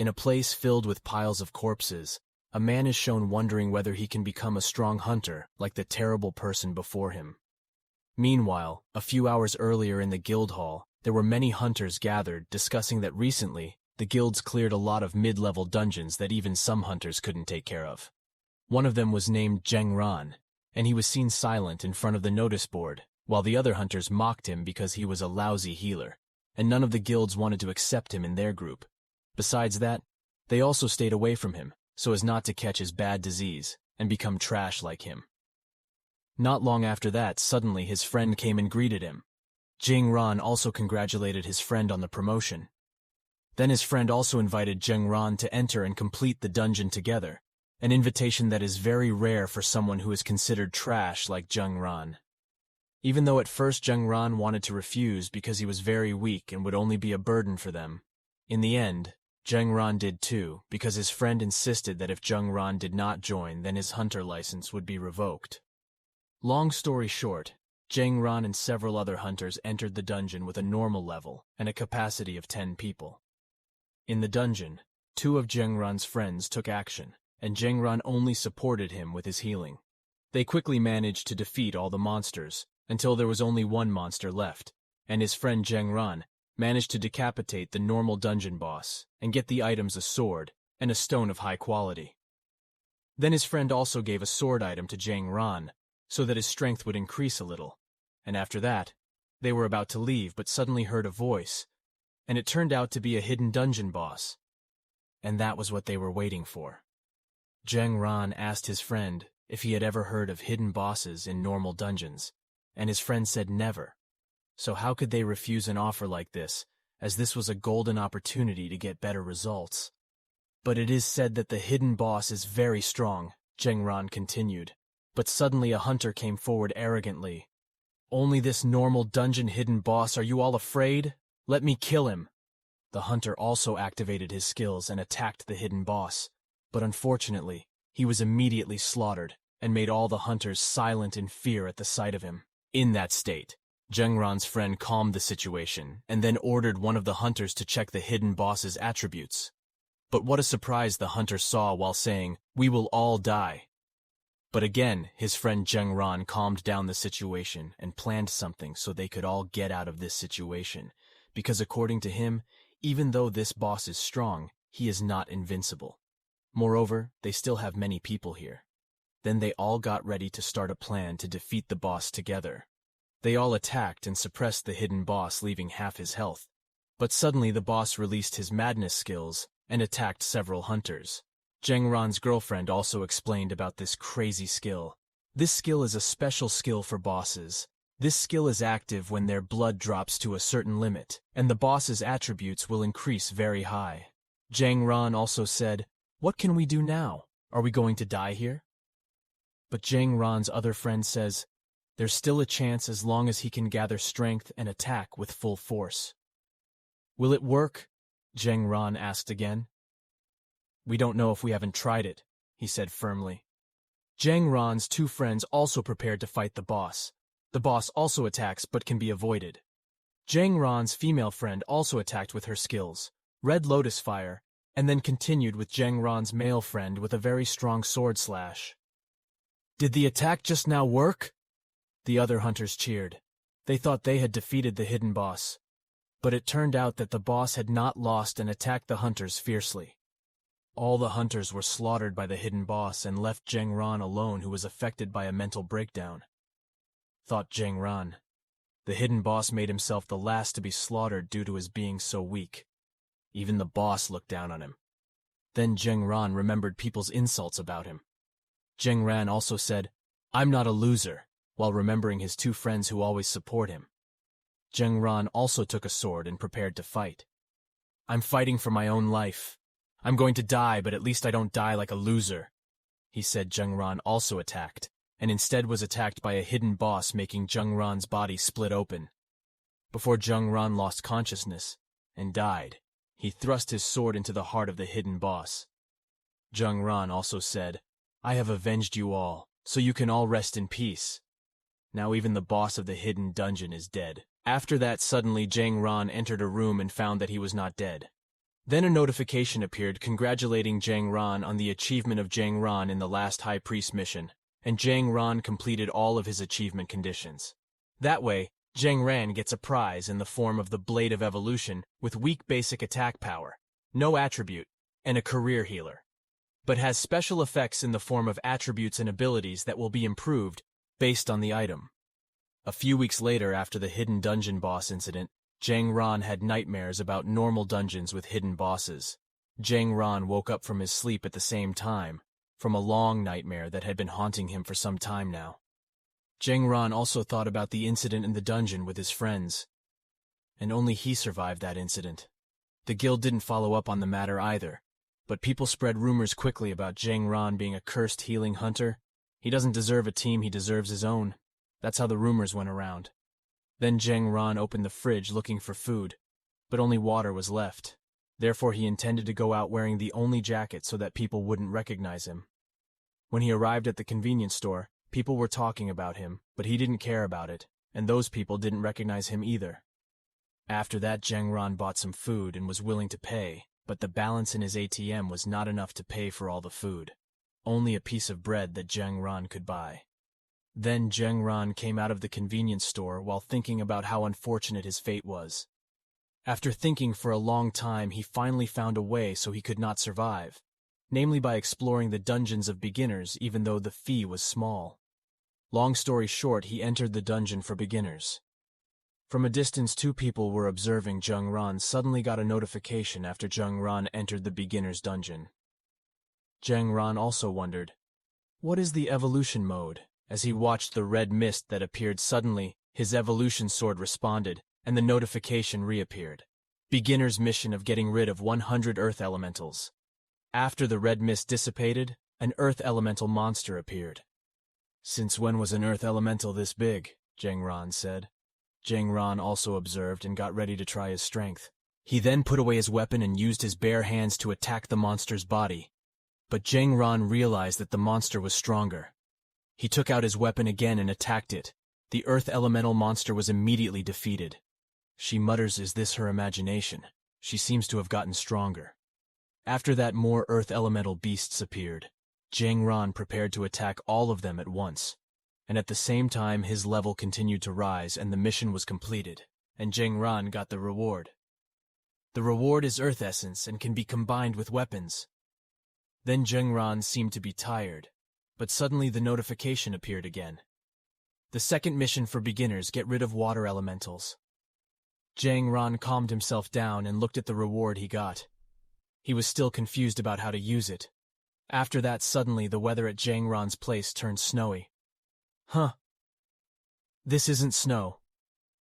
In a place filled with piles of corpses, a man is shown wondering whether he can become a strong hunter like the terrible person before him. Meanwhile, a few hours earlier in the guild hall, there were many hunters gathered discussing that recently, the guilds cleared a lot of mid-level dungeons that even some hunters couldn't take care of. One of them was named Zheng Ran, and he was seen silent in front of the notice board, while the other hunters mocked him because he was a lousy healer, and none of the guilds wanted to accept him in their group. Besides that, they also stayed away from him, so as not to catch his bad disease and become trash like him. Not long after that, suddenly his friend came and greeted him. Zheng Ran also congratulated his friend on the promotion. Then his friend also invited Zheng Ran to enter and complete the dungeon together, an invitation that is very rare for someone who is considered trash like Zheng Ran. Even though at first Zheng Ran wanted to refuse because he was very weak and would only be a burden for them, in the end, Zheng Ran did too, because his friend insisted that if Zheng Ran did not join, then his hunter license would be revoked. Long story short, Zheng Ran and several other hunters entered the dungeon with a normal level and a capacity of 10 people. In the dungeon, 2 of Zheng Ran's friends took action, and Zheng Ran only supported him with his healing. They quickly managed to defeat all the monsters, until there was only one monster left, and his friend Zheng Ran managed to decapitate the normal dungeon boss and get the items a sword and a stone of high quality. Then his friend also gave a sword item to Zheng Ran, so that his strength would increase a little, and after that, they were about to leave but suddenly heard a voice, and it turned out to be a hidden dungeon boss. And that was what they were waiting for. Zheng Ran asked his friend if he had ever heard of hidden bosses in normal dungeons, and his friend said never. So how could they refuse an offer like this, as this was a golden opportunity to get better results? But it is said that the hidden boss is very strong, Zheng Ran continued. But suddenly a hunter came forward arrogantly. Only this normal dungeon hidden boss, are you all afraid? Let me kill him. The hunter also activated his skills and attacked the hidden boss, but unfortunately, he was immediately slaughtered and made all the hunters silent in fear at the sight of him. In that state, Zheng Ran's friend calmed the situation and then ordered one of the hunters to check the hidden boss's attributes. But what a surprise the hunter saw while saying, "We will all die." But again, his friend Zheng Ran calmed down the situation and planned something so they could all get out of this situation, because according to him, even though this boss is strong, he is not invincible. Moreover, they still have many people here. Then they all got ready to start a plan to defeat the boss together. They all attacked and suppressed the hidden boss, leaving half his health. But suddenly the boss released his madness skills and attacked several hunters. Zheng Ran's girlfriend also explained about this crazy skill. This skill is a special skill for bosses. This skill is active when their blood drops to a certain limit, and the boss's attributes will increase very high. Zheng Ran also said, "What can we do now? Are we going to die here?" But Zheng Ran's other friend says, "There's still a chance as long as he can gather strength and attack with full force." "Will it work?" Zheng Ran asked again. "We don't know if we haven't tried it," he said firmly. Zheng Ran's 2 friends also prepared to fight the boss. The boss also attacks but can be avoided. Zheng Ran's female friend also attacked with her skills, Red Lotus Fire, and then continued with Zheng Ran's male friend with a very strong sword slash. "Did the attack just now work?" The other hunters cheered. They thought they had defeated the hidden boss. But it turned out that the boss had not lost and attacked the hunters fiercely. All the hunters were slaughtered by the hidden boss and left Zheng Ran alone, who was affected by a mental breakdown. Thought Zheng Ran. The hidden boss made himself the last to be slaughtered due to his being so weak. Even the boss looked down on him. Then Zheng Ran remembered people's insults about him. Zheng Ran also said, "I'm not a loser," while remembering his 2 friends who always support him. Zheng Ran also took a sword and prepared to fight. "I'm fighting for my own life. I'm going to die, but at least I don't die like a loser," he said. Zheng Ran also attacked, and instead was attacked by a hidden boss, making Zheng Ran's body split open. Before Zheng Ran lost consciousness and died, he thrust his sword into the heart of the hidden boss. Zheng Ran also said, "I have avenged you all, so you can all rest in peace." Now even the boss of the hidden dungeon is dead. After that, suddenly Zheng Ran entered a room and found that he was not dead. Then a notification appeared congratulating Zhang Ran on the achievement of Zhang Ran in the last High Priest mission, and Zhang Ran completed all of his achievement conditions. That way, Zhang Ran gets a prize in the form of the Blade of Evolution with weak basic attack power, no attribute, and a career healer, but has special effects in the form of attributes and abilities that will be improved based on the item. A few weeks later, after the hidden dungeon boss incident, Zhang Ran had nightmares about normal dungeons with hidden bosses. Zhang Ran woke up from his sleep at the same time, from a long nightmare that had been haunting him for some time now. Zhang Ran also thought about the incident in the dungeon with his friends, and only he survived that incident. The guild didn't follow up on the matter either, but people spread rumors quickly about Zhang Ran being a cursed healing hunter. He doesn't deserve a team, he deserves his own. That's how the rumors went around. Then Zhang Ran opened the fridge looking for food, but only water was left. Therefore he intended to go out wearing the only jacket so that people wouldn't recognize him. When he arrived at the convenience store, people were talking about him, but he didn't care about it, and those people didn't recognize him either. After that, Zhang Ran bought some food and was willing to pay, but the balance in his ATM was not enough to pay for all the food. Only a piece of bread that Zhang Ran could buy. Then Zhang Ran came out of the convenience store while thinking about how unfortunate his fate was. After thinking for a long time, he finally found a way so he could not survive, namely by exploring the dungeons of beginners even though the fee was small. Long story short, he entered the dungeon for beginners. From a distance, two people were observing. Zhang Ran suddenly got a notification after Zhang Ran entered the beginner's dungeon. Zhang Ran also wondered, what is the evolution mode? As he watched the red mist that appeared suddenly, his evolution sword responded, and the notification reappeared. Beginner's mission of getting rid of 100 earth elementals. After the red mist dissipated, an earth elemental monster appeared. Since when was an earth elemental this big? Zhang Ran said. Zhang Ran also observed and got ready to try his strength. He then put away his weapon and used his bare hands to attack the monster's body. But Zhang Ran realized that the monster was stronger. He took out his weapon again and attacked it. The earth elemental monster was immediately defeated. She mutters, is this her imagination? She seems to have gotten stronger. After that, more earth elemental beasts appeared. Zhang Ran prepared to attack all of them at once. And at the same time, his level continued to rise and the mission was completed. And Zhang Ran got the reward. The reward is Earth Essence and can be combined with weapons. Then Zhang Ran seemed to be tired, but suddenly the notification appeared again. The second mission for beginners, get rid of water elementals. Zhang Ran calmed himself down and looked at the reward he got. He was still confused about how to use it. After that, suddenly the weather at Zhang Ran's place turned snowy. Huh. This isn't snow.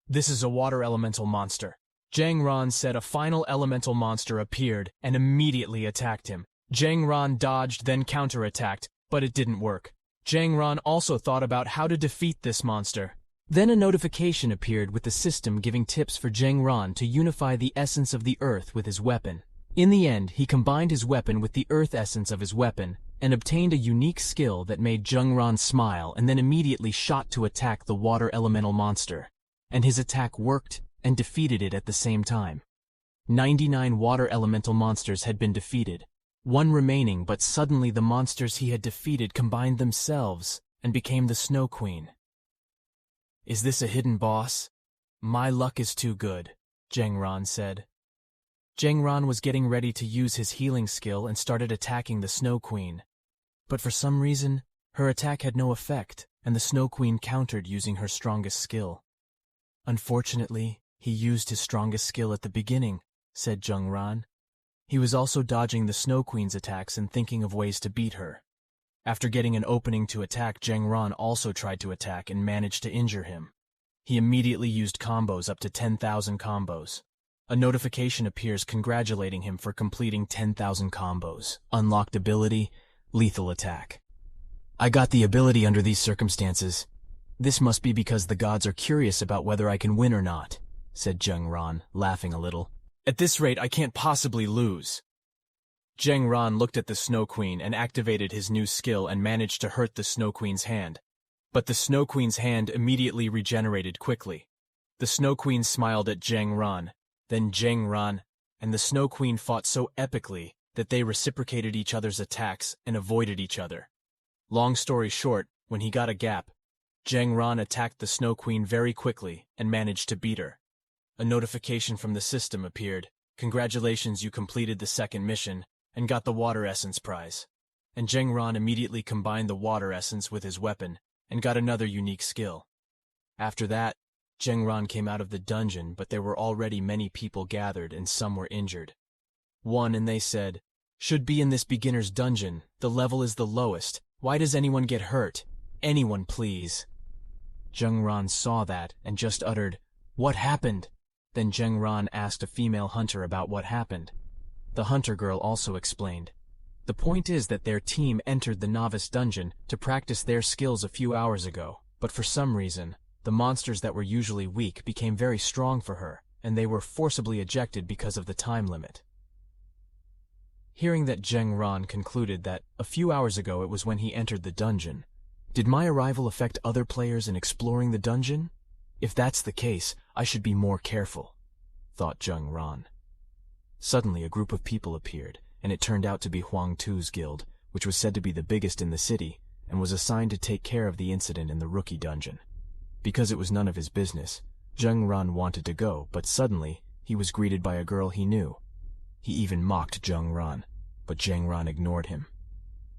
This is a water elemental monster. Zhang Ran said. A final elemental monster appeared and immediately attacked him. Zhang Ran dodged, then counterattacked, but it didn't work. Zhang Ran also thought about how to defeat this monster. Then a notification appeared with the system giving tips for Zhang Ran to unify the essence of the earth with his weapon. In the end, he combined his weapon with the earth essence of his weapon and obtained a unique skill that made Zhang Ran smile and then immediately shot to attack the water elemental monster. And his attack worked and defeated it at the same time. 99 water elemental monsters had been defeated. One remaining, but suddenly the monsters he had defeated combined themselves and became the Snow Queen. Is this a hidden boss? My luck is too good, Zhang Ran said. Zhang Ran was getting ready to use his healing skill and started attacking the Snow Queen. But for some reason, her attack had no effect, and the Snow Queen countered using her strongest skill. Unfortunately, he used his strongest skill at the beginning, said Zhang Ran. He was also dodging the Snow Queen's attacks and thinking of ways to beat her. After getting an opening to attack, Zhang Ran also tried to attack and managed to injure him. He immediately used combos up to 10,000 combos. A notification appears congratulating him for completing 10,000 combos. Unlocked ability, lethal attack. I got the ability under these circumstances. This must be because the gods are curious about whether I can win or not, said Zhang Ran, laughing a little. At this rate, I can't possibly lose. Zhang Ran looked at the Snow Queen and activated his new skill and managed to hurt the Snow Queen's hand. But the Snow Queen's hand immediately regenerated quickly. The Snow Queen smiled at Zhang Ran. Then Zhang Ran, and the Snow Queen fought so epically that they reciprocated each other's attacks and avoided each other. Long story short, when he got a gap, Zheng Ran attacked the Snow Queen very quickly and managed to beat her. A notification from the system appeared. Congratulations, you completed the second mission and got the water essence prize. And Zheng Ran immediately combined the water essence with his weapon and got another unique skill. After that, Zheng Ran came out of the dungeon, but there were already many people gathered and some were injured. And they said, "Should be in this beginner's dungeon, the level is the lowest. Why does anyone get hurt? Anyone, please." Zheng Ran saw that and just uttered, "What happened?" Then Zheng Ran asked a female hunter about what happened. The hunter girl also explained. The point is that their team entered the novice dungeon to practice their skills a few hours ago, but for some reason, the monsters that were usually weak became very strong for her, and they were forcibly ejected because of the time limit. Hearing that, Zheng Ran concluded that a few hours ago it was when he entered the dungeon. Did my arrival affect other players in exploring the dungeon? If that's the case, I should be more careful, thought Zheng Ran. Suddenly a group of people appeared, and it turned out to be Huang Tu's guild, which was said to be the biggest in the city, and was assigned to take care of the incident in the rookie dungeon. Because it was none of his business, Zheng Ran wanted to go, but suddenly he was greeted by a girl he knew. He even mocked Zheng Ran, but Zheng Ran ignored him.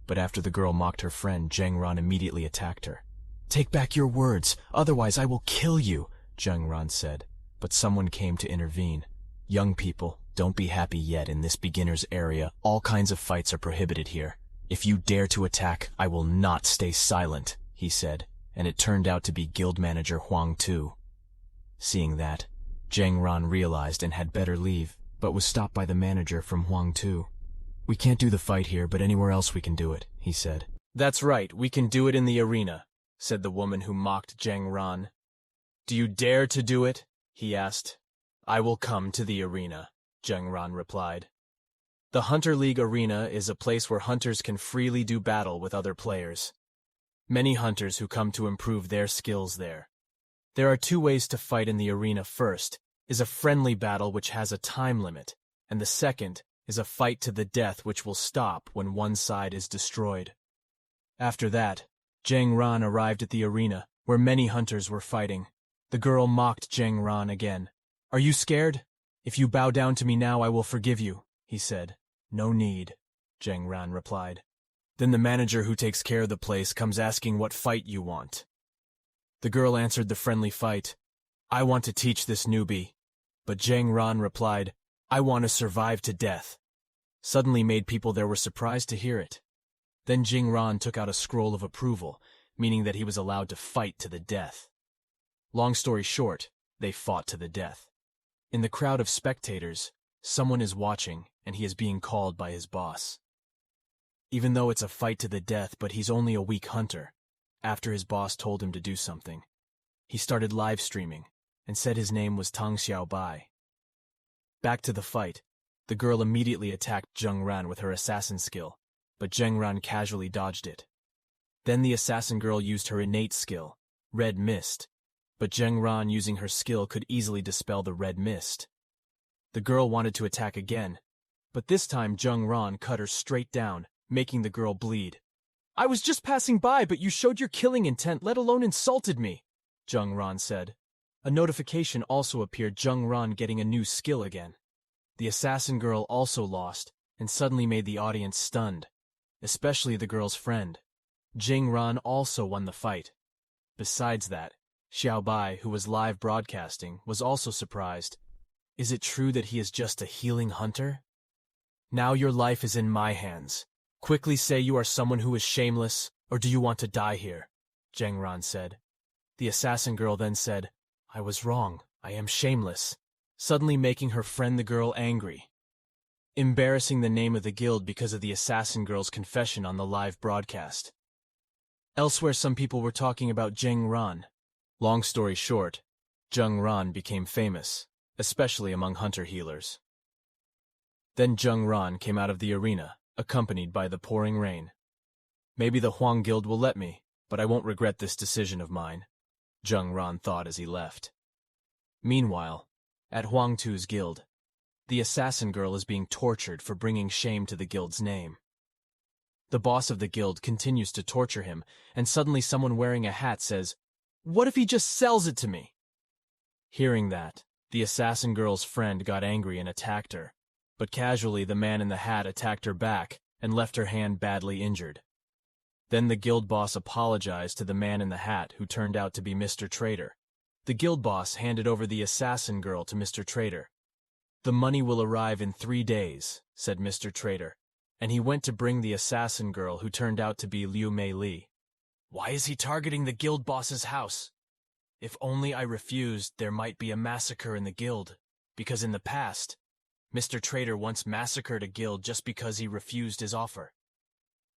But after the girl mocked her friend, Zheng Ran immediately attacked her. "Take back your words, otherwise I will kill you," Zheng Ran said, but someone came to intervene. "Young people, don't be happy yet. In this beginner's area, all kinds of fights are prohibited here. If you dare to attack, I will not stay silent," he said, and it turned out to be guild manager Huang Tu. Seeing that, Zheng Ran realized and had better leave, but was stopped by the manager from Huang Tu. "We can't do the fight here, but anywhere else we can do it," he said. "That's right, we can do it in the arena," said the woman who mocked Zheng Ran. "Do you dare to do it?" he asked. "I will come to the arena," Zheng Ran replied. The Hunter League Arena is a place where hunters can freely do battle with other players. Many hunters who come to improve their skills there. There are two ways to fight in the arena. First is a friendly battle which has a time limit, and the second is a fight to the death which will stop when one side is destroyed. After that, Zheng Ran arrived at the arena, where many hunters were fighting. The girl mocked Zheng Ran again. "Are you scared? If you bow down to me now, I will forgive you," he said. "No need," Zheng Ran replied. Then the manager who takes care of the place comes asking what fight you want. The girl answered the friendly fight. "I want to teach this newbie." But Zheng Ran replied, "I want to survive to death." Suddenly made people there were surprised to hear it. Then Zheng Ran took out a scroll of approval, meaning that he was allowed to fight to the death. Long story short, they fought to the death. In the crowd of spectators, someone is watching, and he is being called by his boss. Even though it's a fight to the death, but he's only a weak hunter. After his boss told him to do something, he started live streaming and said his name was Tang Xiaobai. Back to the fight, the girl immediately attacked Zheng Ran with her assassin skill, but Zheng Ran casually dodged it. Then the assassin girl used her innate skill, Red Mist, but Zheng Ran using her skill could easily dispel the red mist. The girl wanted to attack again, but this time Zheng Ran cut her straight down, making the girl bleed. "I was just passing by, but you showed your killing intent, let alone insulted me," Zheng Ran said. A notification also appeared, Zheng Ran getting a new skill again. The assassin girl also lost, and suddenly made the audience stunned, especially the girl's friend. Zheng Ran also won the fight. Besides that, Xiaobai, who was live broadcasting, was also surprised. "Is it true that he is just a healing hunter? Now your life is in my hands. Quickly say you are someone who is shameless, or do you want to die here?" Zheng Ran said. The assassin girl then said, "I was wrong, I am shameless," suddenly making her friend the girl angry, embarrassing the name of the guild because of the assassin girl's confession on the live broadcast. Elsewhere, some people were talking about Zheng Ran. Long story short, Zheng Ran became famous, especially among hunter healers. Then Zheng Ran came out of the arena, accompanied by the pouring rain. "Maybe the Huang Guild will let me, but I won't regret this decision of mine," Zheng Ran thought as he left. Meanwhile, at Huang Tu's guild, the assassin girl is being tortured for bringing shame to the guild's name. The boss of the guild continues to torture him, and suddenly someone wearing a hat says, "What if he just sells it to me?" Hearing that, the assassin girl's friend got angry and attacked her, but casually the man in the hat attacked her back and left her hand badly injured. Then the guild boss apologized to the man in the hat, who turned out to be Mr. Trader. The guild boss handed over the assassin girl to Mr. Trader. "The money will arrive in 3 days," said Mr. Trader, and he went to bring the assassin girl, who turned out to be Liu Mei Li. Why is he targeting the guild boss's house? If only I refused, there might be a massacre in the guild, because in the past, Mr. Trader once massacred a guild just because he refused his offer.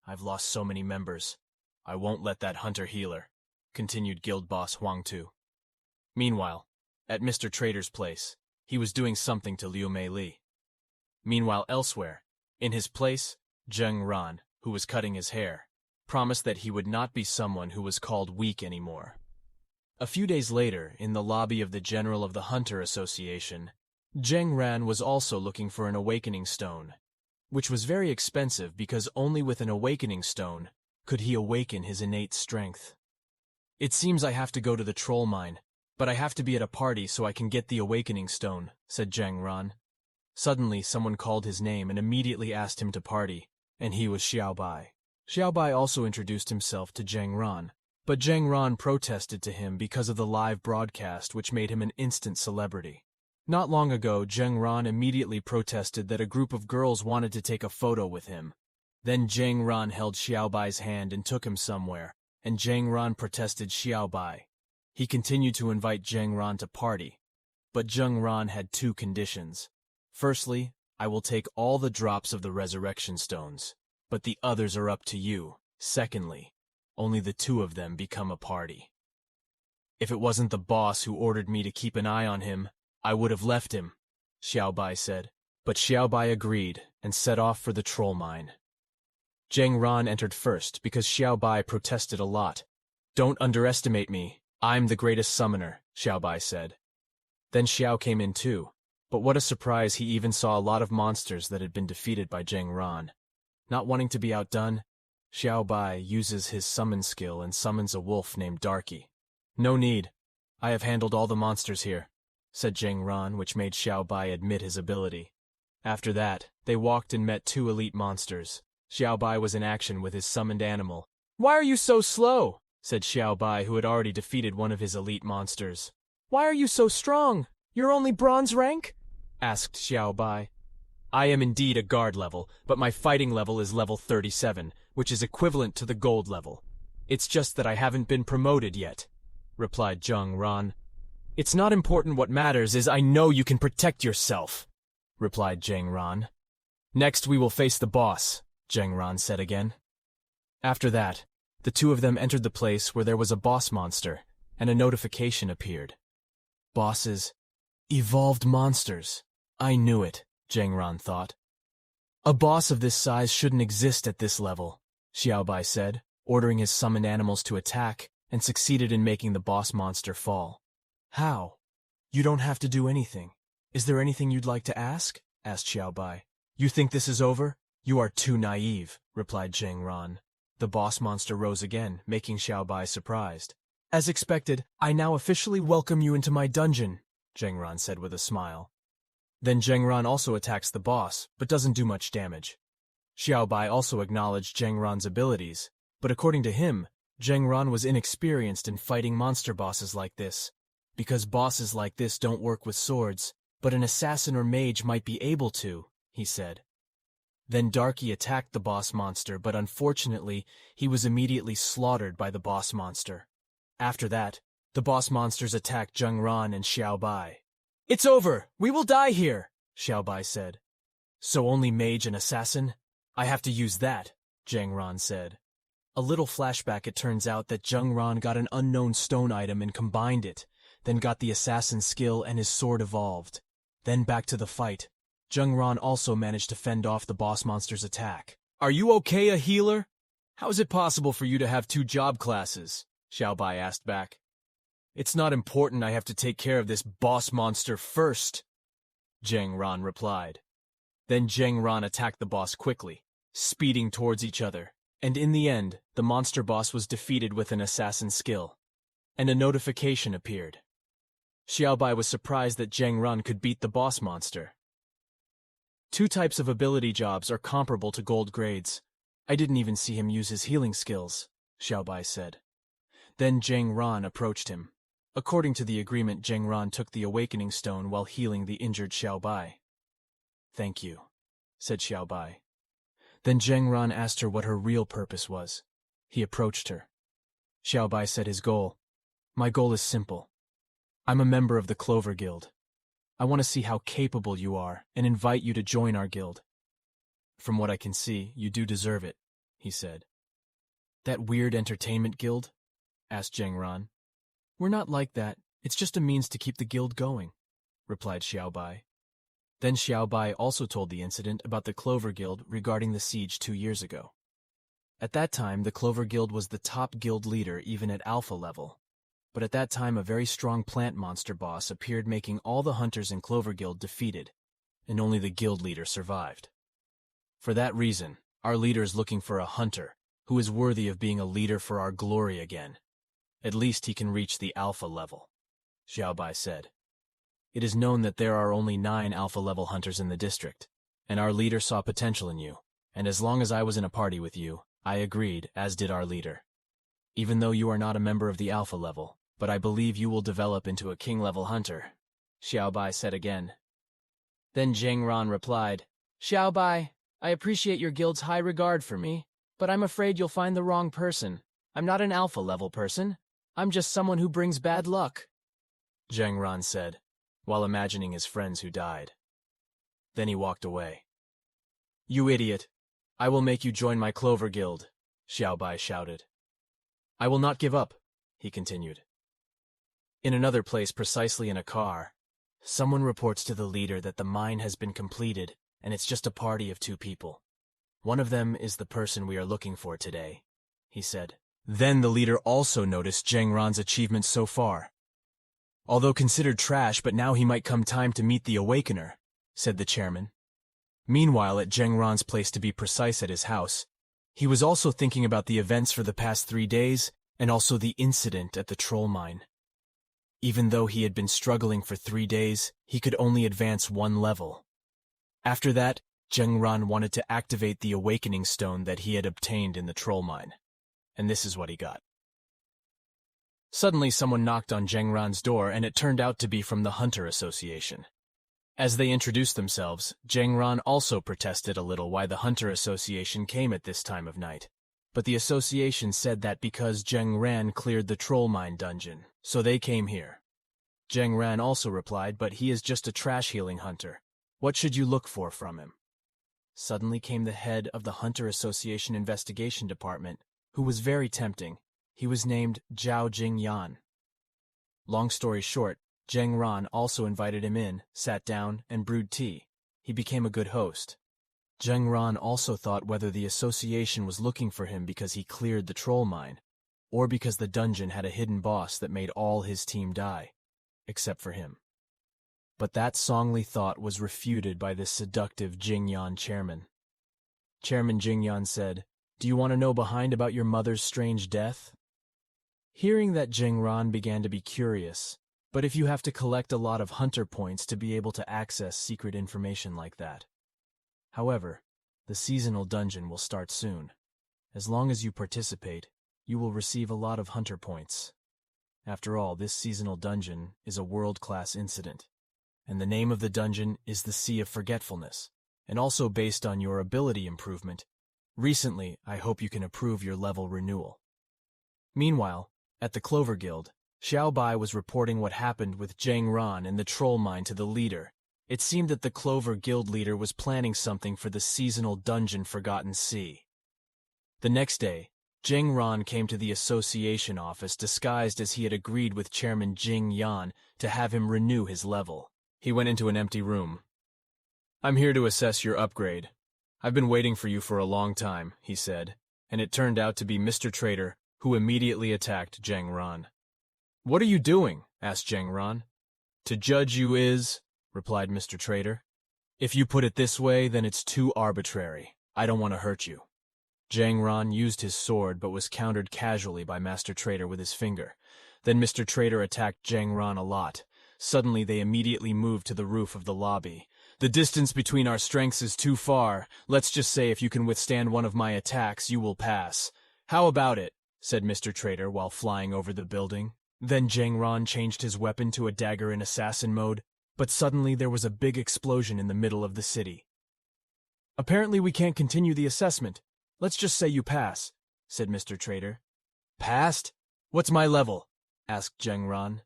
I've lost so many members. I won't let that hunter-healer, continued guild boss Huang Tu. Meanwhile, at Mr. Trader's place, he was doing something to Liu Mei Li. Meanwhile, elsewhere, in his place, Zheng Ran, who was cutting his hair, promised that he would not be someone who was called weak anymore. A few days later, in the lobby of the General of the Hunter Association, Zheng Ran was also looking for an awakening stone, which was very expensive because only with an awakening stone could he awaken his innate strength. It seems I have to go to the troll mine, but I have to be at a party so I can get the awakening stone, said Zheng Ran. Suddenly, someone called his name and immediately asked him to party, and he was Xiao Bai. Xiao Bai also introduced himself to Zheng Ran, but Zheng Ran protested to him because of the live broadcast, which made him an instant celebrity. Not long ago, Zheng Ran immediately protested that a group of girls wanted to take a photo with him. Then Zheng Ran held Xiao Bai's hand and took him somewhere, and Zheng Ran protested Xiao Bai. He continued to invite Zheng Ran to party, but Zheng Ran had 2 conditions. Firstly, I will take all the drops of the resurrection stones, but the others are up to you. Secondly, only the 2 of them become a party. If it wasn't the boss who ordered me to keep an eye on him, I would have left him, Xiao Bai said. But Xiao Bai agreed and set off for the troll mine. Zheng Ran entered first because Xiao Bai protested a lot. Don't underestimate me. I'm the greatest summoner, Xiao Bai said. Then Xiao came in too, but what a surprise, he even saw a lot of monsters that had been defeated by Zheng Ran. Not wanting to be outdone, Xiao Bai uses his summon skill and summons a wolf named Darky. No need. I have handled all the monsters here, said Zheng Ran, which made Xiao Bai admit his ability. After that, they walked and met 2 elite monsters. Xiao Bai was in action with his summoned animal. Why are you so slow? Said Xiao Bai, who had already defeated one of his elite monsters. Why are you so strong? You're only bronze rank? Asked Xiao Bai. I am indeed a guard level, but my fighting level is level 37, which is equivalent to the gold level. It's just that I haven't been promoted yet, replied Zheng Ran. It's not important. What matters is I know you can protect yourself, replied Zheng Ran. Next we will face the boss, Zheng Ran said again. After that, the 2 of them entered the place where there was a boss monster, and a notification appeared. Bosses. Evolved monsters. I knew it, Zheng Ran thought. A boss of this size shouldn't exist at this level, Xiao Bai said, ordering his summoned animals to attack, and succeeded in making the boss monster fall. How? You don't have to do anything. Is there anything you'd like to ask? Asked Xiao Bai. You think this is over? You are too naive, replied Zheng Ran. The boss monster rose again, making Xiao Bai surprised. As expected, I now officially welcome you into my dungeon, Zheng Ran said with a smile. Then Zheng Ran also attacks the boss, but doesn't do much damage. Xiao Bai also acknowledged Zheng Ran's abilities, but according to him, Zheng Ran was inexperienced in fighting monster bosses like this. Because bosses like this don't work with swords, but an assassin or mage might be able to, he said. Then Darky attacked the boss monster, but unfortunately, he was immediately slaughtered by the boss monster. After that, the boss monsters attacked Zheng Ran and Xiao Bai. It's over! We will die here! Xiao Bai said. So only mage and assassin? I have to use that, Zheng Ran said. A little flashback, it turns out that Zheng Ran got an unknown stone item and combined it, then got the assassin skill and his sword evolved. Then back to the fight. Zheng Ran also managed to fend off the boss monster's attack. Are you okay, a healer? How is it possible for you to have 2 job classes? Xiao Bai asked back. It's not important. I have to take care of this boss monster first. Zheng Ran replied. Then Zheng Ran attacked the boss quickly, speeding towards each other, and in the end, the monster boss was defeated with an assassin skill, and a notification appeared. Xiaobai was surprised that Zheng Ran could beat the boss monster. Two types of ability jobs are comparable to gold grades. I didn't even see him use his healing skills, Xiaobai said. Then Zheng Ran approached him. According to the agreement, Zheng Ran took the awakening stone while healing the injured Xiaobai. Thank you, said Xiaobai. Then Zheng Ran asked her what her real purpose was. He approached her. Xiaobai said his goal. My goal is simple. I'm a member of the Clover Guild. I want to see how capable you are and invite you to join our guild. From what I can see, you do deserve it, he said. That weird entertainment guild? Asked Zheng Ran. We're not like that. It's just a means to keep the guild going, replied Xiaobai. Then Xiaobai also told the incident about the Clover Guild regarding the siege 2 years ago. At that time, the Clover Guild was the top guild leader even at alpha level. But at that time, a very strong plant monster boss appeared, making all the hunters in Clover Guild defeated, and only the guild leader survived. For that reason, our leader is looking for a hunter who is worthy of being a leader for our glory again. At least he can reach the alpha level, Xiaobai said. It is known that there are only 9 alpha-level hunters in the district, and our leader saw potential in you, and as long as I was in a party with you, I agreed, as did our leader. Even though you are not a member of the alpha level, but I believe you will develop into a king-level hunter, Xiaobai said again. Then Zheng Ran replied, Xiaobai, I appreciate your guild's high regard for me, but I'm afraid you'll find the wrong person. I'm not an alpha-level person. I'm just someone who brings bad luck, Zheng Ran said, while imagining his friends who died. Then he walked away. You idiot! I will make you join my Clover Guild, Xiaobai shouted. I will not give up, he continued. In another place, precisely in a car, someone reports to the leader that the mine has been completed and it's just a party of 2 people. One of them is the person we are looking for today, he said. Then the leader also noticed Zheng Ran's achievements so far. Although considered trash, but now he might come time to meet the Awakener, said the chairman. Meanwhile, at Zheng Ran's place, to be precise, at his house, he was also thinking about the events for the past 3 days and also the incident at the troll mine. Even though he had been struggling for 3 days, he could only advance 1 level. After that, Zheng Ran wanted to activate the awakening stone that he had obtained in the troll mine. And this is what he got. Suddenly someone knocked on Zheng Ran's door, and it turned out to be from the Hunter Association. As they introduced themselves, Zheng Ran also protested a little why the Hunter Association came at this time of night. But the association said that because Zheng Ran cleared the troll mine dungeon, so they came here. Zheng Ran also replied, but he is just a trash healing hunter. What should you look for from him? Suddenly came the head of the Hunter Association Investigation Department, who was very tempting. He was named Zhao Jingyan. Long story short, Zheng Ran also invited him in, sat down, and brewed tea. He became a good host. Zheng Ran also thought whether the association was looking for him because he cleared the troll mine, or because the dungeon had a hidden boss that made all his team die, except for him. But that Songli thought was refuted by the seductive Jingyan chairman. Chairman Jingyan said, Do you want to know behind about your mother's strange death? Hearing that, Zheng Ran began to be curious, but if you have to collect a lot of hunter points to be able to access secret information like that. However, the seasonal dungeon will start soon. As long as you participate, you will receive a lot of hunter points. After all, this seasonal dungeon is a world-class incident, and the name of the dungeon is the Sea of Forgetfulness, and also based on your ability improvement. Recently, I hope you can approve your level renewal. Meanwhile, at the Clover Guild, Xiaobai was reporting what happened with Zheng Ran and the troll mine to the leader. It seemed that the Clover Guild leader was planning something for the seasonal dungeon Forgotten Sea. The next day, Zheng Ran came to the association office disguised as he had agreed with Chairman Jing Yan to have him renew his level. He went into an empty room. I'm here to assess your upgrade. I've been waiting for you for a long time, he said, and it turned out to be Mr. Trader, who immediately attacked Zheng Ran. What are you doing? Asked Zheng Ran. To judge you is, replied Mr. Trader. If you put it this way, then it's too arbitrary. I don't want to hurt you. Jang Ran used his sword but was countered casually by Master Trader with his finger. Then Mr. Trader attacked Jang Ran a lot. Suddenly they immediately moved to the roof of the lobby. The distance between our strengths is too far. Let's just say if you can withstand one of my attacks, you will pass. How about it? Said Mr. Trader while flying over the building. Then Jang Ran changed his weapon to a dagger in assassin mode, but suddenly there was a big explosion in the middle of the city. Apparently we can't continue the assessment. Let's just say you pass, said Mr. Trader. Passed? What's my level? Asked Jang Ran.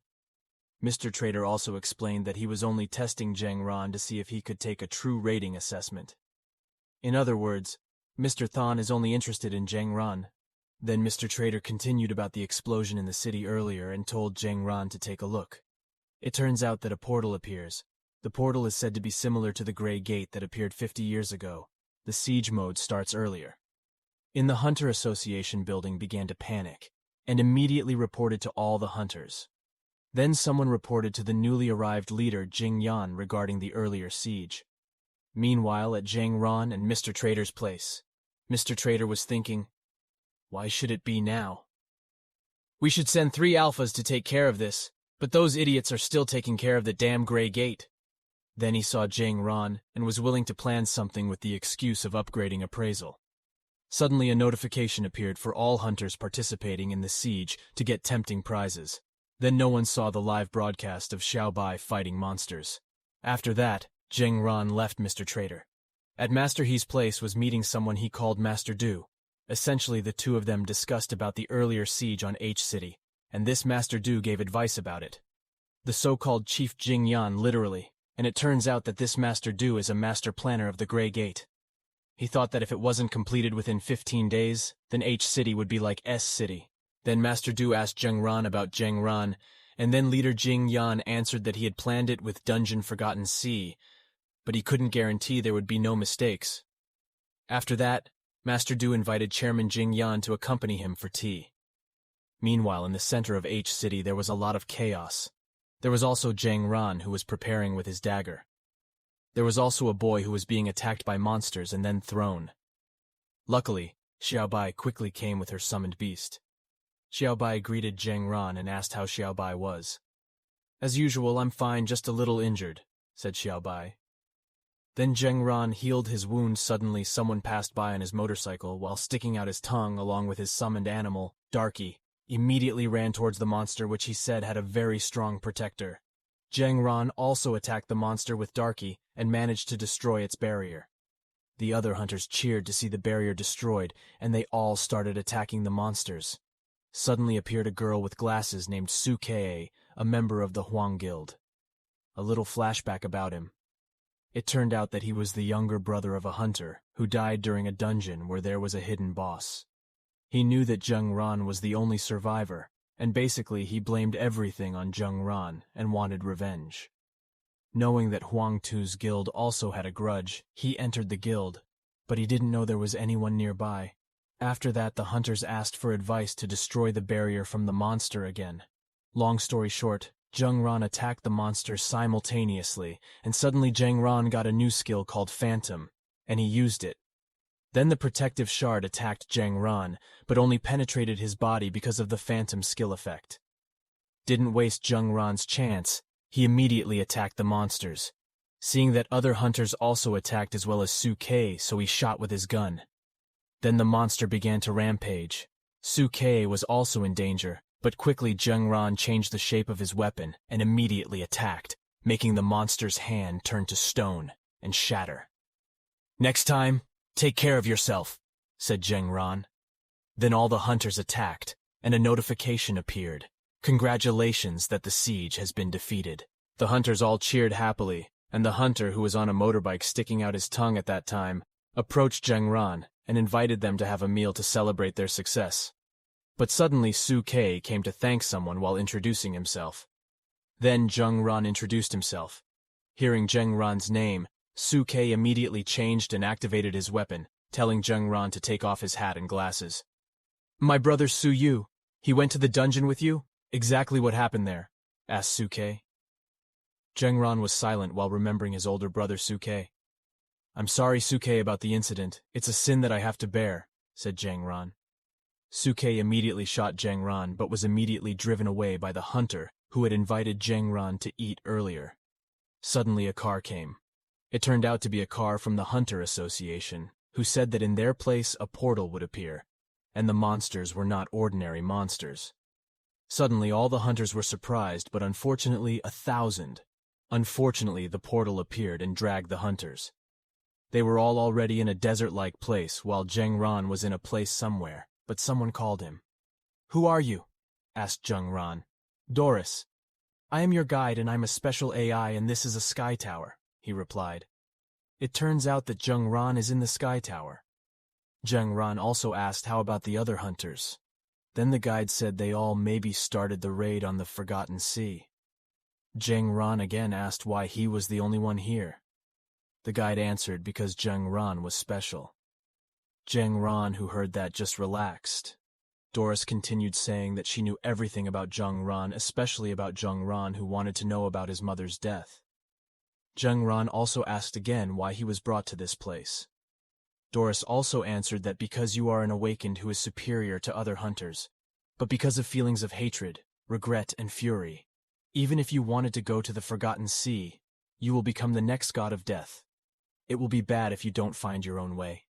Mr. Trader also explained that he was only testing Jang Ran to see if he could take a true rating assessment. In other words, Mr. Thon is only interested in Jang Ran. Then Mr. Trader continued about the explosion in the city earlier and told Jang Ran to take a look. It turns out that a portal appears. The portal is said to be similar to the Grey Gate that appeared 50 years ago. The siege mode starts earlier. In the Hunter Association building began to panic, and immediately reported to all the hunters. Then someone reported to the newly arrived leader Jing Yan regarding the earlier siege. Meanwhile, at Jang Ran and Mr. Trader's place, Mr. Trader was thinking, why should it be now? We should send 3 alphas to take care of this, but those idiots are still taking care of the damn Grey Gate. Then he saw Jang Ran and was willing to plan something with the excuse of upgrading appraisal. Suddenly a notification appeared for all hunters participating in the siege to get tempting prizes. Then no one saw the live broadcast of Xiaobai fighting monsters. After that, Jang Ran left Mr. Trader. At Master He's place was meeting someone he called Master Du. Essentially, the two of them discussed about the earlier siege on H City, and this Master Du gave advice about it. The so-called Chief Jing Yan, literally, and it turns out that this Master Du is a master planner of the Grey Gate. He thought that if it wasn't completed within 15 days, then H City would be like S City. Then Master Du asked Jang Ran about Jang Ran, and then Leader Jing Yan answered that he had planned it with Dungeon Forgotten Sea, but he couldn't guarantee there would be no mistakes. After that, Master Du invited Chairman Jing Yan to accompany him for tea. Meanwhile, in the center of H City, there was a lot of chaos. There was also Jang Ran, who was preparing with his dagger. There was also a boy who was being attacked by monsters and then thrown. Luckily, Xiaobai quickly came with her summoned beast. Xiaobai greeted Jang Ran and asked how Xiaobai was. As usual, I'm fine, just a little injured, said Xiaobai. Then Jang Ran healed his wound. Suddenly someone passed by on his motorcycle while sticking out his tongue along with his summoned animal, Darky, immediately ran towards the monster, which he said had a very strong protector. Jang Ran also attacked the monster with Darky and managed to destroy its barrier. The other hunters cheered to see the barrier destroyed, and they all started attacking the monsters. Suddenly appeared a girl with glasses named Suke, a member of the Huang Guild. A little flashback about him. It turned out that he was the younger brother of a hunter who died during a dungeon where there was a hidden boss. He knew that Jang Ran was the only survivor, and basically he blamed everything on Jang Ran and wanted revenge. Knowing that Huang Tu's guild also had a grudge, he entered the guild, but he didn't know there was anyone nearby. After that, the hunters asked for advice to destroy the barrier from the monster again. Long story short, Jang Ran attacked the monster simultaneously, and suddenly Jang Ran got a new skill called Phantom, and he used it. Then the protective shard attacked Jang Ran, but only penetrated his body because of the Phantom skill effect. Didn't waste Jang Ran's chance, he immediately attacked the monsters. Seeing that other hunters also attacked as well as Suke, so he shot with his gun. Then the monster began to rampage. Suke was also in danger, but quickly Jang Ran changed the shape of his weapon and immediately attacked, making the monster's hand turn to stone and shatter. Next time, take care of yourself, said Jang Ran. Then all the hunters attacked, and a notification appeared. Congratulations that the siege has been defeated. The hunters all cheered happily, and the hunter, who was on a motorbike sticking out his tongue at that time, approached Jang Ran and invited them to have a meal to celebrate their success. But suddenly Suke came to thank someone while introducing himself. Then Jang Ran introduced himself. Hearing Jang Ran's name, Suke immediately changed and activated his weapon, telling Jang Ran to take off his hat and glasses. My brother Su Yu, he went to the dungeon with you? Exactly what happened there? Asked Suke. Zhengran was silent while remembering his older brother Suke. I'm sorry, Suke, about the incident. It's a sin that I have to bear, said Zhengran. Suke immediately shot Zhengran but was immediately driven away by the hunter who had invited Zhengran to eat earlier. Suddenly a car came. It turned out to be a car from the Hunter Association, who said that in their place a portal would appear, and the monsters were not ordinary monsters. Suddenly all the hunters were surprised, but unfortunately 1,000. Unfortunately, the portal appeared and dragged the hunters. They were all already in a desert-like place, while Zhengran was in a place somewhere, but someone called him. Who are you? Asked Zhengran. Doris. I am your guide and I'm a special AI and this is a sky tower, he replied. It turns out that Zhengran is in the sky tower. Zhengran also asked how about the other hunters. Then the guide said they all maybe started the raid on the Forgotten Sea. Zhengran again asked why he was the only one here. The guide answered because Zhengran was special. Zhengran, who heard that, just relaxed. Doris continued saying that she knew everything about Zhengran, especially about Zhengran, who wanted to know about his mother's death. Zhengran also asked again why he was brought to this place. Doris also answered that because you are an awakened who is superior to other hunters, but because of feelings of hatred, regret, and fury, even if you wanted to go to the Forgotten Sea, you will become the next god of death. It will be bad if you don't find your own way.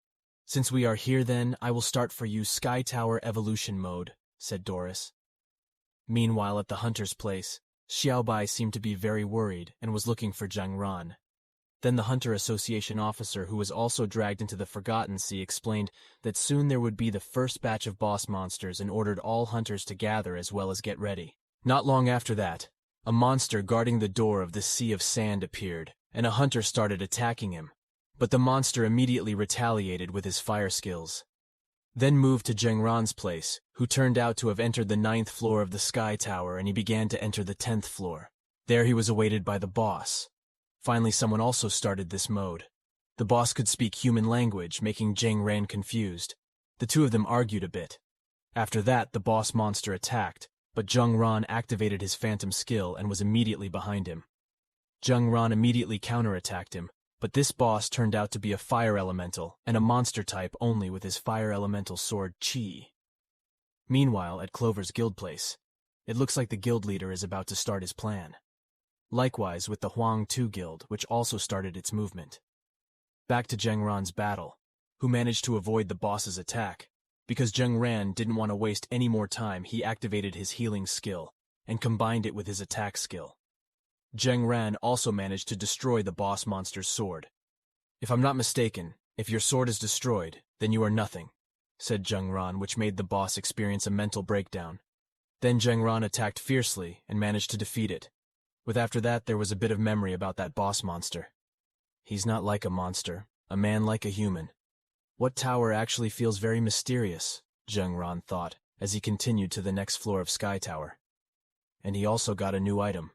Since we are here then, I will start for you Sky Tower Evolution Mode, said Doris. Meanwhile, at the hunter's place, Xiaobai seemed to be very worried and was looking for Zhengran. Then the Hunter Association officer, who was also dragged into the Forgotten Sea, explained that soon there would be the first batch of boss monsters and ordered all hunters to gather as well as get ready. Not long after that, a monster guarding the door of the Sea of Sand appeared, and a hunter started attacking him. But the monster immediately retaliated with his fire skills. Then moved to Zhengran's place, who turned out to have entered the 9th floor of the Sky Tower, and he began to enter the 10th floor. There he was awaited by the boss. Finally, someone also started this mode. The boss could speak human language, making Zhengran confused. The two of them argued a bit. After that, the boss monster attacked, but Zhengran activated his phantom skill and was immediately behind him. Zhengran immediately counterattacked him, but this boss turned out to be a fire elemental and a monster type only with his fire elemental sword Qi. Meanwhile, at Clover's guild place, it looks like the guild leader is about to start his plan. Likewise with the Huang Tu guild, which also started its movement. Back to Zhengran's battle, who managed to avoid the boss's attack. Because Zhengran didn't want to waste any more time, he activated his healing skill and combined it with his attack skill. Zhengran also managed to destroy the boss monster's sword. If I'm not mistaken, if your sword is destroyed, then you are nothing, said Zhengran, which made the boss experience a mental breakdown. Then Zhengran attacked fiercely and managed to defeat it. With after that, there was a bit of memory about that boss monster. He's not like a monster, a man like a human. What tower actually feels very mysterious, Zhengran thought, as he continued to the next floor of Sky Tower. And he also got a new item.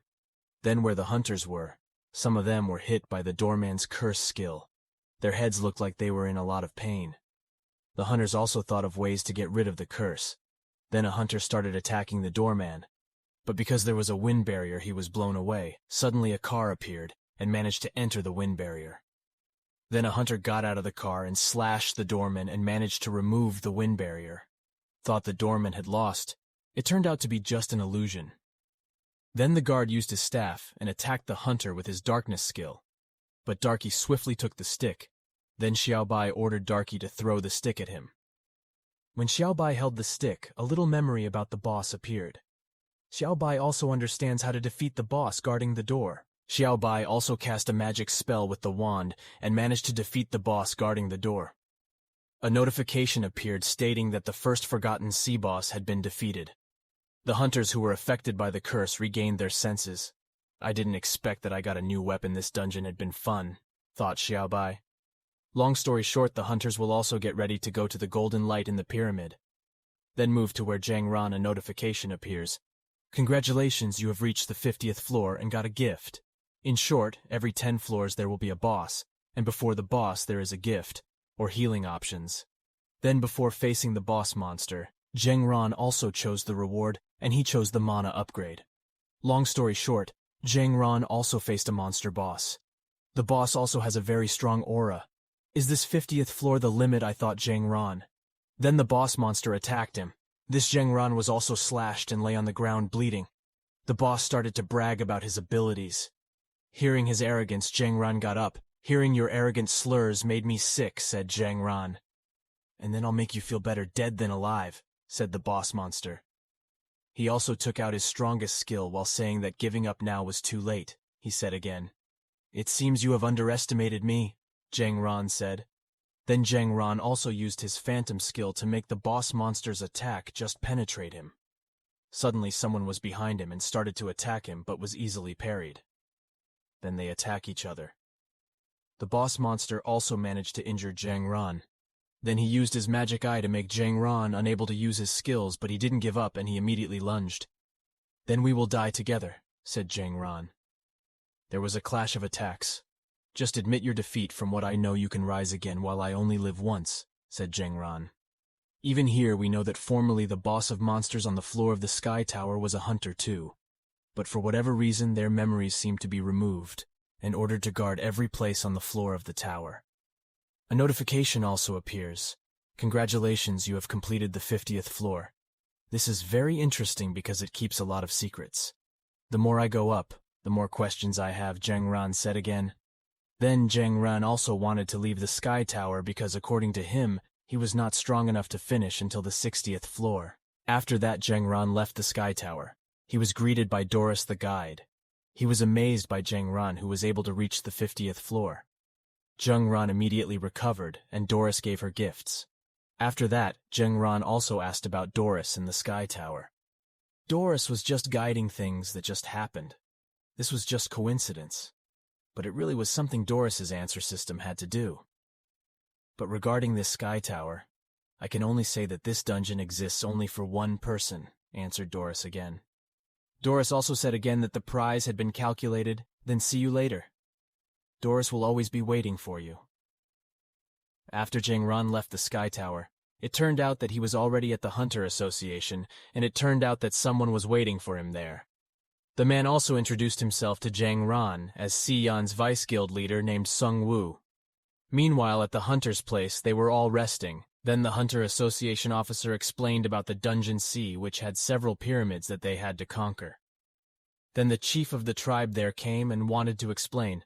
Then where the hunters were, some of them were hit by the doorman's curse skill. Their heads looked like they were in a lot of pain. The hunters also thought of ways to get rid of the curse. Then a hunter started attacking the doorman. But because there was a wind barrier, he was blown away. Suddenly a car appeared and managed to enter the wind barrier. Then a hunter got out of the car and slashed the doorman and managed to remove the wind barrier. Thought the doorman had lost. It turned out to be just an illusion. Then the guard used his staff and attacked the hunter with his darkness skill. But Darky swiftly took the stick. Then Xiaobai ordered Darky to throw the stick at him. When Xiaobai held the stick, a little memory about the boss appeared. Xiaobai also understands how to defeat the boss guarding the door. Xiaobai also cast a magic spell with the wand and managed to defeat the boss guarding the door. A notification appeared stating that the first Forgotten Sea boss had been defeated. The hunters who were affected by the curse regained their senses. I didn't expect that I got a new weapon. This dungeon had been fun, thought Xiaobai. Long story short, the hunters will also get ready to go to the golden light in the pyramid. Then move to where Zhengran, a notification appears. Congratulations, you have reached the 50th floor and got a gift. In short, every 10 floors there will be a boss, and before the boss there is a gift, or healing options. Then before facing the boss monster, Zhengran also chose the reward, and he chose the mana upgrade. Long story short, Zhang Ran also faced a monster boss. The boss also has a very strong aura. Is this 50th floor the limit? I thought Zhang Ran. Then the boss monster attacked him. This Zhang Ran was also slashed and lay on the ground bleeding. The boss started to brag about his abilities. Hearing his arrogance, Zhang Ran got up. Hearing your arrogant slurs made me sick, said Zhang Ran. And then I'll make you feel better dead than alive, said the boss monster. He also took out his strongest skill while saying that giving up now was too late, he said again. It seems you have underestimated me, Zhang Ran said. Then Zhang Ran also used his phantom skill to make the boss monster's attack just penetrate him. Suddenly someone was behind him and started to attack him but was easily parried. Then they attack each other. The boss monster also managed to injure Zhang Ran. Then he used his magic eye to make Zhang Ran unable to use his skills, but he didn't give up and he immediately lunged. Then we will die together, said Zhang Ran. There was a clash of attacks. Just admit your defeat. From what I know you can rise again while I only live once, said Zhang Ran. Even here we know that formerly the boss of monsters on the floor of the Sky Tower was a hunter too. But for whatever reason their memories seem to be removed and ordered to guard every place on the floor of the tower. A notification also appears. Congratulations, you have completed the 50th floor. This is very interesting because it keeps a lot of secrets. The more I go up, the more questions I have, Zhang Ran said again. Then Zhang Ran also wanted to leave the Sky Tower because according to him, he was not strong enough to finish until the 60th floor. After that, Zhang Ran left the Sky Tower. He was greeted by Doris the guide. He was amazed by Zhang Ran, who was able to reach the 50th floor. Zhang Ran immediately recovered, and Doris gave her gifts. After that, Zhang Ran also asked about Doris in the Sky Tower. Doris was just guiding things that just happened. This was just coincidence. But it really was something Doris's answer system had to do. But regarding this Sky Tower, I can only say that this dungeon exists only for one person, answered Doris again. Doris also said again that the prize had been calculated, then see you later. Doris will always be waiting for you. After Zhang Ran left the Sky Tower, it turned out that he was already at the Hunter Association, and it turned out that someone was waiting for him there. The man also introduced himself to Zhang Ran as Xi'an's vice guild leader named Sung Wu. Meanwhile, at the Hunter's place, they were all resting. Then the Hunter Association officer explained about the Dungeon Sea, which had several pyramids that they had to conquer. Then the chief of the tribe there came and wanted to explain,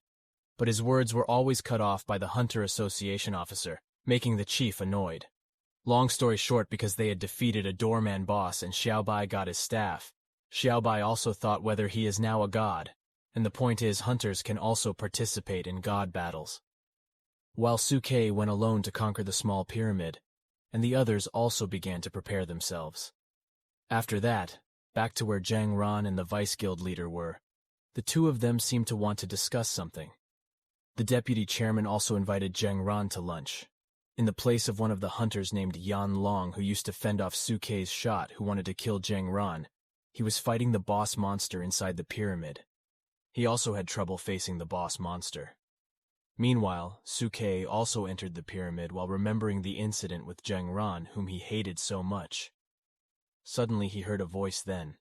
but his words were always cut off by the Hunter Association officer, making the chief annoyed. Long story short, because they had defeated a doorman boss and Xiaobai got his staff, Xiaobai also thought whether he is now a god, and the point is hunters can also participate in god battles. While Suke went alone to conquer the small pyramid, and the others also began to prepare themselves. After that, back to where Zhang Ran and the vice guild leader were, the two of them seemed to want to discuss something. The deputy chairman also invited Zhang Ran to lunch, in the place of one of the hunters named Yan Long, who used to fend off Suke's shot, who wanted to kill Zhang Ran. He was fighting the boss monster inside the pyramid. He also had trouble facing the boss monster. Meanwhile, Suke also entered the pyramid while remembering the incident with Zhang Ran, whom he hated so much. Suddenly he heard a voice then.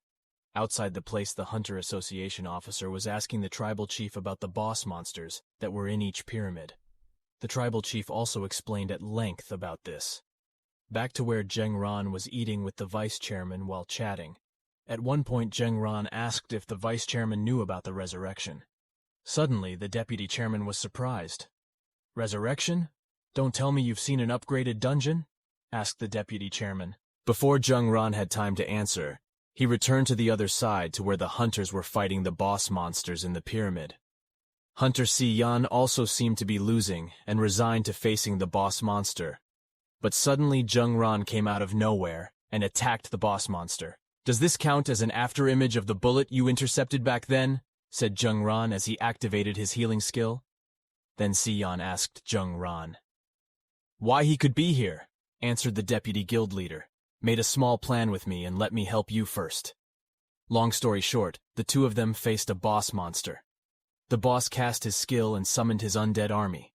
Outside the place, the Hunter Association officer was asking the tribal chief about the boss monsters that were in each pyramid. The tribal chief also explained at length about this. Back to where Zhang Ran was eating with the vice chairman while chatting. At one point, Zhang Ran asked if the vice chairman knew about the resurrection. Suddenly, the deputy chairman was surprised. Resurrection? Don't tell me you've seen an upgraded dungeon? Asked the deputy chairman. Before Zhang Ran had time to answer, he returned to the other side to where the hunters were fighting the boss monsters in the pyramid. Hunter Xi'an also seemed to be losing and resigned to facing the boss monster. But suddenly Zhang Ran came out of nowhere and attacked the boss monster. Does this count as an after-image of the bullet you intercepted back then? Said Zhang Ran as he activated his healing skill. Then Xi'an asked Zhang Ran. Why he could be here, answered the deputy guild leader. Made a small plan with me and let me help you first. Long story short, the two of them faced a boss monster. The boss cast his skill and summoned his undead army.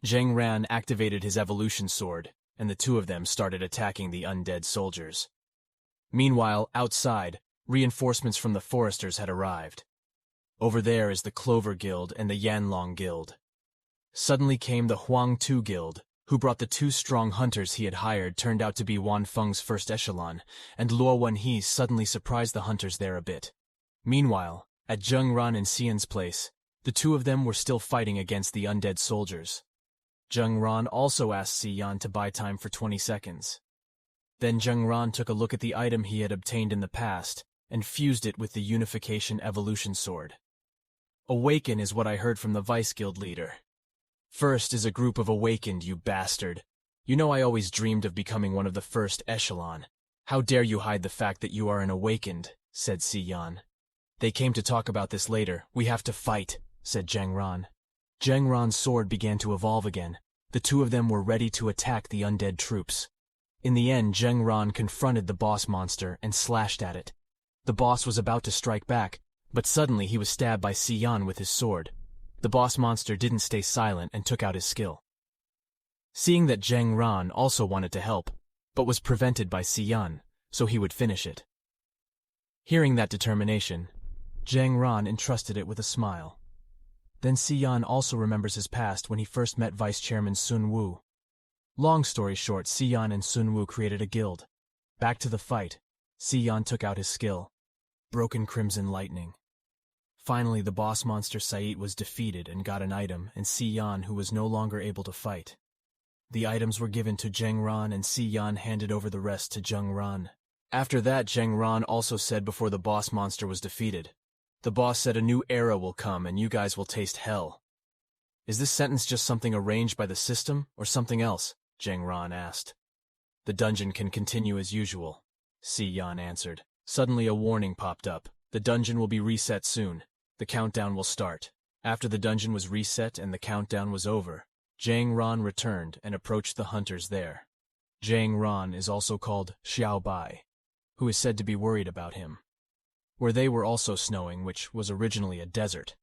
Zhang Ran activated his evolution sword, and the two of them started attacking the undead soldiers. Meanwhile, outside, reinforcements from the foresters had arrived. Over there is the Clover Guild and the Yanlong Guild. Suddenly came the Huang Tu Guild, who brought the 2 strong hunters he had hired turned out to be Wan Feng's first echelon, and Luo Wenhe suddenly surprised the hunters there a bit. Meanwhile, at Zheng Ran and Xian's place, the 2 of them were still fighting against the undead soldiers. Zheng Ran also asked Xian to buy time for 20 seconds. Then Zheng Ran took a look at the item he had obtained in the past and fused it with the Unification Evolution Sword. Awaken is what I heard from the Vice Guild leader. First is a group of awakened, you bastard. You know I always dreamed of becoming one of the first echelon. How dare you hide the fact that you are an awakened, said Xian. They came to talk about this later. We have to fight, said Zheng Ran. Zheng Ran's sword began to evolve again. The 2 of them were ready to attack the undead troops. In the end, Zheng Ran confronted the boss monster and slashed at it. The boss was about to strike back, but suddenly he was stabbed by Xian with his sword. The boss monster didn't stay silent and took out his skill. Seeing that Zheng Ran also wanted to help, but was prevented by Xian, so he would finish it. Hearing that determination, Zheng Ran entrusted it with a smile. Then Xian also remembers his past when he first met Vice Chairman Sun Wu. Long story short, Xian and Sun Wu created a guild. Back to the fight, Xian took out his skill. Broken Crimson Lightning. Finally, the boss monster Sait was defeated and got an item, and Xian, who was no longer able to fight. The items were given to Zheng Ran, and Xian handed over the rest to Zheng Ran. After that, Zheng Ran also said before the boss monster was defeated, "The boss said a new era will come and you guys will taste hell." Is this sentence just something arranged by the system, or something else? Zheng Ran asked. The dungeon can continue as usual, Xian answered. Suddenly a warning popped up. The dungeon will be reset soon. The countdown will start. After the dungeon was reset and the countdown was over, Zheng Ran returned and approached the hunters there. Zheng Ran is also called Xiao Bai, who is said to be worried about him. Where they were also snowing, which was originally a desert.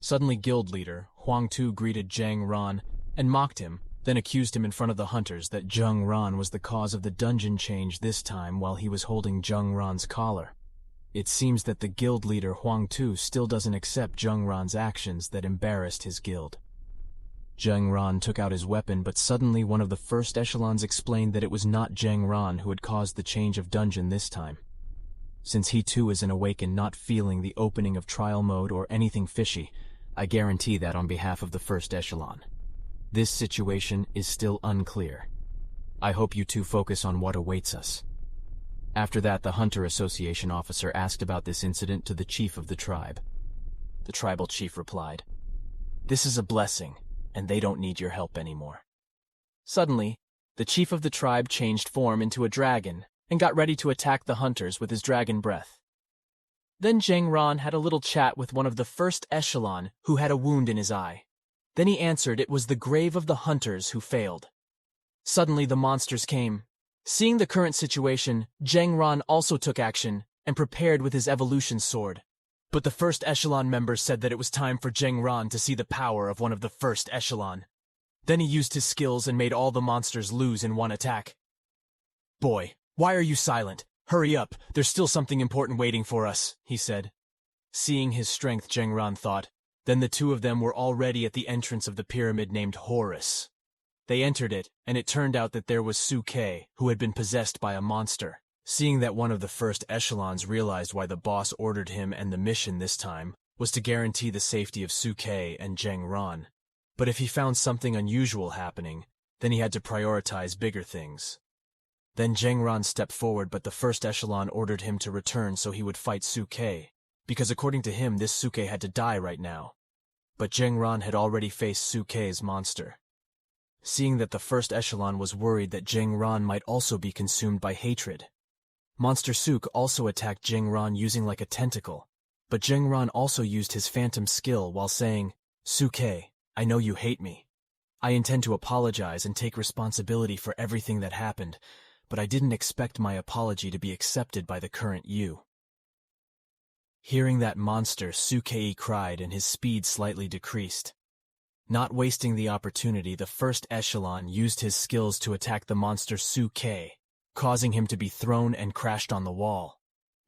Suddenly guild leader Huang Tu greeted Zheng Ran and mocked him, then accused him in front of the hunters that Zheng Ran was the cause of the dungeon change this time while he was holding Zheng Ran's collar. It seems that the guild leader Huang Tu still doesn't accept Zheng Ran's actions that embarrassed his guild. Zheng Ran took out his weapon, but suddenly one of the first echelons explained that it was not Zheng Ran who had caused the change of dungeon this time. Since he too is an awakened, not feeling the opening of trial mode or anything fishy, I guarantee that on behalf of the first echelon. This situation is still unclear. I hope you two focus on what awaits us. After that, the Hunter Association officer asked about this incident to the chief of the tribe. The tribal chief replied, "This is a blessing, and they don't need your help anymore." Suddenly, the chief of the tribe changed form into a dragon and got ready to attack the hunters with his dragon breath. Then Zheng Ran had a little chat with one of the first echelon who had a wound in his eye. Then he answered it was the grave of the hunters who failed. Suddenly the monsters came. Seeing the current situation, Zheng Ran also took action and prepared with his evolution sword. But the first echelon members said that it was time for Zheng Ran to see the power of one of the first echelon. Then he used his skills and made all the monsters lose in one attack. "Boy, why are you silent? Hurry up, there's still something important waiting for us," he said. Seeing his strength, Zheng Ran thought. Then the 2 of them were already at the entrance of the pyramid named Horus. They entered it, and it turned out that there was Suke, who had been possessed by a monster. Seeing that one of the first echelons realized why the boss ordered him, and the mission this time was to guarantee the safety of Suke and Zheng Ran. But if he found something unusual happening, then he had to prioritize bigger things. Then Zheng Ran stepped forward, but the first echelon ordered him to return so he would fight Suke, because according to him this Suke had to die right now. But Zheng Ran had already faced Suke's monster. Seeing that the first echelon was worried that Zheng Ran might also be consumed by hatred. Monster Suk also attacked Zheng Ran using like a tentacle, but Zheng Ran also used his phantom skill while saying, "Suke, I know you hate me. I intend to apologize and take responsibility for everything that happened, but I didn't expect my apology to be accepted by the current you." Hearing that monster, Suke cried and his speed slightly decreased. Not wasting the opportunity, the first echelon used his skills to attack the monster Suke, causing him to be thrown and crashed on the wall.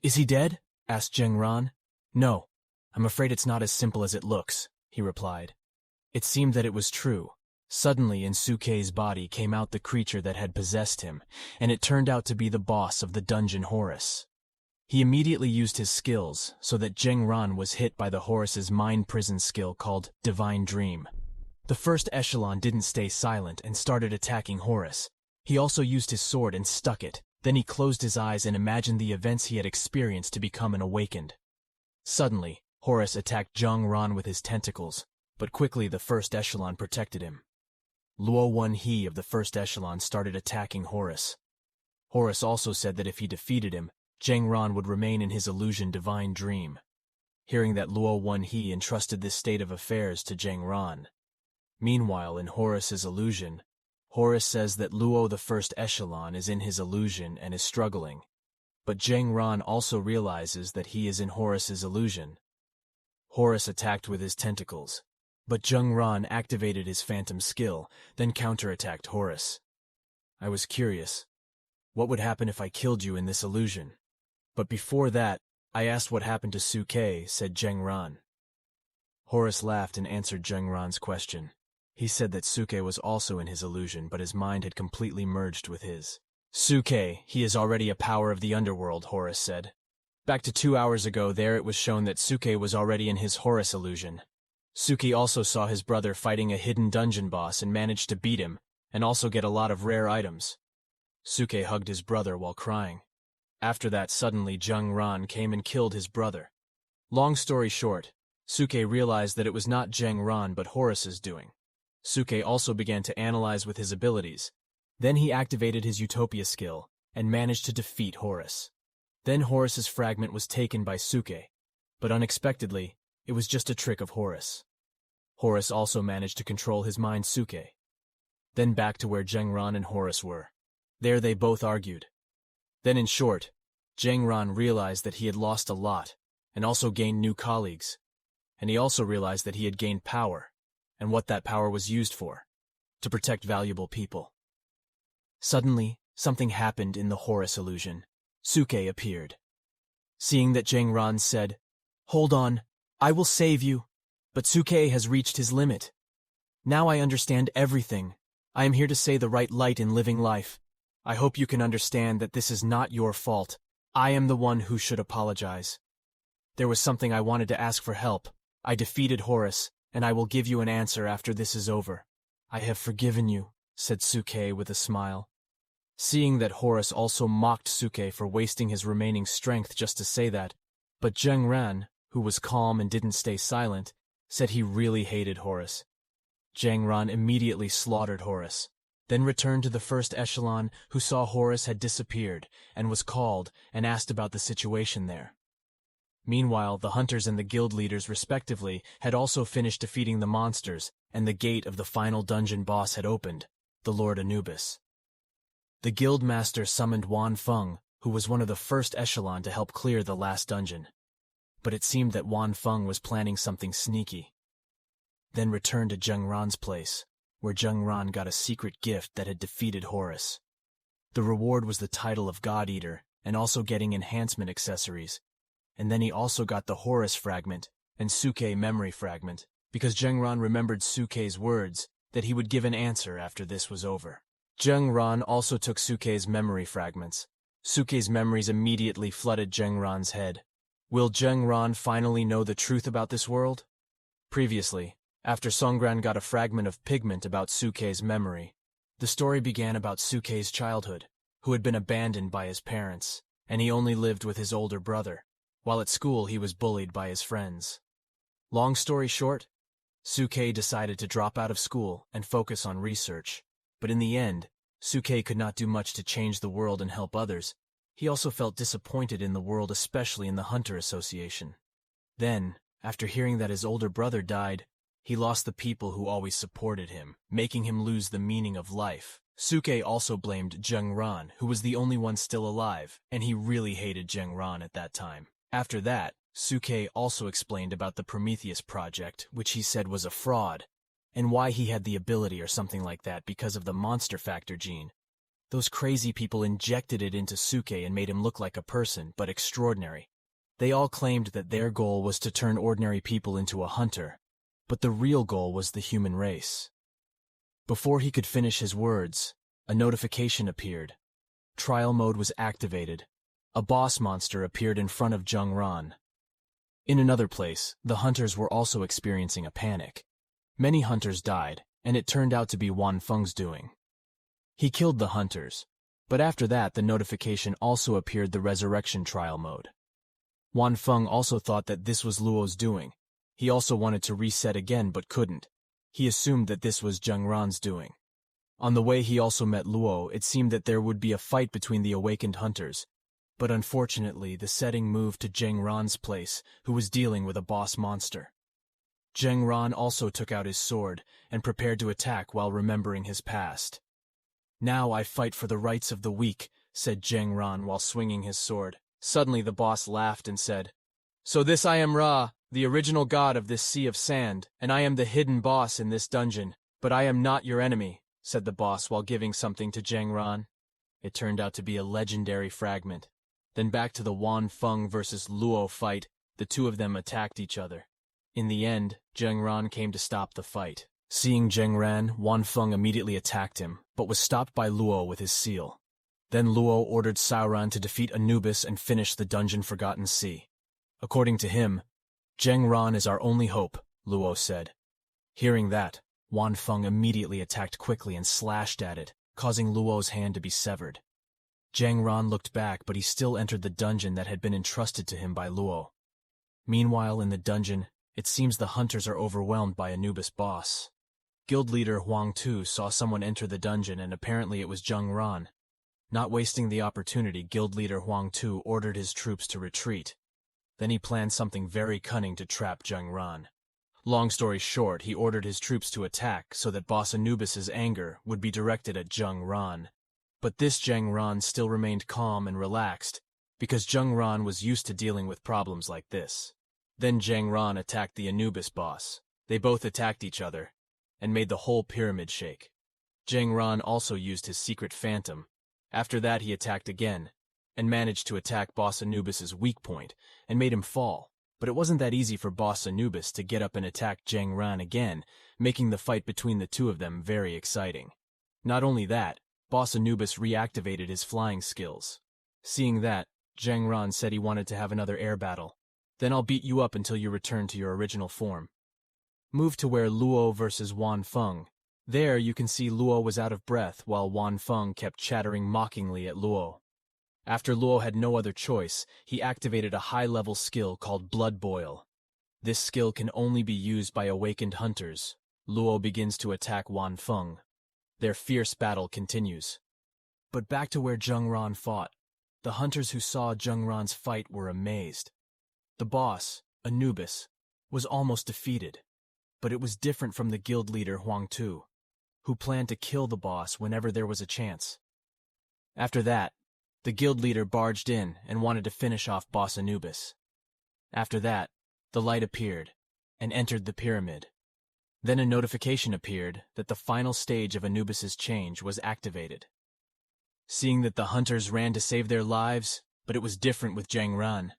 "Is he dead?" asked Zheng Ran. "No, I'm afraid it's not as simple as it looks, he replied. It seemed that it was true. Suddenly in Sukei's body came out the creature that had possessed him, and it turned out to be the boss of the dungeon Horus. He immediately used his skills, so that Zhengran was hit by the Horus's mind prison skill called Divine Dream. The first echelon didn't stay silent and started attacking Horus. He also used his sword and stuck it. Then he closed his eyes and imagined the events he had experienced to become an awakened. Suddenly, Horus attacked Zhengran with his tentacles, but quickly the first echelon protected him. Luo Wen He of the first echelon started attacking Horus. Horus also said that if he defeated him, Zhengran would remain in his illusion Divine Dream. Hearing that Luo Wen He entrusted this state of affairs to Zhengran. Meanwhile, in Horus's illusion, Horus says that Luo the first echelon is in his illusion and is struggling, but Zhengran also realizes that he is in Horus's illusion. Horus attacked with his tentacles, but Zhengran activated his phantom skill, then counterattacked Horus. I was curious. What would happen if I killed you in this illusion? But before that, I asked what happened to Sukei, said Zhengran. Horus laughed and answered Zhengran's question. He said that Sukei was also in his illusion, but his mind had completely merged with his. Sukei, he is already a power of the underworld, Horus said. Back to 2 hours ago, there it was shown that Sukei was already in his Horus illusion. Sukei also saw his brother fighting a hidden dungeon boss and managed to beat him, and also get a lot of rare items. Sukei hugged his brother while crying. After that, suddenly Zhengran came and killed his brother. Long story short, Sukei realized that it was not Zhengran but Horus's doing. Sukei also began to analyze with his abilities. Then he activated his Utopia skill and managed to defeat Horus. Then Horus's fragment was taken by Sukei, but unexpectedly, it was just a trick of Horus. Horus also managed to control his mind Sukei. Then back to where Zhengran and Horus were. There they both argued. Then in short, Zhengran realized that he had lost a lot, and also gained new colleagues. And he also realized that he had gained power, and what that power was used for, to protect valuable people. Suddenly, something happened in the Horus illusion. Sukei appeared. Seeing that Zhengran said, "Hold on, I will save you," but Sukei has reached his limit. Now I understand everything. I am here to say the right light in living life. I hope you can understand that this is not your fault. I am the one who should apologize. There was something I wanted to ask for help. I defeated Horus, and I will give you an answer after this is over. I have forgiven you, said Sukei with a smile. Seeing that Horus also mocked Sukei for wasting his remaining strength just to say that, but Zhengran, who was calm and didn't stay silent, said he really hated Horus. Zhengran immediately slaughtered Horus, then returned to the first echelon, who saw Horus had disappeared and was called and asked about the situation there. Meanwhile, the hunters and the guild leaders, respectively, had also finished defeating the monsters, and the gate of the final dungeon boss had opened, the Lord Anubis. The guild master summoned Wan Feng, who was one of the first echelon to help clear the last dungeon. But it seemed that Wan Feng was planning something sneaky. Then returned to Zhengran's place, where Zhengran got a secret gift that had defeated Horus. The reward was the title of God Eater, and also getting enhancement accessories. And then he also got the Horus fragment and Sukei memory fragment, because Zhengran remembered Sukei's words that he would give an answer after this was over. Zhengran also took Sukei's memory fragments. Sukei's memories immediately flooded Zhengran's head. Will Zhengran finally know the truth about this world? Previously, after Songgran got a fragment of pigment about Sukei's memory, the story began about Sukei's childhood, who had been abandoned by his parents, and he only lived with his older brother. While at school, he was bullied by his friends. Long story short, Sukei decided to drop out of school and focus on research. But in the end, Sukei could not do much to change the world and help others. He also felt disappointed in the world, especially in the Hunter Association. Then, after hearing that his older brother died, he lost the people who always supported him, making him lose the meaning of life. Sukei also blamed Zhengran, who was the only one still alive, and he really hated Zhengran at that time. After that, Sukei also explained about the Prometheus project, which he said was a fraud, and why he had the ability or something like that because of the monster factor gene. Those crazy people injected it into Sukei and made him look like a person, but extraordinary. They all claimed that their goal was to turn ordinary people into a hunter, but the real goal was the human race. Before he could finish his words, a notification appeared. Trial mode was activated. A boss monster appeared in front of Zheng Ran. In another place, the hunters were also experiencing a panic. Many hunters died, and it turned out to be Wan Feng's doing. He killed the hunters, but after that the notification also appeared the resurrection trial mode. Wan Feng also thought that this was Luo's doing. He also wanted to reset again but couldn't. He assumed that this was Zheng Ran's doing. On the way he also met Luo. It seemed that there would be a fight between the awakened hunters, but unfortunately the setting moved to Zheng Ran's place, who was dealing with a boss monster. Zheng Ran also took out his sword and prepared to attack while remembering his past. "Now I fight for the rights of the weak," said Zheng Ran while swinging his sword. Suddenly the boss laughed and said, "So this I am Ra, the original god of this sea of sand, and I am the hidden boss in this dungeon. But I am not your enemy," said the boss while giving something to Zheng Ran. It turned out to be a legendary fragment. Then back to the Wan Feng versus Luo fight, the two of them attacked each other. In the end, Zheng Ran came to stop the fight. Seeing Zheng Ran, Wan Feng immediately attacked him, but was stopped by Luo with his seal. Then Luo ordered Sauron to defeat Anubis and finish the dungeon Forgotten Sea. According to him, "Zheng Ran is our only hope," Luo said. Hearing that, Wan Feng immediately attacked quickly and slashed at it, causing Luo's hand to be severed. Zheng Ran looked back, but he still entered the dungeon that had been entrusted to him by Luo. Meanwhile, in the dungeon, it seems the hunters are overwhelmed by Anubis' boss. Guild leader Huang Tu saw someone enter the dungeon, and apparently it was Zheng Ran. Not wasting the opportunity, guild leader Huang Tu ordered his troops to retreat. Then he planned something very cunning to trap Zheng Ran. Long story short, he ordered his troops to attack so that boss Anubis' anger would be directed at Zheng Ran. But this Zheng Ran still remained calm and relaxed, because Zheng Ran was used to dealing with problems like this. Then Zheng Ran attacked the Anubis boss. They both attacked each other, and made the whole pyramid shake. Zheng Ran also used his secret phantom. After that he attacked again, and managed to attack boss Anubis' weak point, and made him fall. But it wasn't that easy for boss Anubis to get up and attack Zheng Ran again, making the fight between the two of them very exciting. Not only that, boss Anubis reactivated his flying skills. Seeing that, Zheng Ran said he wanted to have another air battle. "Then I'll beat you up until you return to your original form." Move to where Luo versus Wan Feng. There you can see Luo was out of breath while Wan Feng kept chattering mockingly at Luo. After Luo had no other choice, he activated a high-level skill called Blood Boil. This skill can only be used by awakened hunters. Luo begins to attack Wan Feng. Their fierce battle continues. But back to where Zheng Ran fought. The hunters who saw Zheng Ran's fight were amazed. The boss, Anubis, was almost defeated. But it was different from the guild leader Huang Tu, who planned to kill the boss whenever there was a chance. After that, the guild leader barged in and wanted to finish off boss Anubis. After that, the light appeared and entered the pyramid. Then a notification appeared that the final stage of Anubis' change was activated. Seeing that the hunters ran to save their lives, but it was different with Zheng Ran.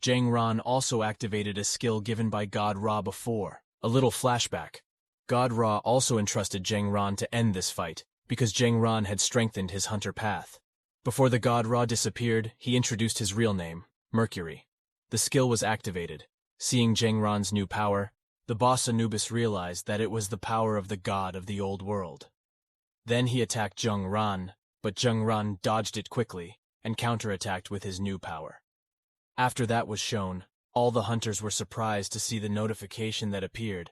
Zheng Ran also activated a skill given by God Ra before. A little flashback. God Ra also entrusted Zheng Ran to end this fight, because Zheng Ran had strengthened his hunter path. Before the God Ra disappeared, he introduced his real name, Mercury. The skill was activated. Seeing Zheng Ran's new power, the boss Anubis realized that it was the power of the god of the old world. Then he attacked Zheng Ran, but Zheng Ran dodged it quickly and counterattacked with his new power. After that was shown, all the hunters were surprised to see the notification that appeared.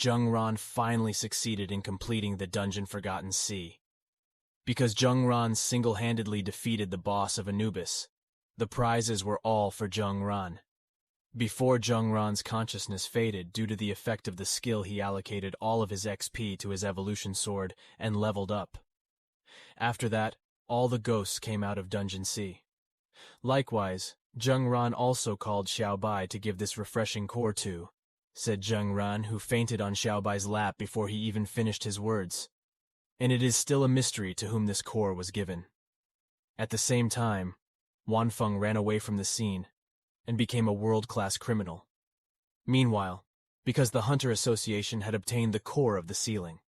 Zheng Ran finally succeeded in completing the dungeon Forgotten Sea. Because Zheng Ran single-handedly defeated the boss of Anubis, the prizes were all for Zheng Ran. Before Zheng Ran's consciousness faded due to the effect of the skill, he allocated all of his XP to his evolution sword and leveled up. After that, all the ghosts came out of Dungeon Sea. Likewise, Zheng Ran also called Xiaobai to give this refreshing core to, said Zheng Ran, who fainted on Xiaobai's lap before he even finished his words. And it is still a mystery to whom this core was given. At the same time, Wan Feng ran away from the scene. and became a world-class criminal. Meanwhile, because the Hunter Association had obtained the core of the ceiling,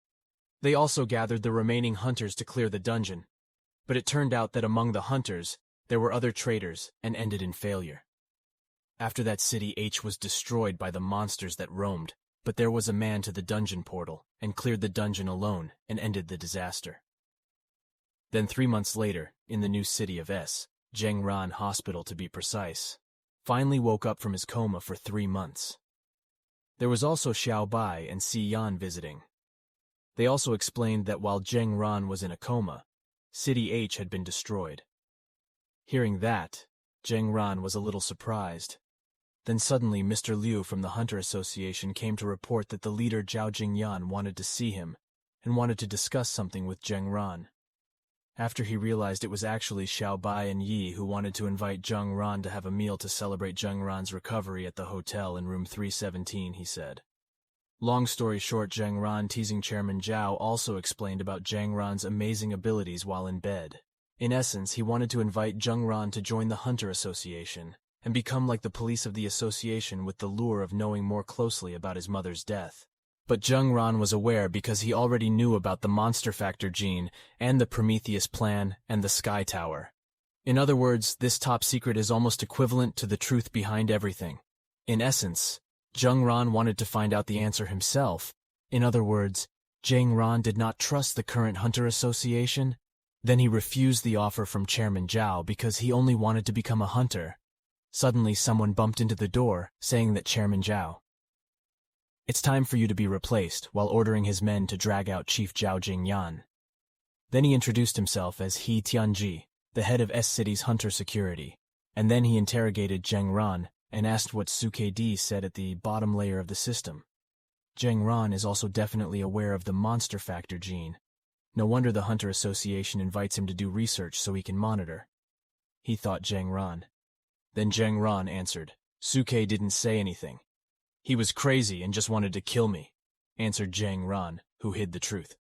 they also gathered the remaining hunters to clear the dungeon, but it turned out that among the hunters, there were other traitors and ended in failure. After that, City H was destroyed by the monsters that roamed, but there was a man to the dungeon portal and cleared the dungeon alone and ended the disaster. Then 3 months later, in the new city of S, Zhengran Hospital to be precise, finally woke up from his coma for 3 months. There was also Xiao Bai and Si Yan visiting. They also explained that while Zhengran was in a coma, City H had been destroyed. Hearing that, Zhengran was a little surprised. Then suddenly Mr. Liu from the Hunter Association came to report that the leader Zhao Jingyan wanted to see him and wanted to discuss something with Zhengran. After he realized it was actually Xiao Bai and Yi who wanted to invite Zhengran to have a meal to celebrate Zhengran's recovery at the hotel in room 317, he said. Long story short, Zhengran teasing Chairman Zhao also explained about Zhengran's amazing abilities while in bed. In essence, he wanted to invite Zhengran to join the Hunter Association and become like the police of the association with the lure of knowing more closely about his mother's death. But Zhengran was aware because he already knew about the Monster Factor gene and the Prometheus plan and the Sky Tower. In other words, this top secret is almost equivalent to the truth behind everything. In essence, Zhengran wanted to find out the answer himself. In other words, Zhengran did not trust the current Hunter Association. Then he refused the offer from Chairman Zhao because he only wanted to become a hunter. Suddenly someone bumped into the door, saying that Chairman Zhao, "It's time for you to be replaced," while ordering his men to drag out Chief Zhao Jingyan. Then he introduced himself as He Tianji, the head of S City's hunter security, and then he interrogated Zhengran and asked what Suke D said at the bottom layer of the system. Zhengran is also definitely aware of the Monster Factor gene. No wonder the Hunter Association invites him to do research so he can monitor. He thought Zhengran. Then Zhengran answered, "Suke didn't say anything. He was crazy and just wanted to kill me," answered Zhengran, who hid the truth.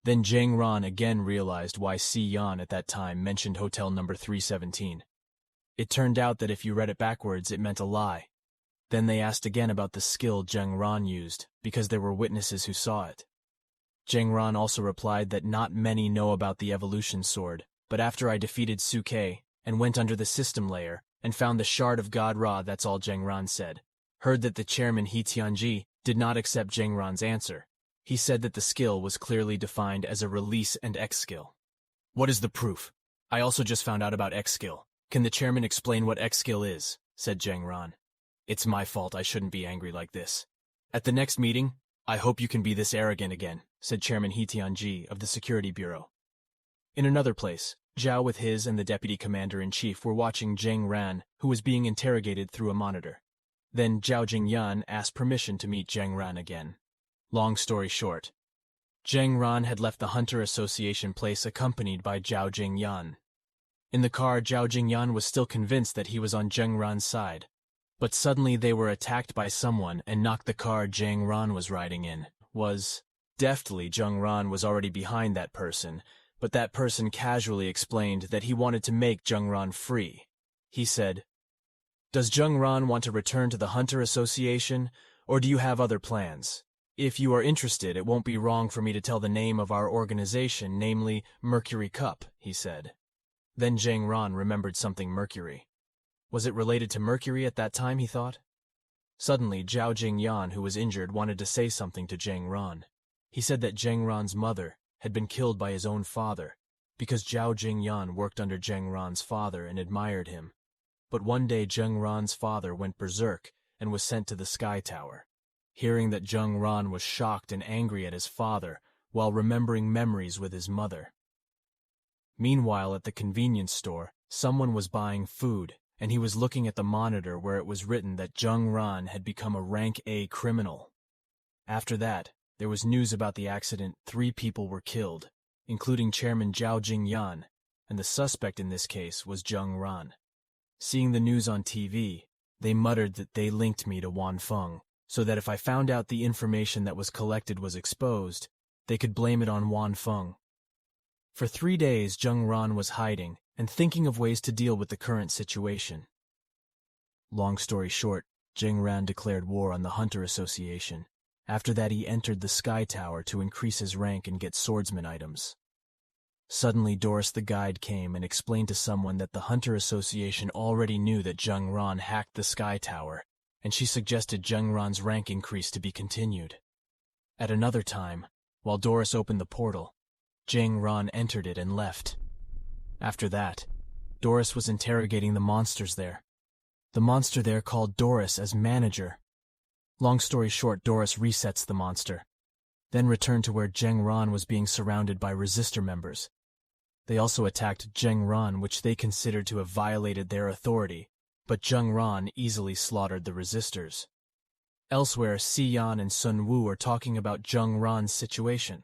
Then Zhengran again realized why Si Yan at that time mentioned hotel number 317. It turned out that if you read it backwards, it meant a lie. Then they asked again about the skill Zhengran used, because there were witnesses who saw it. Zhengran also replied that not many know about the evolution sword, but after I defeated Suke and went under the system layer and found the shard of God Ra, that's all Zhengran said. Heard that the chairman He Tianji did not accept Zhengran's answer. He said that the skill was clearly defined as a release and X skill. "What is the proof? I also just found out about X skill. Can the chairman explain what X skill is?" said Zhengran. "It's my fault, I shouldn't be angry like this. At the next meeting, I hope you can be this arrogant again," said Chairman He Tianji of the Security Bureau. In another place, Zhao with his and the deputy commander-in-chief were watching Zhengran, who was being interrogated through a monitor. Then Zhao Jingyan asked permission to meet Zhengran again. Long story short, Zhengran had left the Hunter Association place accompanied by Zhao Jingyan. In the car, Zhao Jingyan was still convinced that he was on Zhengran's side, but suddenly they were attacked by someone and knocked the car Zhengran was riding in. Deftly, Zhengran was already behind that person, but that person casually explained that he wanted to make Zhengran free. He said, "Does Zhengran want to return to the Hunter Association, or do you have other plans? If you are interested, it won't be wrong for me to tell the name of our organization, namely Mercury Cup," he said. Then Zhengran remembered something Mercury. Was it related to Mercury at that time, he thought? Suddenly, Zhao Jingyan, who was injured, wanted to say something to Zhengran. He said that Zhengran's mother had been killed by his own father, because Zhao Jingyan worked under Zhengran's father and admired him. But one day Zhengran's father went berserk and was sent to the Sky Tower. Hearing that, Zhengran was shocked and angry at his father, while remembering memories with his mother. Meanwhile, at the convenience store, someone was buying food, and he was looking at the monitor where it was written that Zhengran had become a rank A criminal. After that, there was news about the accident. 3 people were killed, including Chairman Zhao Jingyan, and the suspect in this case was Zhengran. Seeing the news on TV, they muttered that they linked me to Wan Feng, so that if I found out the information that was collected was exposed, they could blame it on Wan Feng. For 3 days, Zhengran was hiding and thinking of ways to deal with the current situation. Long story short, Zheng Ran declared war on the Hunter Association. After that, he entered the Sky Tower to increase his rank and get swordsman items. Suddenly, Doris the guide came and explained to someone that the Hunter Association already knew that Zheng Ran hacked the Sky Tower, and she suggested Zheng Ran's rank increase to be continued. At another time, while Doris opened the portal, Zheng Ran entered it and left. After that, Doris was interrogating the monsters there. The monster there called Doris as manager. Long story short, Doris resets the monster, then returned to where Zheng Ran was being surrounded by resistor members. They also attacked Zheng Ran, which they considered to have violated their authority, but Zheng Ran easily slaughtered the resistors. Elsewhere, Si Yan and Sun Wu are talking about Zheng Ran's situation.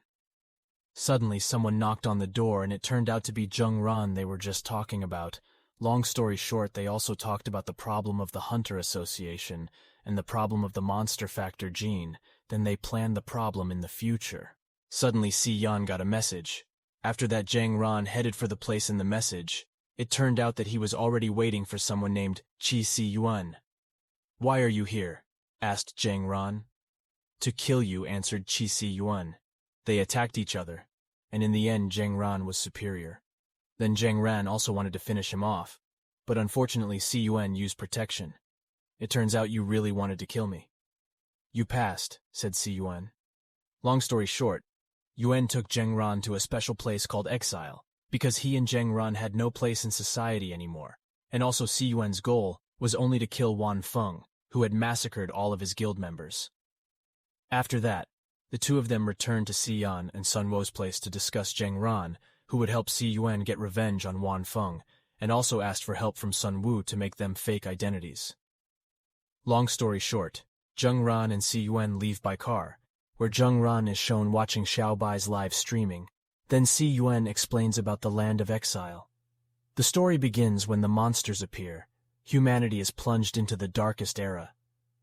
Suddenly, someone knocked on the door, and it turned out to be Zheng Ran they were just talking about. Long story short, they also talked about the problem of the Hunter Association and the problem of the monster factor gene. Then they planned the problem in the future. Suddenly, Si Yan got a message. After that, Zheng Ran headed for the place in the message. It turned out that he was already waiting for someone named Qi Si Yuan. "Why are you here?" asked Zheng Ran. "To kill you," answered Qi Si Yuan. They attacked each other, and in the end Zheng Ran was superior. Then Zheng Ran also wanted to finish him off, but unfortunately Si Yuan used protection. "It turns out you really wanted to kill me." "You passed," said Si Yuan. Long story short, Yuan took Zheng Ran to a special place called Exile, because he and Zheng Ran had no place in society anymore, and also Si Yuan's goal was only to kill Wan Feng, who had massacred all of his guild members. After that, the two of them returned to Si Yan and Sun Wo's place to discuss Zheng Ran, who would help Si Yuan get revenge on Wan Feng, and also asked for help from Sun Wu to make them fake identities. Long story short, Zheng Ran and Si Yuan leave by car, where Zheng Ran is shown watching Xiaobai's live streaming. Then Si Yuan explains about the land of exile. The story begins when the monsters appear. Humanity is plunged into the darkest era.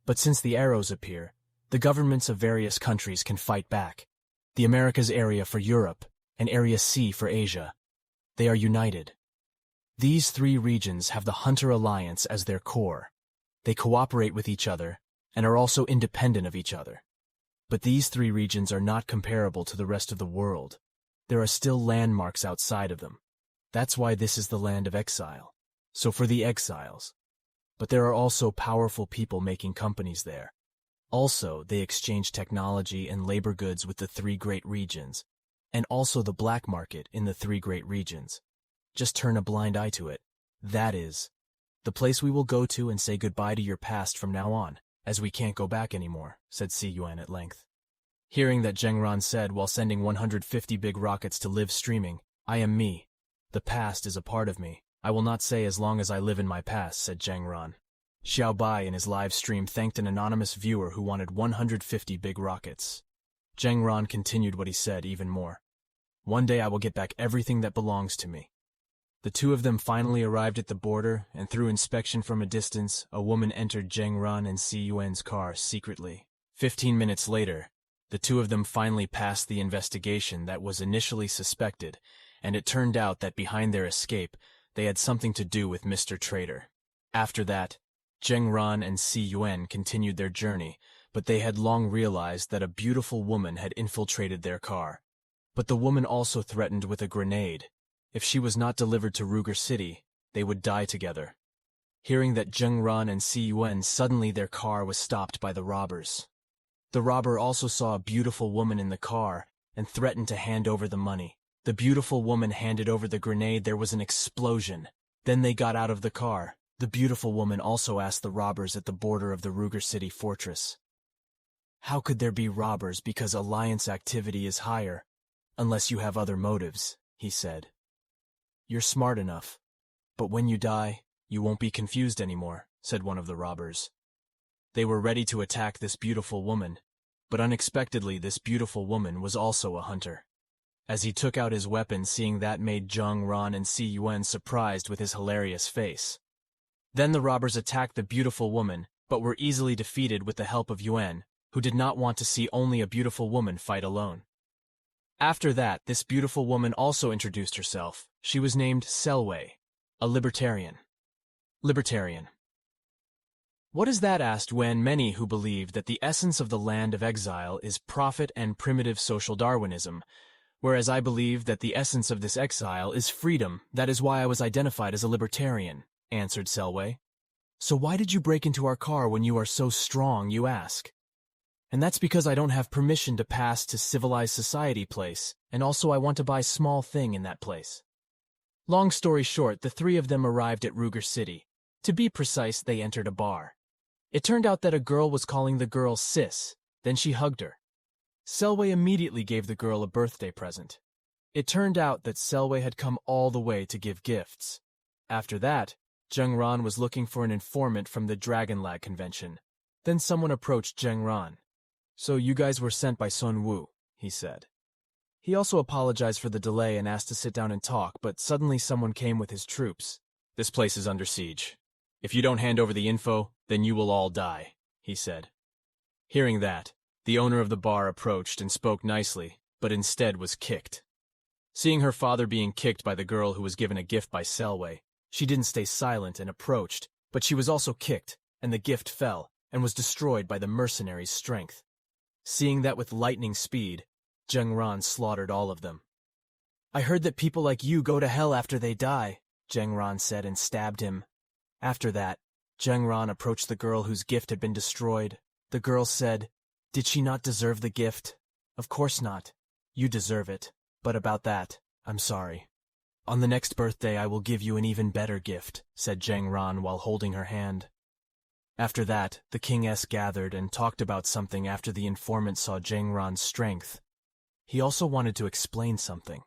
But since the arrows appear, the governments of various countries can fight back. The Americas area for Europe, and Area C for Asia. They are united. These three regions have the Hunter Alliance as their core. They cooperate with each other, and are also independent of each other. But these three regions are not comparable to the rest of the world. There are still landmarks outside of them. That's why this is the land of exile. So for the exiles. But there are also powerful people making companies there. Also, they exchange technology and labor goods with the three great regions, and also the black market in the three great regions. Just turn a blind eye to it. That is the place we will go to and say goodbye to your past from now on, as we can't go back anymore, said Si Yuan at length. Hearing that, Zheng Ran said while sending 150 big rockets to live streaming, "I am me. The past is a part of me. I will not say as long as I live in my past," said Zheng Ran. Xiaobai in his live stream thanked an anonymous viewer who wanted 150 big rockets. Zheng Ran continued what he said even more. "One day I will get back everything that belongs to me." The two of them finally arrived at the border, and through inspection from a distance, a woman entered Zheng Ran and Si Yuan's car secretly. 15 minutes later, the two of them finally passed the investigation that was initially suspected, and it turned out that behind their escape, they had something to do with Mr. Traitor. After that, Zheng Ran and Si Yuan continued their journey, but they had long realized that a beautiful woman had infiltrated their car. But the woman also threatened with a grenade. If she was not delivered to Ruger City, they would die together. Hearing that Zheng Ran and Si Yuan, suddenly their car was stopped by the robbers. The robber also saw a beautiful woman in the car and threatened to hand over the money. The beautiful woman handed over the grenade. There was an explosion. Then they got out of the car. The beautiful woman also asked the robbers at the border of the Ruger City fortress, "How could there be robbers? Because alliance activity is higher, unless you have other motives," he said. "You're smart enough, but when you die, you won't be confused anymore," said one of the robbers. They were ready to attack this beautiful woman, but unexpectedly this beautiful woman was also a hunter. As he took out his weapon, seeing that made Zheng Ran and Si Yuan surprised with his hilarious face. Then the robbers attacked the beautiful woman, but were easily defeated with the help of Yuan, who did not want to see only a beautiful woman fight alone. After that, this beautiful woman also introduced herself. She was named Selway, a libertarian. What is that? Asked Wen, many who believe that the essence of the land of exile is profit and primitive social Darwinism, whereas I believe that the essence of this exile is freedom. That is why I was identified as a libertarian, answered Selway. So why did you break into our car when you are so strong, you ask? And that's because I don't have permission to pass to civilized society place, and also I want to buy small thing in that place. Long story short, the three of them arrived at Ruger City. To be precise, they entered a bar. It turned out that a girl was calling the girl sis, then she hugged her. Selway immediately gave the girl a birthday present. It turned out that Selway had come all the way to give gifts. After that, Zheng Ran was looking for an informant from the Dragon Lag convention. Then someone approached Zheng Ran. So you guys were sent by Sun Wu, he said. He also apologized for the delay and asked to sit down and talk, but suddenly someone came with his troops. This place is under siege. If you don't hand over the info, then you will all die, he said. Hearing that, the owner of the bar approached and spoke nicely, but instead was kicked. Seeing her father being kicked by the girl who was given a gift by Selway, she didn't stay silent and approached, but she was also kicked, and the gift fell and was destroyed by the mercenaries' strength. Seeing that with lightning speed, Zheng Ran slaughtered all of them. I heard that people like you go to hell after they die, Zheng Ran said and stabbed him. After that, Zheng Ran approached the girl whose gift had been destroyed. The girl said, "Did she not deserve the gift?" "Of course not. You deserve it. But about that, I'm sorry. On the next birthday I will give you an even better gift," said Zheng Ran while holding her hand. After that, the King-S gathered and talked about something after the informant saw Zheng Ran's strength. He also wanted to explain something.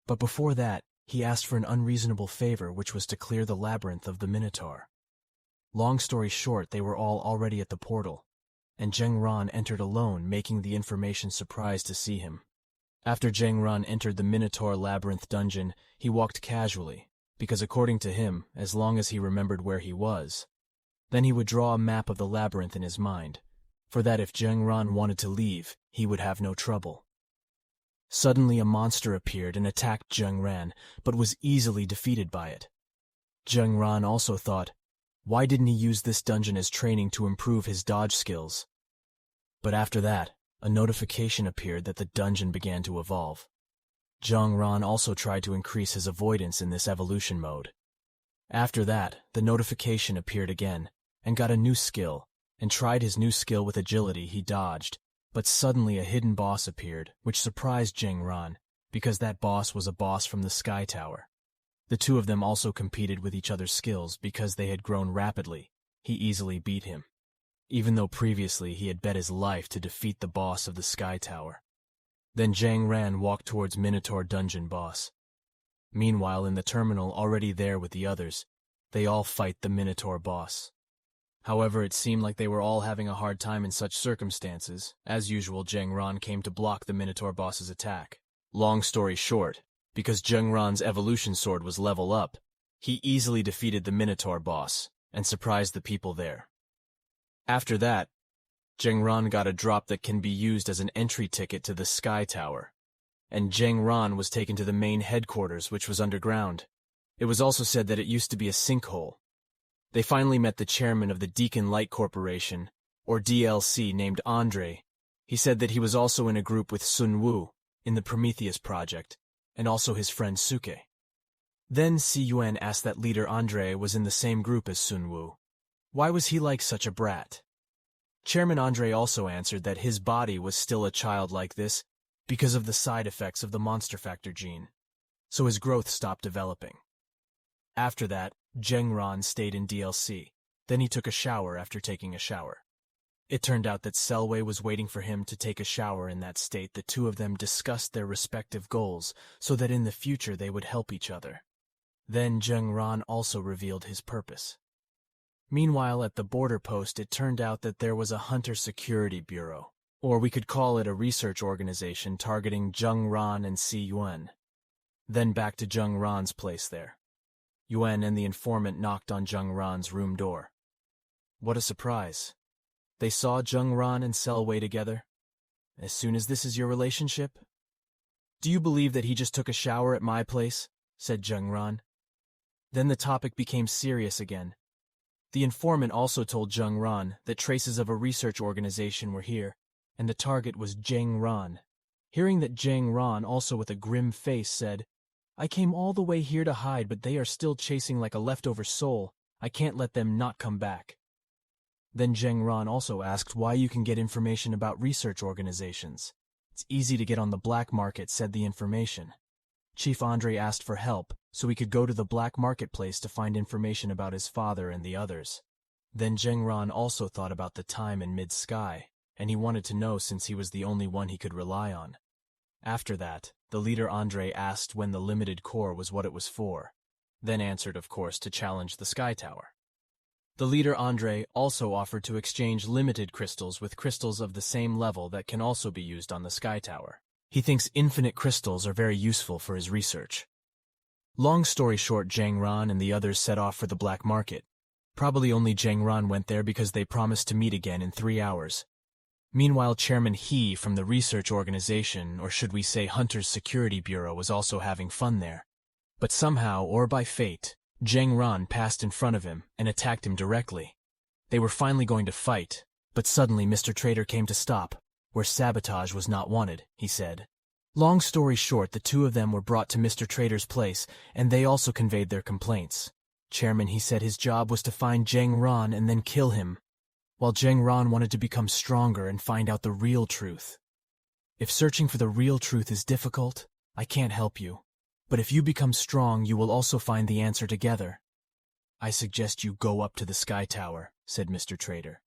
But before that, he asked for an unreasonable favor, which was to clear the labyrinth of the Minotaur. Long story short, they were all already at the portal, and Zheng Ran entered alone, making the information surprised to see him. After Zheng Ran entered the Minotaur labyrinth dungeon, he walked casually, because according to him, as long as he remembered where he was, then he would draw a map of the labyrinth in his mind, for that if Zheng Ran wanted to leave, he would have no trouble. Suddenly a monster appeared and attacked Zheng Ran, but was easily defeated by it. Zheng Ran also thought, why didn't he use this dungeon as training to improve his dodge skills? But after that, a notification appeared that the dungeon began to evolve. Zheng Ran also tried to increase his avoidance in this evolution mode. After that, the notification appeared again, and got a new skill, and tried his new skill with agility. He dodged, but suddenly a hidden boss appeared, which surprised Zheng Ran, because that boss was a boss from the Sky Tower. The two of them also competed with each other's skills because they had grown rapidly. He easily beat him, even though previously he had bet his life to defeat the boss of the Sky Tower. Then Zheng Ran walked towards Minotaur dungeon boss. Meanwhile, in the terminal, already there with the others, they all fight the Minotaur boss. However, it seemed like they were all having a hard time in such circumstances. As usual, Zheng Ran came to block the Minotaur boss's attack. Long story short, because Zheng Ran's evolution sword was level up, he easily defeated the Minotaur boss and surprised the people there. After that, Zheng Ran got a drop that can be used as an entry ticket to the Sky Tower, and Zheng Ran was taken to the main headquarters, which was underground. It was also said that it used to be a sinkhole. They finally met the chairman of the Deacon Light Corporation, or DLC, named Andre. He said that he was also in a group with Sun Wu in the Prometheus project, and also his friend Suke. Then Si Yuan asked that leader Andre was in the same group as Sun Wu. Why was he like such a brat? Chairman Andre also answered that his body was still a child like this because of the side effects of the monster factor gene, so his growth stopped developing. After that, Zheng Ran stayed in DLC. Then he took a shower after taking a shower. It turned out that Selway was waiting for him to take a shower. In that state, the two of them discussed their respective goals so that in the future they would help each other. Then Zheng Ran also revealed his purpose. Meanwhile, at the border post, it turned out that there was a Hunter Security Bureau, or we could call it a research organization targeting Zheng Ran and Si Yuan. Then back to Zheng Ran's place there. Yuan and the informant knocked on Zheng Ran's room door. What a surprise. They saw Zheng Ran and Selway together. As soon as this is your relationship? Do you believe that he just took a shower at my place? Said Zheng Ran. Then the topic became serious again. The informant also told Zheng Ran that traces of a research organization were here, and the target was Zheng Ran. Hearing that, Zheng Ran, also with a grim face, said, "I came all the way here to hide, but they are still chasing like a leftover soul. I can't let them not come back." Then Zheng Ran also asked why you can get information about research organizations. "It's easy to get on the black market," said the information. Chief Andre asked for help, so he could go to the black marketplace to find information about his father and the others. Then Zheng Ran also thought about the time in mid-sky, and he wanted to know since he was the only one he could rely on. After that, the leader Andre asked when the limited core was what it was for, then answered, of course, to challenge the Sky Tower. The leader Andre also offered to exchange limited crystals with crystals of the same level that can also be used on the Sky Tower. He thinks infinite crystals are very useful for his research. Long story short, Zheng Ran and the others set off for the black market. Probably only Zheng Ran went there because they promised to meet again in 3 hours. Meanwhile, Chairman He from the research organization, or should we say Hunter's Security Bureau, was also having fun there. But somehow, or by fate, Zheng Ran passed in front of him and attacked him directly. They were finally going to fight, but suddenly Mr. Trader came to stop. "Where sabotage was not wanted," he said. Long story short, the two of them were brought to Mr. Trader's place, and they also conveyed their complaints. Chairman He said his job was to find Zheng Ran and then kill him, while Zheng Ran wanted to become stronger and find out the real truth. "If searching for the real truth is difficult, I can't help you. But if you become strong, you will also find the answer together. I suggest you go up to the Sky Tower," said Mr. Trader.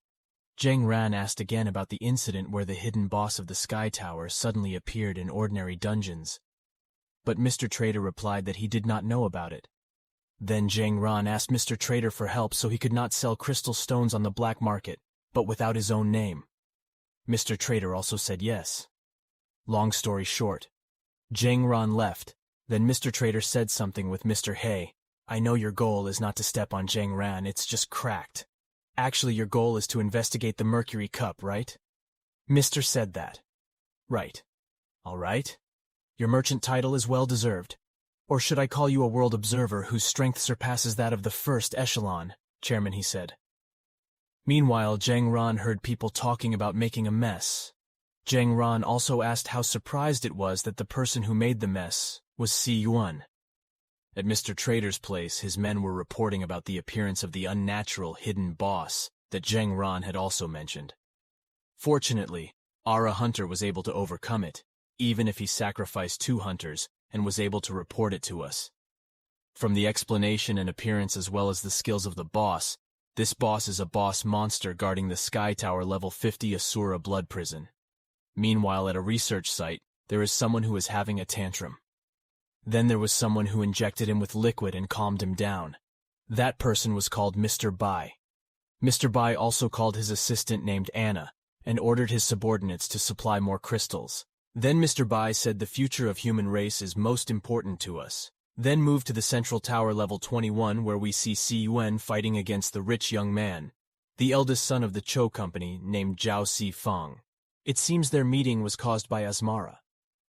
Zheng Ran asked again about the incident where the hidden boss of the Sky Tower suddenly appeared in ordinary dungeons. But Mr. Trader replied that he did not know about it. Then Zheng Ran asked Mr. Trader for help so he could not sell crystal stones on the black market, but without his own name. Mr. Trader also said yes. Long story short, Zheng Ran left. Then Mr. Trader said something with Mr. He. "I know your goal is not to step on Zheng Ran, it's just cracked. Actually, your goal is to investigate the Mercury Cup, right?" Mr. said that. "Right. All right. Your merchant title is well deserved. Or should I call you a world observer whose strength surpasses that of the first echelon?" Chairman He said. Meanwhile, Zheng Ran heard people talking about making a mess. Zheng Ran also asked how surprised it was that the person who made the mess was Si Yuan. At Mr. Trader's place, his men were reporting about the appearance of the unnatural hidden boss that Zheng Ran had also mentioned. Fortunately, Ara Hunter was able to overcome it, even if he sacrificed 2 hunters, and was able to report it to us. From the explanation and appearance as well as the skills of the boss, this boss is a boss monster guarding the Sky Tower level 50 Asura blood prison. Meanwhile, at a research site, there is someone who is having a tantrum. Then there was someone who injected him with liquid and calmed him down. That person was called Mr. Bai. Mr. Bai also called his assistant named Anna, and ordered his subordinates to supply more crystals. Then Mr. Bai said the future of human race is most important to us. Then moved to the central tower level 21 where we see Si Yuan fighting against the rich young man, the eldest son of the Cho company named Zhao Si Feng. It seems their meeting was caused by Asmara.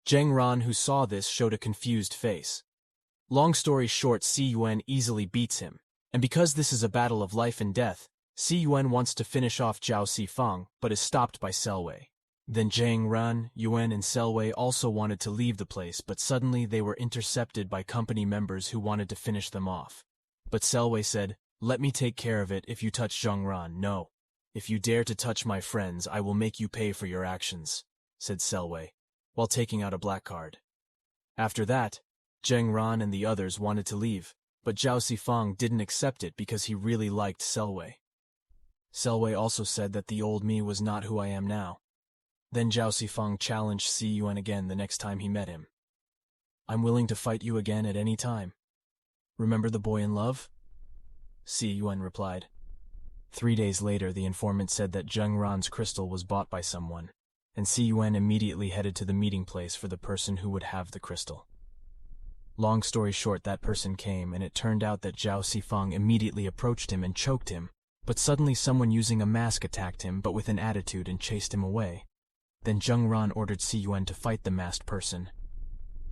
Zheng Ran, who saw this, showed a confused face. Long story short, Si Yuan easily beats him, and because this is a battle of life and death, Si Yuan wants to finish off Zhao Si Feng, but is stopped by Selway. Then Zheng Ran, Yuan, and Selway also wanted to leave the place, but suddenly they were intercepted by company members who wanted to finish them off. But Selway said, "Let me take care of it if you touch Zheng Ran. No. If you dare to touch my friends, I will make you pay for your actions," said Selway, while taking out a black card. After that, Zheng Ran and the others wanted to leave, but Zhao Sifeng didn't accept it because he really liked Selway. Selway also said that the old me was not who I am now. Then Zhao Sifeng challenged Si Yuan again the next time he met him. "I'm willing to fight you again at any time. Remember the boy in love?" Si Yuan replied. 3 days later, the informant said that Zheng Ran's crystal was bought by someone, and Si Yuan immediately headed to the meeting place for the person who would have the crystal. Long story short, that person came, and it turned out that Zhao Sifeng immediately approached him and choked him, but suddenly someone using a mask attacked him, but with an attitude, and chased him away. Then Zheng Ran ordered Si Yuan to fight the masked person.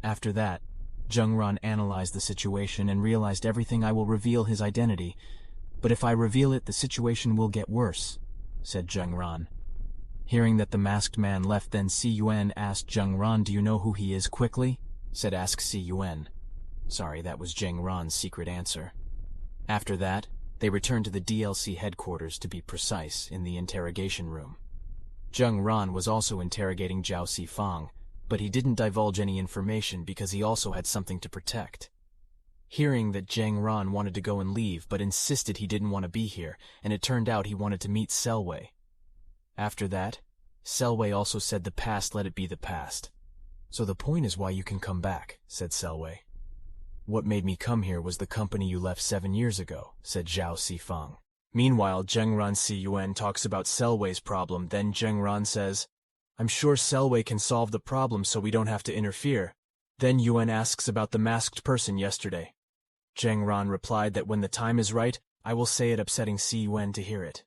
After that, Zheng Ran analyzed the situation and realized everything. I will reveal his identity. But if I reveal it, the situation will get worse, said Zheng Ran. Hearing that the masked man left, then Si Yuan asked Zheng Ran, do you know who he is quickly? Said ask Si Yuan. Sorry, that was Zheng Ran's secret answer. After that, they returned to the DLC headquarters, to be precise, in the interrogation room. Zheng Ran was also interrogating Zhao Sifang, but he didn't divulge any information because he also had something to protect. Hearing that Zheng Ran wanted to go and leave but insisted he didn't want to be here, and it turned out he wanted to meet Selway. After that, Selway also said the past, let it be the past. So the point is why you can come back, said Selway. What made me come here was the company you left 7 years ago, said Zhao Sifang. Meanwhile, Zheng Ran Si Yuan talks about Selway's problem, then Zheng Ran says, I'm sure Selway can solve the problem so we don't have to interfere. Then Yuan asks about the masked person yesterday. Zheng Ran replied that when the time is right, I will say it, upsetting Si Yuan to hear it.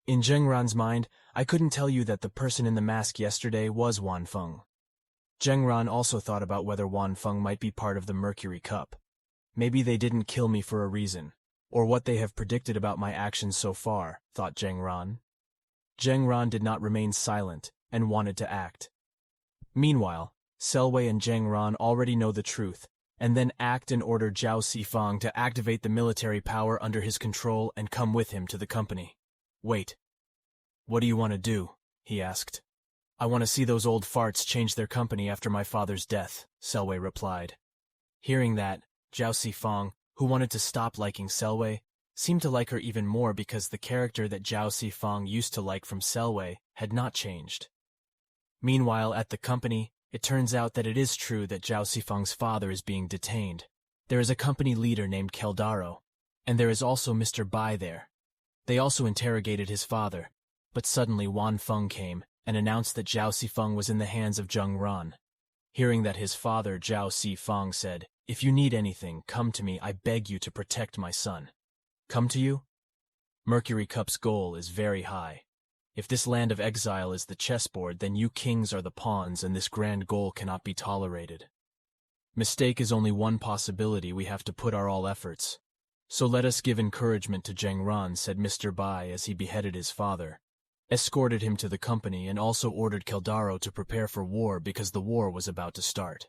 In Zheng Ran's mind, I couldn't tell you that the person in the mask yesterday was Wan Feng. Zheng Ran also thought about whether Wan Feng might be part of the Mercury Cup. Maybe they didn't kill me for a reason, or what they have predicted about my actions so far, thought Zheng Ran. Zheng Ran did not remain silent and wanted to act. Meanwhile, Selway and Zheng Ran already know the truth, and then act and order Zhao Sifang to activate the military power under his control and come with him to the company. Wait. What do you want to do? He asked. I want to see those old farts change their company after my father's death, Selway replied. Hearing that, Zhao Sifang, who wanted to stop liking Selway, seemed to like her even more because the character that Zhao Sifang used to like from Selway had not changed. Meanwhile, at the company, it turns out that it is true that Zhao Sifang's father is being detained. There is a company leader named Keldaro, and there is also Mr. Bai there. They also interrogated his father, but suddenly Wan Feng came and announced that Zhao Sifang was in the hands of Zheng Ran. Hearing that his father, Zhao Sifang, said, If you need anything, come to me, I beg you to protect my son. Come to you? Mercury Cup's goal is very high. If this land of exile is the chessboard, then you kings are the pawns, and this grand goal cannot be tolerated. Mistake is only one possibility, we have to put our all efforts. So let us give encouragement to Zheng Ran, said Mr. Bai as he beheaded his father, escorted him to the company, and also ordered Keldaro to prepare for war because the war was about to start.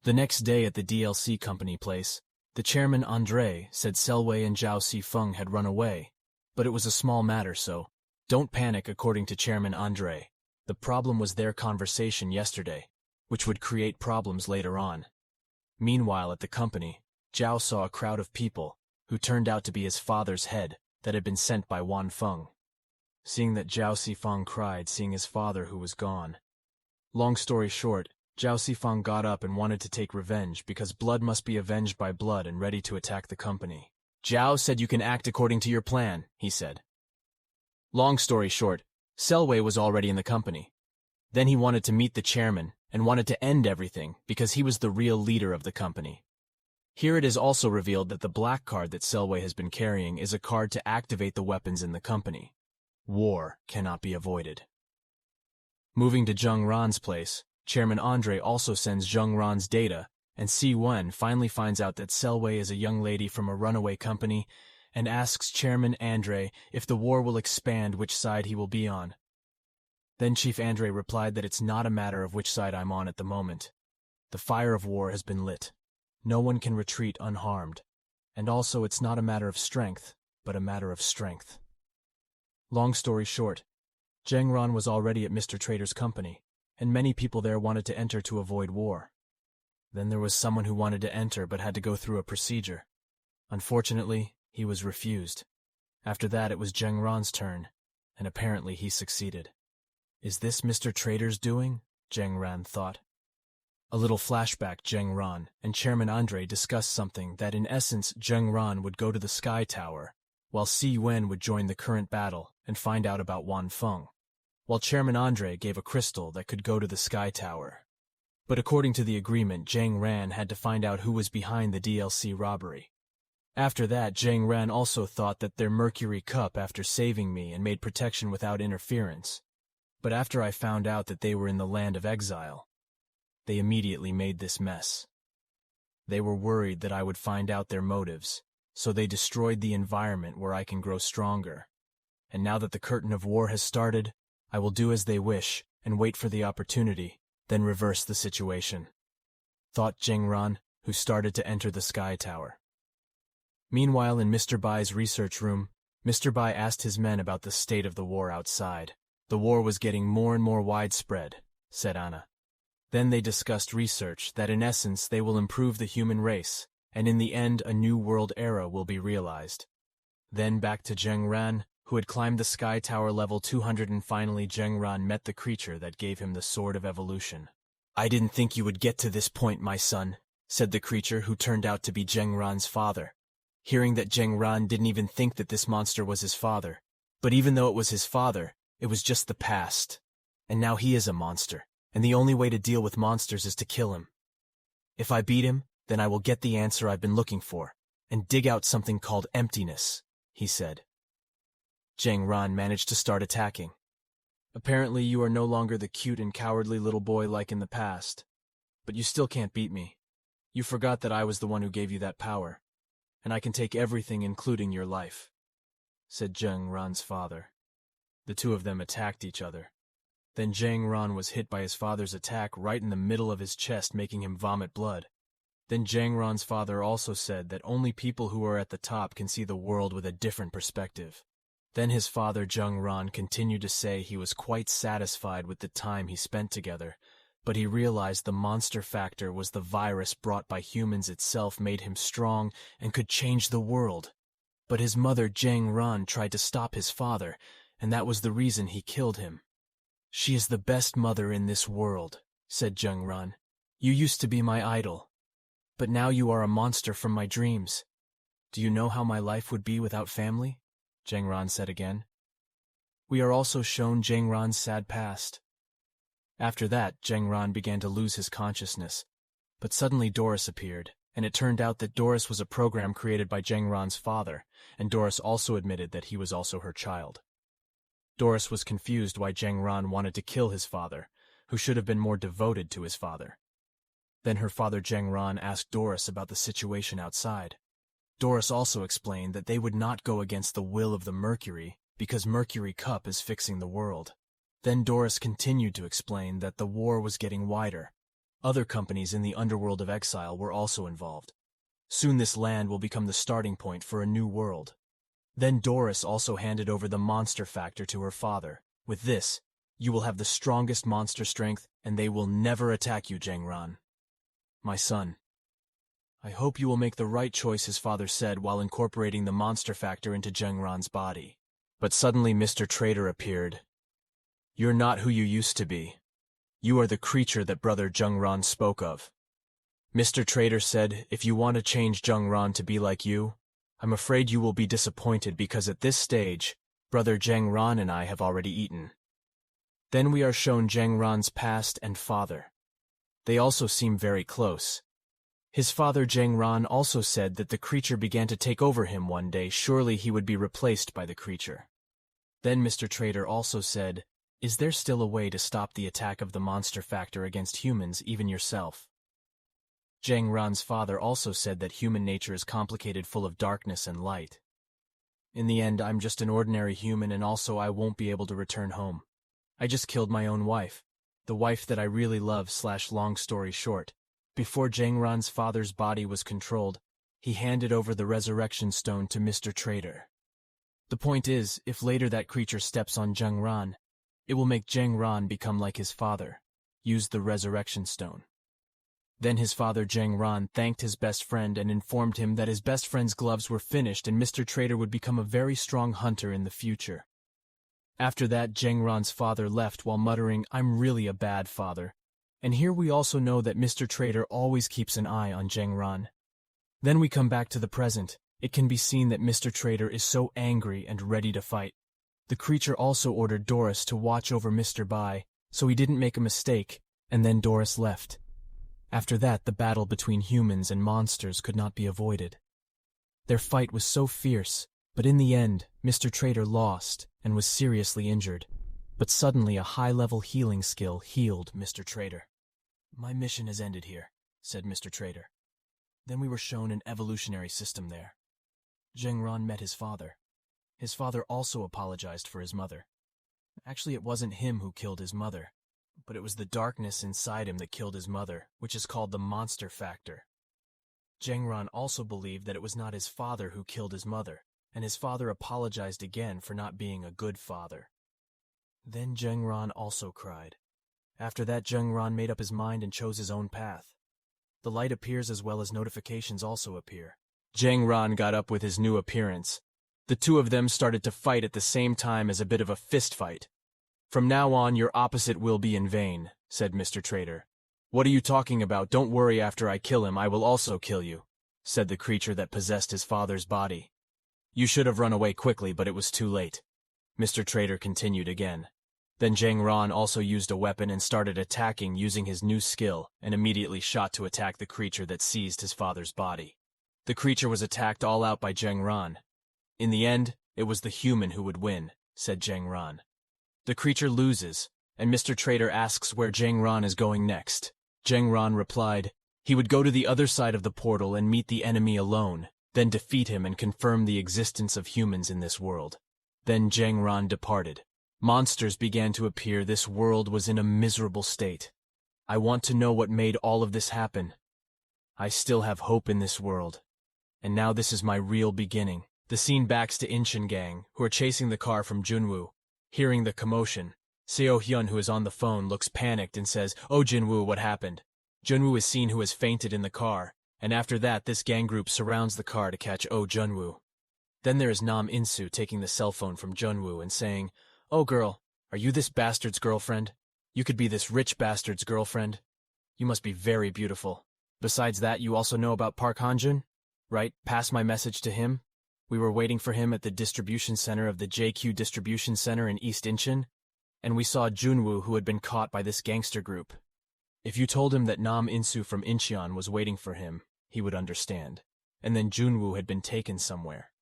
The next day at the DLC company place, the chairman Andre said Selway and Zhao Sifeng had run away, but it was a small matter, so don't panic. According to Chairman Andre, the problem was their conversation yesterday, which would create problems later on. Meanwhile at the company, Zhao saw a crowd of people, who turned out to be his father's head, that had been sent by Wan Feng. Seeing that, Zhao Sifang cried, seeing his father who was gone. Long story short, Zhao Sifang got up and wanted to take revenge because blood must be avenged by blood, and ready to attack the company. Zhao said you can act according to your plan, he said. Long story short, Selway was already in the company. Then he wanted to meet the chairman and wanted to end everything because he was the real leader of the company. Here it is also revealed that the black card that Selway has been carrying is a card to activate the weapons in the company. War cannot be avoided. Moving to Zheng Ran's place, Chairman Andre also sends Zheng Ran's data, and Si Wen finally finds out that Selway is a young lady from a runaway company and asks Chairman Andre if the war will expand, which side he will be on. Then Chief Andre replied that it's not a matter of which side I'm on at the moment. The fire of war has been lit. No one can retreat unharmed. And also it's not a matter of strength, but a matter of strength. Long story short, Zheng Ran was already at Mr. Trader's company, and many people there wanted to enter to avoid war. Then there was someone who wanted to enter but had to go through a procedure. Unfortunately, he was refused. After that it was Zheng Ran's turn, and apparently he succeeded. Is this Mr. Trader's doing? Zheng Ran thought. A little flashback. Zheng Ran and Chairman Andre discussed something that in essence Zheng Ran would go to the Sky Tower, while Si Wen would join the current battle and find out about Wan Feng, while Chairman Andre gave a crystal that could go to the Sky Tower. But according to the agreement, Zheng Ran had to find out who was behind the DLC robbery. After that, Zheng Ran also thought that their Mercury Cup after saving me and made protection without interference. But after I found out that they were in the land of exile, they immediately made this mess. They were worried that I would find out their motives, so they destroyed the environment where I can grow stronger. And now that the curtain of war has started, I will do as they wish and wait for the opportunity, then reverse the situation," thought Jengran, who started to enter the sky tower. Meanwhile, in Mr. Bai's research room, Mr. Bai asked his men about the state of the war outside. "The war was getting more and more widespread," said Anna. Then they discussed research that in essence they will improve the human race, and in the end a new world era will be realized. Then back to Jengran, who had climbed the sky tower level 200, and finally Jengran met the creature that gave him the Sword of Evolution. "I didn't think you would get to this point, my son," said the creature, who turned out to be Jengran's father. Hearing that Jengran didn't even think that this monster was his father. But even though it was his father, it was just the past. And now he is a monster, and the only way to deal with monsters is to kill him. If I beat him, then I will get the answer I've been looking for, and dig out something called emptiness," he said. Jengran managed to start attacking. "Apparently you are no longer the cute and cowardly little boy like in the past. But you still can't beat me. You forgot that I was the one who gave you that power, and I can take everything including your life," said Jengran's father. The two of them attacked each other. Then Jengran was hit by his father's attack right in the middle of his chest, making him vomit blood. Then Jengran's father also said that only people who are at the top can see the world with a different perspective. Then his father Jengran continued to say he was quite satisfied with the time he spent together, but he realized the monster factor was the virus brought by humans itself made him strong and could change the world. But his mother Jengran tried to stop his father, and that was the reason he killed him. "She is the best mother in this world," said Jengran. "You used to be my idol, but now you are a monster from my dreams. Do you know how my life would be without family?" Jengran said again. We are also shown Jengran's sad past. After that, Jengran began to lose his consciousness, but suddenly Doris appeared, and it turned out that Doris was a program created by Jengran's father, and Doris also admitted that he was also her child. Doris was confused why Jengran wanted to kill his father, who should have been more devoted to his father. Then her father Jengran asked Doris about the situation outside. Doris also explained that they would not go against the will of the Mercury, because Mercury Cup is fixing the world. Then Doris continued to explain that the war was getting wider. Other companies in the underworld of exile were also involved. Soon this land will become the starting point for a new world. Then Doris also handed over the monster factor to her father. "With this, you will have the strongest monster strength, and they will never attack you, Jengran. My son, I hope you will make the right choice," his father said while incorporating the monster factor into Jengran's body. But suddenly Mr. Trader appeared. "You're not who you used to be. You are the creature that Brother Jengran spoke of." Mr. Trader said, "If you want to change Jengran to be like you, I'm afraid you will be disappointed because at this stage, Brother Jengran and I have already eaten." Then we are shown Jengran's past and father. They also seem very close. His father Jengran also said that the creature began to take over him one day. Surely he would be replaced by the creature. Then Mr. Trader also said, "Is there still a way to stop the attack of the monster factor against humans, even yourself?" Jengran's father also said that human nature is complicated, full of darkness and light. "In the end, I'm just an ordinary human, and also I won't be able to return home. I just killed my own wife, the wife that I really love. Long story short, before Jengran's father's body was controlled, he handed over the resurrection stone to Mr. Trader. The point is, if later that creature steps on Jengran, it will make Jengran become like his father, use the resurrection stone." Then his father Jengran thanked his best friend and informed him that his best friend's gloves were finished and Mr. Trader would become a very strong hunter in the future. After that, Jengran's father left while muttering, "I'm really a bad father." And here we also know that Mr. Trader always keeps an eye on Jengran. Then we come back to the present. It can be seen that Mr. Trader is so angry and ready to fight. The creature also ordered Doris to watch over Mr. Bai, so he didn't make a mistake, and then Doris left. After that, the battle between humans and monsters could not be avoided. Their fight was so fierce, but in the end, Mr. Trader lost and was seriously injured. But suddenly a high-level healing skill healed Mr. Trader. "My mission has ended here," said Mr. Trader. Then we were shown an evolutionary system there. Zheng met his father. His father also apologized for his mother. Actually, it wasn't him who killed his mother, but it was the darkness inside him that killed his mother, which is called the monster factor. Zheng also believed that it was not his father who killed his mother, and his father apologized again for not being a good father. Then Zheng also cried. After that, Zheng made up his mind and chose his own path. The light appears as well as notifications also appear. Zheng got up with his new appearance. The two of them started to fight at the same time as a bit of a fist fight. "From now on, your opposite will be in vain," said Mr. Trader. "What are you talking about? Don't worry, after I kill him, I will also kill you," said the creature that possessed his father's body. "You should have run away quickly, but it was too late," Mr. Trader continued again. Then Zheng also used a weapon and started attacking using his new skill and immediately shot to attack the creature that seized his father's body. The creature was attacked all out by Zheng. "In the end, it was the human who would win," said Zheng. The creature loses, and Mr. Trader asks where Zheng is going next. Zheng replied, he would go to the other side of the portal and meet the enemy alone, then defeat him and confirm the existence of humans in this world. Then Zheng departed. Monsters began to appear. This world was in a miserable state. I want to know what made all of this happen. I still have hope in this world. And now this is my real beginning. The scene backs to Inshin gang, who are chasing the car from Junwoo. Hearing the commotion, Seo-hyun, who is on the phone, looks panicked and says, "Oh Junwoo, what happened?" Junwoo is seen who has fainted in the car, and after that this gang group surrounds the car to catch Oh Junwoo. Then there is Nam Insu taking the cell phone from Junwoo and saying, "Oh girl, are you this bastard's girlfriend? You could be this rich bastard's girlfriend. You must be very beautiful. Besides that, you also know about Park Hanjun? Right, pass my message to him. We were waiting for him at the distribution center of the JQ Distribution Center in East Incheon, and we saw Junwoo, who had been caught by this gangster group. If you told him that Nam Insu from Incheon was waiting for him, he would understand. And then Junwoo had been taken somewhere."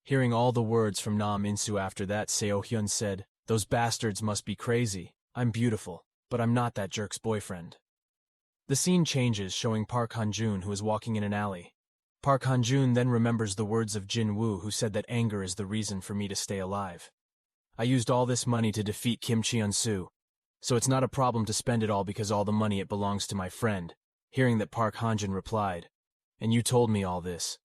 Hearing all the words from Nam Insu after that, Seo-hyun said, "Those bastards must be crazy. I'm beautiful, but I'm not that jerk's boyfriend." The scene changes, showing Park Hanjun, who is walking in an alley. Park Hanjun then remembers the words of Jinwoo, who said that anger is the reason for me to stay alive. "I used all this money to defeat Kim Cheon-soo, so it's not a problem to spend it all because all the money it belongs to my friend." Hearing that, Park Hanjun replied, "And you told me all this?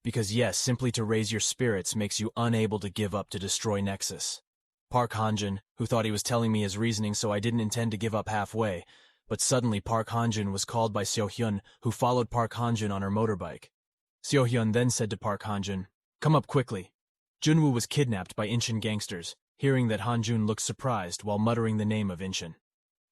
Because yes, simply to raise your spirits makes you unable to give up to destroy Nexus." Park Hanjun, who thought he was telling me his reasoning so I didn't intend to give up halfway, but suddenly Park Hanjun was called by Seo-hyun, who followed Park Hanjun on her motorbike. Seo-hyun then said to Park Hanjun, "Come up quickly." Junwoo was kidnapped by Incheon gangsters. Hearing that, Hanjun looks surprised while muttering the name of Incheon.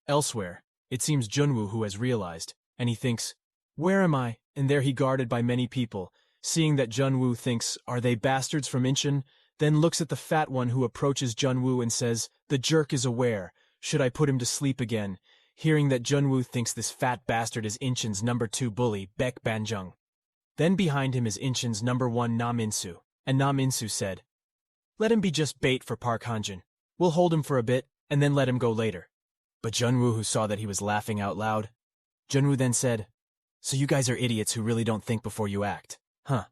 Elsewhere, it seems Junwoo who has realized, and he thinks, "Where am I?" And there he guarded by many people. Seeing that, Junwoo thinks, "Are they bastards from Incheon?" Then looks at the fat one who approaches Junwoo and says, "The jerk is aware. Should I put him to sleep again?" Hearing that, Junwoo thinks this fat bastard is Incheon's number 2 bully, Baek Banjung. Then behind him is Incheon's number 1 Nam Insu, and Nam Insu said, "Let him be just bait for Park Hanjun. We'll hold him for a bit, and then let him go later." But Junwoo, who saw that he was laughing out loud, Junwoo then said, "So you guys are idiots who really don't think before you act, huh?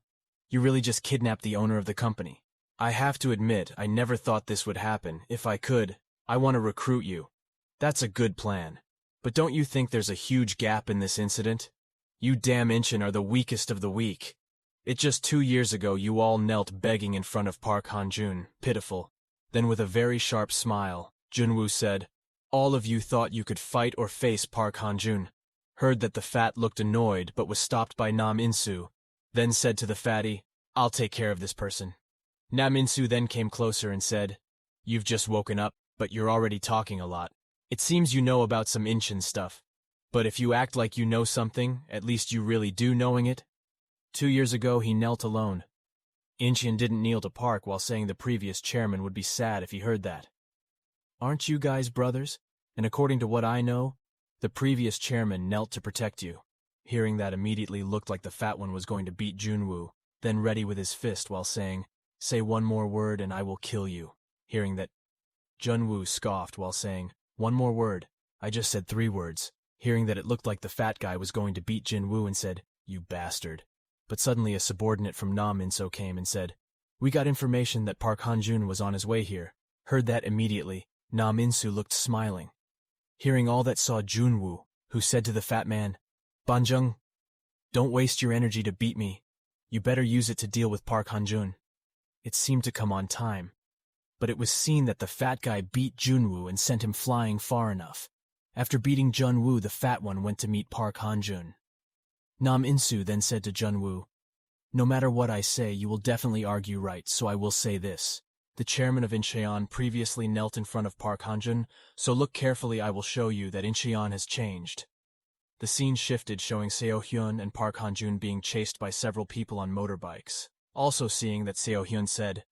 You really just kidnapped the owner of the company. I have to admit, I never thought this would happen. If I could, I want to recruit you. That's a good plan. But don't you think there's a huge gap in this incident? You damn Incheon are the weakest of the weak. It just 2 years ago you all knelt begging in front of Park Hanjun, pitiful." Then with a very sharp smile, Junwoo said, "All of you thought you could fight or face Park Hanjun." Heard that the fat looked annoyed but was stopped by Nam Insu, then said to the fatty, "I'll take care of this person." Nam Insu then came closer and said, "You've just woken up, but you're already talking a lot. It seems you know about some Incheon stuff. But if you act like you know something, at least you really do knowing it." 2 years ago he knelt alone. Incheon didn't kneel to Park while saying the previous chairman would be sad if he heard that. "Aren't you guys brothers? And according to what I know, the previous chairman knelt to protect you." Hearing that, immediately looked like the fat one was going to beat Junwoo, then ready with his fist while saying, "Say one more word and I will kill you." Hearing that, Junwoo scoffed while saying, "One more word. I just said 3 words. Hearing that, it looked like the fat guy was going to beat Jinwoo and said, "You bastard." But suddenly a subordinate from Nam In-soo came and said, "We got information that Park Han-jun was on his way here." Heard that immediately, Nam In-soo looked smiling. Hearing all that saw Junwoo, who said to the fat man, "Banjung, don't waste your energy to beat me. You better use it to deal with Park Han-jun." It seemed to come on time, but it was seen that the fat guy beat Junwoo and sent him flying far enough. After beating Junwoo, the fat one went to meet Park Han-jun. Nam In-soo then said to Junwoo, "No matter what I say, you will definitely argue right, so I will say this. The chairman of Incheon previously knelt in front of Park Han-jun, so look carefully. I will show you that Incheon has changed." The scene shifted, showing Seo-hyun and Park Han-jun being chased by several people on motorbikes. Also seeing that Seo-hyun said,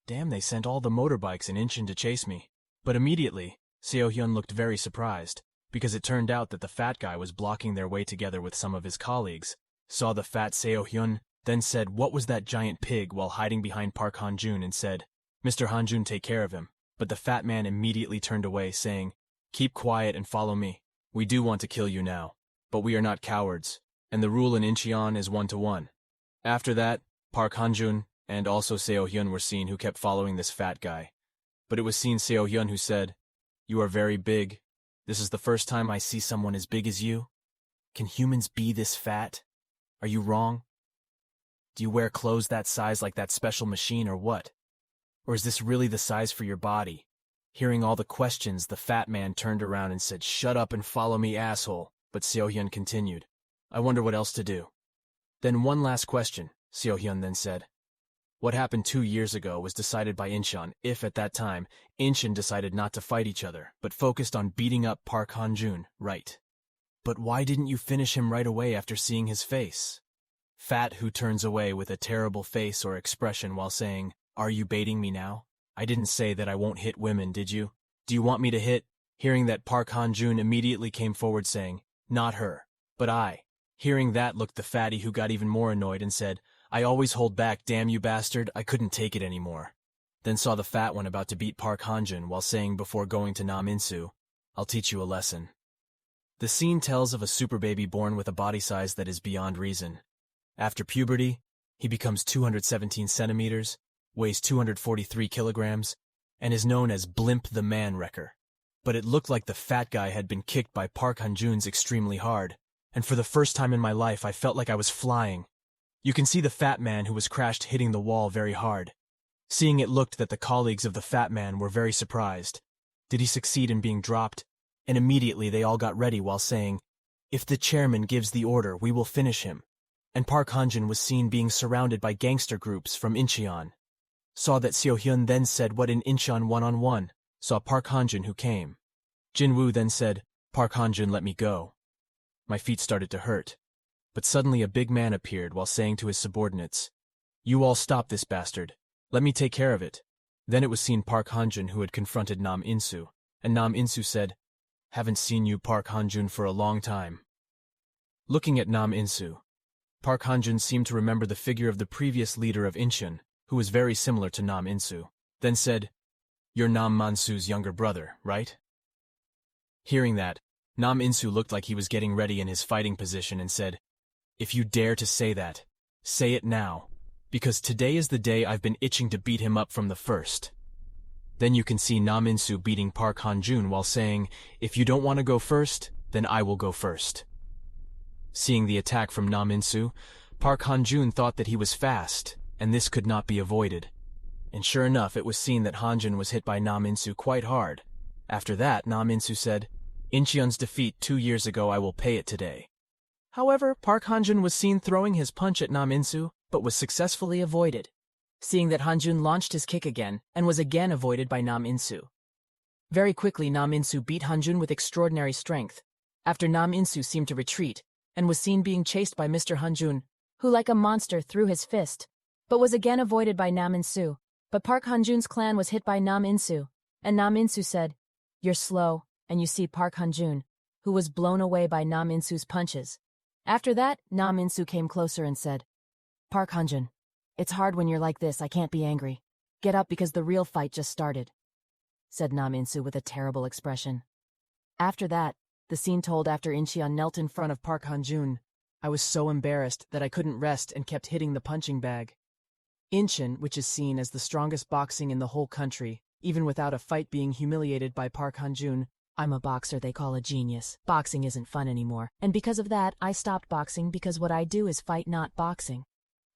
"Damn, they sent all the motorbikes in Incheon to chase me." But immediately, Seo-hyun looked very surprised, because it turned out that the fat guy was blocking their way together with some of his colleagues. Saw the fat Seo-hyun, then said, "What was that giant pig?" while hiding behind Park Han-jun, and said, "Mr. Han-jun, take care of him." But the fat man immediately turned away, saying, "Keep quiet and follow me. We do want to kill you now, but we are not cowards, and the rule in Incheon is 1-to-1. After that, Park Han-jun and also Seo-hyun were seen, who kept following this fat guy. But it was seen Seo-hyun who said, "You are very big. This is the first time I see someone as big as you. Can humans be this fat? Are you wrong? Do you wear clothes that size like that special machine or what? Or is this really the size for your body?" Hearing all the questions, the fat man turned around and said, "Shut up and follow me, asshole." But Seo-hyun continued, "I wonder what else to do." "Then one last question," Seo-hyun then said. "What happened 2 years ago was decided by Incheon if, at that time, Incheon decided not to fight each other, but focused on beating up Park Han-jun, right? But why didn't you finish him right away after seeing his face?" Fat who turns away with a terrible face or expression while saying, "Are you baiting me now? I didn't say that I won't hit women, did you? Do you want me to hit?" Hearing that, Park Han-jun immediately came forward saying, "Not her, but I." Hearing that, looked the fatty, who got even more annoyed and said, "I always hold back, damn you bastard, I couldn't take it anymore." Then saw the fat one about to beat Park Han-jun while saying before going to Nam In-soo, "I'll teach you a lesson." The scene tells of a super baby born with a body size that is beyond reason. After puberty, he becomes 217 centimeters, weighs 243 kilograms, and is known as Blimp the Man Wrecker. But it looked like the fat guy had been kicked by Park Han-jun's extremely hard, and for the first time in my life I felt like I was flying. You can see the fat man who was crashed hitting the wall very hard. Seeing it looked that the colleagues of the fat man were very surprised. Did he succeed in being dropped? And immediately they all got ready while saying, "If the chairman gives the order, we will finish him." And Park Han-jun was seen being surrounded by gangster groups from Incheon. Saw that Seo-hyun then said, "What in Incheon 1-on-1? Saw Park Han-jun who came. Jinwoo then said, "Park Han-jun, let me go." My feet started to hurt. But suddenly a big man appeared while saying to his subordinates, "You all stop this bastard. Let me take care of it." Then it was seen Park Han-jun who had confronted Nam In-soo, and Nam In-soo said, "Haven't seen you, Park Han-jun, for a long time." Looking at Nam In-soo, Park Han-jun seemed to remember the figure of the previous leader of Incheon, who was very similar to Nam In-soo, then said, "You're Nam Man-soo's younger brother, right?" Hearing that, Nam In-soo looked like he was getting ready in his fighting position and said, "If you dare to say that, say it now, because today is the day I've been itching to beat him up from the first." Then you can see Nam In-soo beating Park Han-jun while saying, "If you don't want to go first, then I will go first." Seeing the attack from Nam In-soo, Park Han-jun thought that he was fast, and this could not be avoided. And sure enough, it was seen that Han-jun was hit by Nam In-soo quite hard. After that, Nam In-soo said, "Incheon's defeat 2 years ago, I will pay it today." However, Park Han-jun was seen throwing his punch at Nam In-soo, but was successfully avoided. Seeing that Han-jun launched his kick again, and was again avoided by Nam In-soo. Very quickly, Nam In-soo beat Han-jun with extraordinary strength, after Nam In-soo seemed to retreat, and was seen being chased by Mr. Han-jun, who like a monster threw his fist, but was again avoided by Nam In-soo. But Park Han-jun's clan was hit by Nam In-soo, and Nam In-soo said, "You're slow," and you see Park Han-jun, who was blown away by Nam In-soo's punches. After that, Nam In-soo came closer and said, "Park Han-jun, it's hard when you're like this, I can't be angry. Get up because the real fight just started," said Nam In-soo with a terrible expression. After that, the scene told after Incheon knelt in front of Park Han-jun. I was so embarrassed that I couldn't rest and kept hitting the punching bag. Incheon, which is seen as the strongest boxing in the whole country, even without a fight being humiliated by Park Han-jun. I'm a boxer they call a genius. Boxing isn't fun anymore. And because of that, I stopped boxing because what I do is fight, not boxing.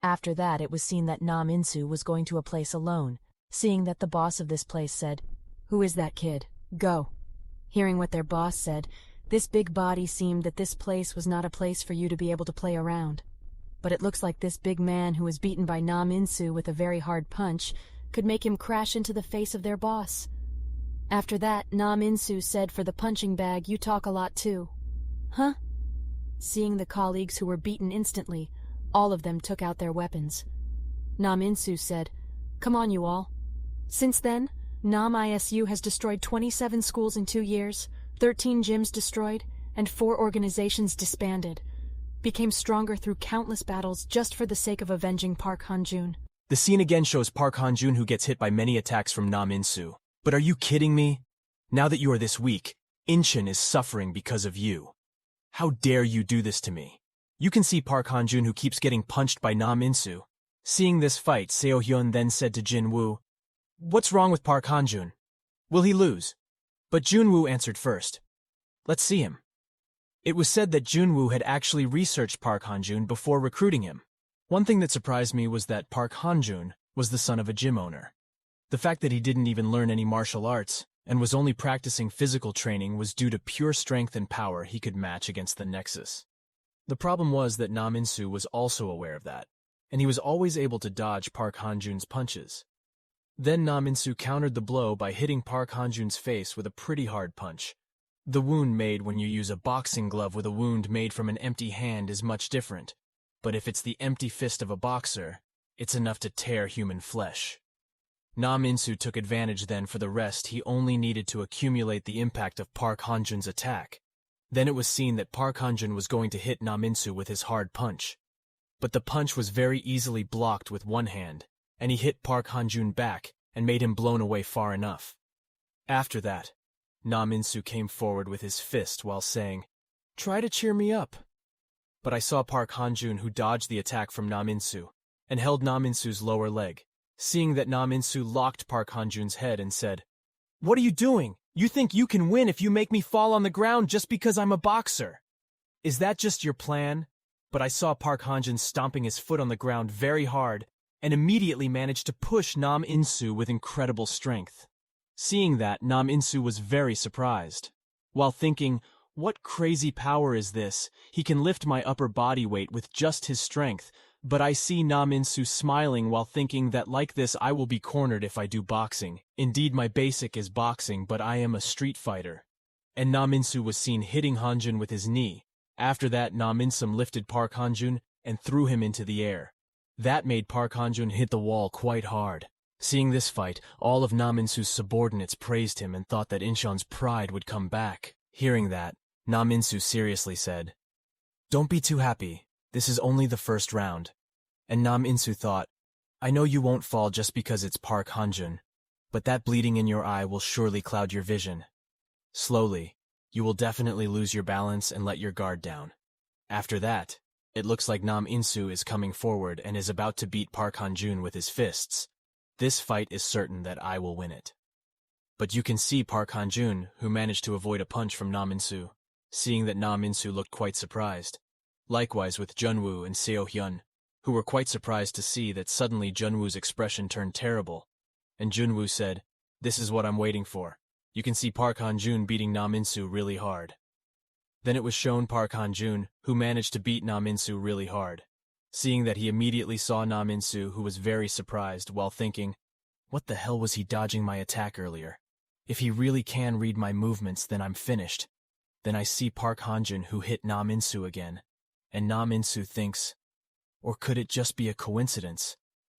After that, it was seen that Nam In-soo was going to a place alone, seeing that the boss of this place said, "Who is that kid? Go." Hearing what their boss said, this big body seemed that this place was not a place for you to be able to play around. But it looks like this big man who was beaten by Nam In-soo with a very hard punch could make him crash into the face of their boss. After that, Nam In-soo said, "For the punching bag, you talk a lot too." Huh? Seeing the colleagues who were beaten instantly, all of them took out their weapons. Nam In-soo said, "Come on, you all." Since then, Nam ISU has destroyed 27 schools in 2 years, 13 gyms destroyed, and 4 organizations disbanded. Became stronger through countless battles just for the sake of avenging Park Han-jun. The scene again shows Park Han-jun who gets hit by many attacks from Nam In-soo. But are you kidding me? Now that you are this weak, Incheon is suffering because of you. How dare you do this to me? You can see Park Han-jun who keeps getting punched by Nam In-soo. Seeing this fight, Seo-hyun then said to Jin-woo, "What's wrong with Park Han-jun? Will he lose?" But Jun-woo answered first, "Let's see him." It was said that Jun-woo had actually researched Park Han-jun before recruiting him. One thing that surprised me was that Park Han-jun was the son of a gym owner. The fact that he didn't even learn any martial arts and was only practicing physical training was due to pure strength and power he could match against the Nexus. The problem was that Nam In-soo was also aware of that, and he was always able to dodge Park Han-jun's punches. Then Nam In-soo countered the blow by hitting Park Han-jun's face with a pretty hard punch. The wound made when you use a boxing glove with a wound made from an empty hand is much different, but if it's the empty fist of a boxer, it's enough to tear human flesh. Nam In-soo took advantage then. For the rest, he only needed to accumulate the impact of Park Han-jun's attack. Then it was seen that Park Han-jun was going to hit Nam In-soo with his hard punch. But the punch was very easily blocked with one hand, and he hit Park Han-jun back and made him blown away far enough. After that, Nam In-soo came forward with his fist while saying, "Try to cheer me up." But I saw Park Han-jun who dodged the attack from Nam In-soo and held Nam In-soo's lower leg. Seeing that, Nam In-soo locked Park Han-jun's head and said, "What are you doing? You think you can win if you make me fall on the ground just because I'm a boxer? Is that just your plan?" But I saw Park Han-jun stomping his foot on the ground very hard and immediately managed to push Nam In-soo with incredible strength. Seeing that, Nam In-soo was very surprised. While thinking, "What crazy power is this? He can lift my upper body weight with just his strength." But I see Nam In-soo smiling while thinking that like this I will be cornered if I do boxing. Indeed, my basic is boxing, but I am a street fighter. And Nam In-soo was seen hitting Han-jun with his knee. After that, Nam In-soo lifted Park Han-jun and threw him into the air. That made Park Han-jun hit the wall quite hard. Seeing this fight, all of Nam In-soo's subordinates praised him and thought that Incheon's pride would come back. Hearing that, Nam In-soo seriously said, "Don't be too happy. This is only the first round." And Nam In-soo thought, "I know you won't fall just because it's Park Han-jun, but that bleeding in your eye will surely cloud your vision. Slowly, you will definitely lose your balance and let your guard down. After that, it looks like Nam In-soo is coming forward and is about to beat Park Han-jun with his fists. This fight is certain that I will win it." But you can see Park Han-jun, who managed to avoid a punch from Nam In-soo, seeing that Nam In-soo looked quite surprised. Likewise with Jun-woo and Seo-hyun, who were quite surprised to see that suddenly Jun-woo's expression turned terrible. And Jun-woo said, "This is what I'm waiting for. You can see Park Han-jun beating Nam In-soo really hard." Then it was shown Park Han-jun, who managed to beat Nam In-soo really hard. Seeing that, he immediately saw Nam In-soo, who was very surprised, while thinking, "What the hell was he dodging my attack earlier? If he really can read my movements, then I'm finished." Then I see Park Han-jun, who hit Nam In-soo again. And Nam In-soo thinks, or could it just be a coincidence?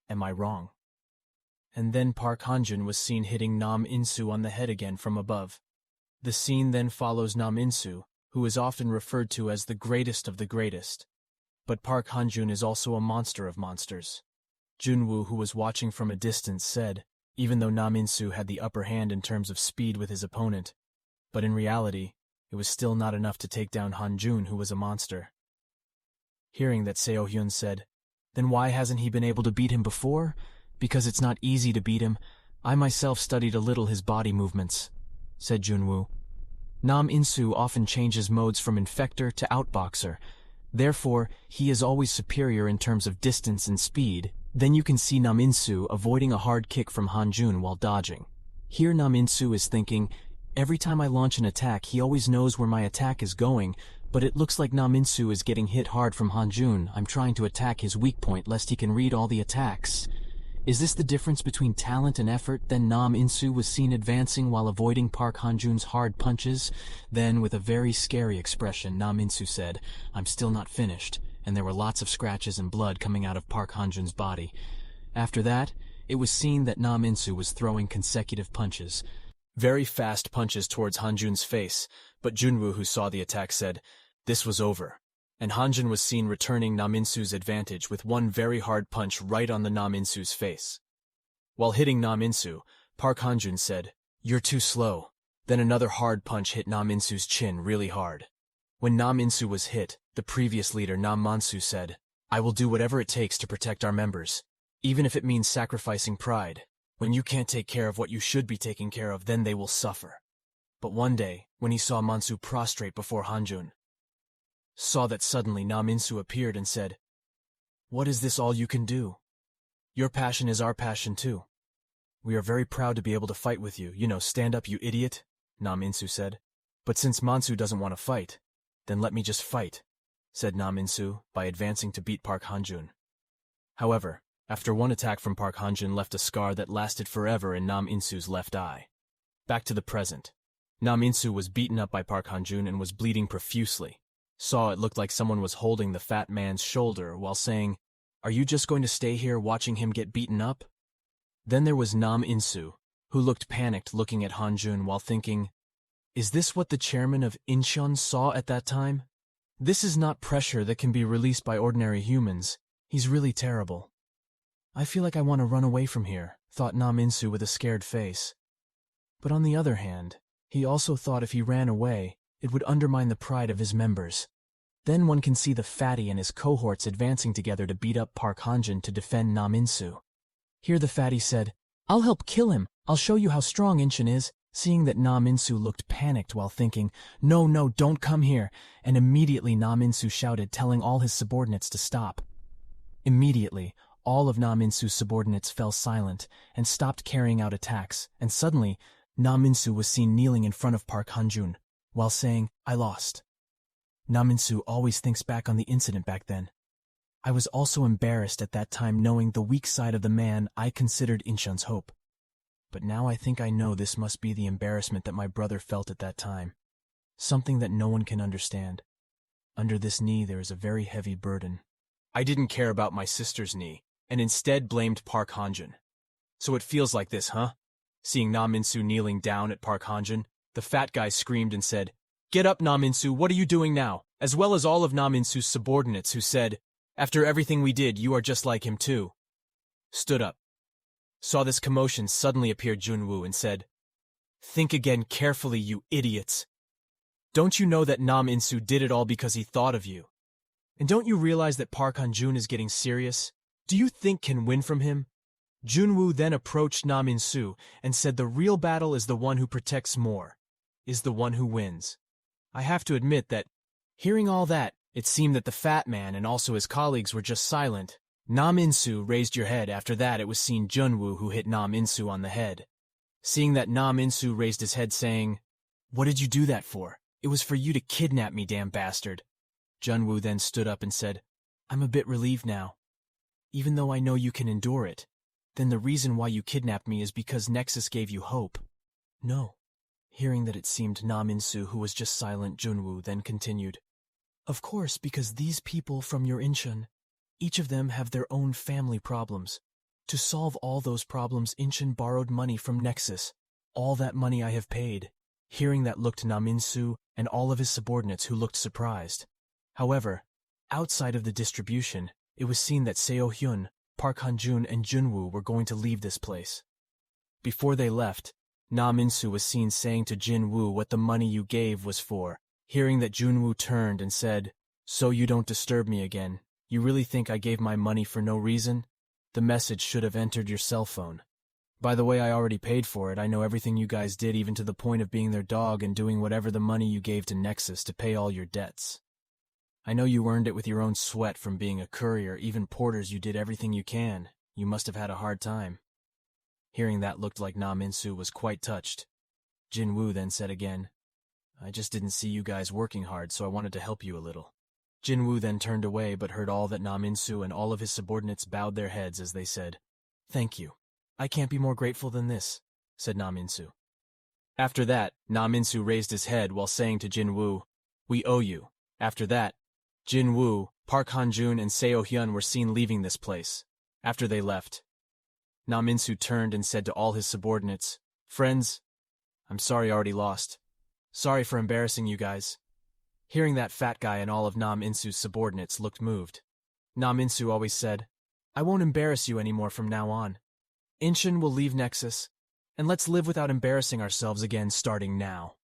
Am I wrong? And then Park Han-jun was seen hitting Nam In-soo on the head again from above. The scene then follows Nam In-soo, who is often referred to as the greatest of the greatest. But Park Han-jun is also a monster of monsters. Jun-woo, who was watching from a distance, said, even though Nam In-soo had the upper hand in terms of speed with his opponent, but in reality, it was still not enough to take down Han-jun, who was a monster. Hearing that, Seo-hyun said, "Then why hasn't he been able to beat him before? Because it's not easy to beat him. I myself studied a little his body movements," said Junwoo. Nam Insu often changes modes from infector to outboxer. Therefore, he is always superior in terms of distance and speed. Then you can see Nam Insu avoiding a hard kick from Hanjun while dodging. Here Nam Insu is thinking, every time I launch an attack, he always knows where my attack is going, but it looks like Nam Insu is getting hit hard from Hanjun. I'm trying to attack his weak point lest he can read all the attacks. Is this the difference between talent and effort? Then Nam Insu was seen advancing while avoiding Park Hanjun's hard punches. Then, with a very scary expression, Nam Insu said, "I'm still not finished," and there were lots of scratches and blood coming out of Park Hanjun's body. After that, it was seen that Nam Insu was throwing consecutive punches. Very fast punches towards Hanjun's face, but Junwoo, who saw the attack, said, "This was over." And Hanjun was seen returning Nam Insu's advantage with one very hard punch right on the Nam Insu's face. While hitting Nam Insu, Park Hanjun said, "You're too slow." Then another hard punch hit Nam Insu's chin really hard. When Nam Insu was hit, the previous leader Nam Mansu said, "I will do whatever it takes to protect our members, even if it means sacrificing pride. When you can't take care of what you should be taking care of, then they will suffer." But one day, when he saw Mansu prostrate before Hanjun, saw that suddenly Nam Insu appeared and said, "What is this all you can do? Your passion is our passion too. We are very proud to be able to fight with you. Stand up, you idiot," Nam Insu said. "But since Mansu doesn't want to fight, then let me just fight," said Nam Insu by advancing to beat Park Hanjun. However, after one attack from Park Hanjun left a scar that lasted forever in Nam Insu's left eye. Back to the present. Nam Insu was beaten up by Park Hanjun and was bleeding profusely. Saw it looked like someone was holding the fat man's shoulder while saying, "Are you just going to stay here watching him get beaten up?" Then there was Nam Insu, who looked panicked looking at Hanjun while thinking, "Is this what the chairman of Incheon saw at that time? This is not pressure that can be released by ordinary humans. He's really terrible. I feel like I want to run away from here," thought Nam Insu with a scared face. But on the other hand, he also thought if he ran away, it would undermine the pride of his members. Then one can see the fatty and his cohorts advancing together to beat up Park Hanjun to defend Nam Insu. Here the fatty said, "I'll help kill him. I'll show you how strong Incheon is." Seeing that Nam Insu looked panicked while thinking, No, don't come here," and immediately Nam Insu shouted, telling all his subordinates to stop. Immediately, all of Nam Insu's subordinates fell silent and stopped carrying out attacks, and suddenly, Nam Insu was seen kneeling in front of Park Hanjun, while saying, "I lost." Nam Insu always thinks back on the incident back then. "I was also embarrassed at that time knowing the weak side of the man I considered Incheon's hope. But now I think I know this must be the embarrassment that my brother felt at that time. Something that no one can understand. Under this knee there is a very heavy burden." I didn't care about my sister's knee, and instead blamed Park Hanjun. "So it feels like this, huh?" Seeing Nam Insu kneeling down at Park Hanjun, the fat guy screamed and said, "Get up, Nam Insu, what are you doing now?" As well as all of Nam Insu's subordinates who said, "After everything we did, you are just like him too," stood up. Saw this commotion, suddenly appeared Junwoo and said, "Think again carefully, you idiots. Don't you know that Nam Insu did it all because he thought of you? And don't you realize that Park Hanjun is getting serious? Do you think can win from him?" Junwoo then approached Nam Insu and said the real battle is the one who protects more, is the one who wins. I have to admit that, hearing all that, it seemed that the fat man and also his colleagues were just silent. Nam Insu raised your head. After that it was seen Junwoo who hit Nam Insu on the head. Seeing that, Nam Insu raised his head saying, "What did you do that for? It was for you to kidnap me, damn bastard." Junwoo then stood up and said, "I'm a bit relieved now. Even though I know you can endure it, then the reason why you kidnapped me is because Nexus gave you hope." "No." Hearing that it seemed Nam Insu who was just silent, Junwoo then continued, "Of course, because these people from your Incheon, each of them have their own family problems. To solve all those problems, Incheon borrowed money from Nexus. All that money I have paid." Hearing that looked Nam Insu and all of his subordinates who looked surprised. However, outside of the distribution, it was seen that Seo-hyun, Park Hanjun, and Junwoo were going to leave this place. Before they left, Nam Insu was seen saying to Jinwoo what the money you gave was for. Hearing that, Junwoo turned and said, So you don't disturb me again. You really think I gave my money for no reason? The message should have entered your cell phone. By the way, I already paid for it. I know everything you guys did, even to the point of being their dog and doing whatever the money you gave to Nexus to pay all your debts. I know you earned it with your own sweat from being a courier, even porters. You did everything you can. You must have had a hard time. Hearing that looked like Na Minsu was quite touched. Jinwoo then said again, I just didn't see you guys working hard, so I wanted to help you a little. Jinwoo then turned away but heard all that Na Minsu and all of his subordinates bowed their heads as they said, Thank you. I can't be more grateful than this, said Na Minsu. After that, Na Minsu raised his head while saying to Jinwoo, We owe you. After that, Jinwoo, Park Han-jun, and Seo Hyun were seen leaving this place. After they left, Na Minsu turned and said to all his subordinates, Friends, I'm sorry I already lost. Sorry for embarrassing you guys. Hearing that, fat guy and all of Na Minsu's subordinates looked moved. Na Minsu always said, I won't embarrass you anymore from now on. Incheon will leave Nexus, and let's live without embarrassing ourselves again starting now.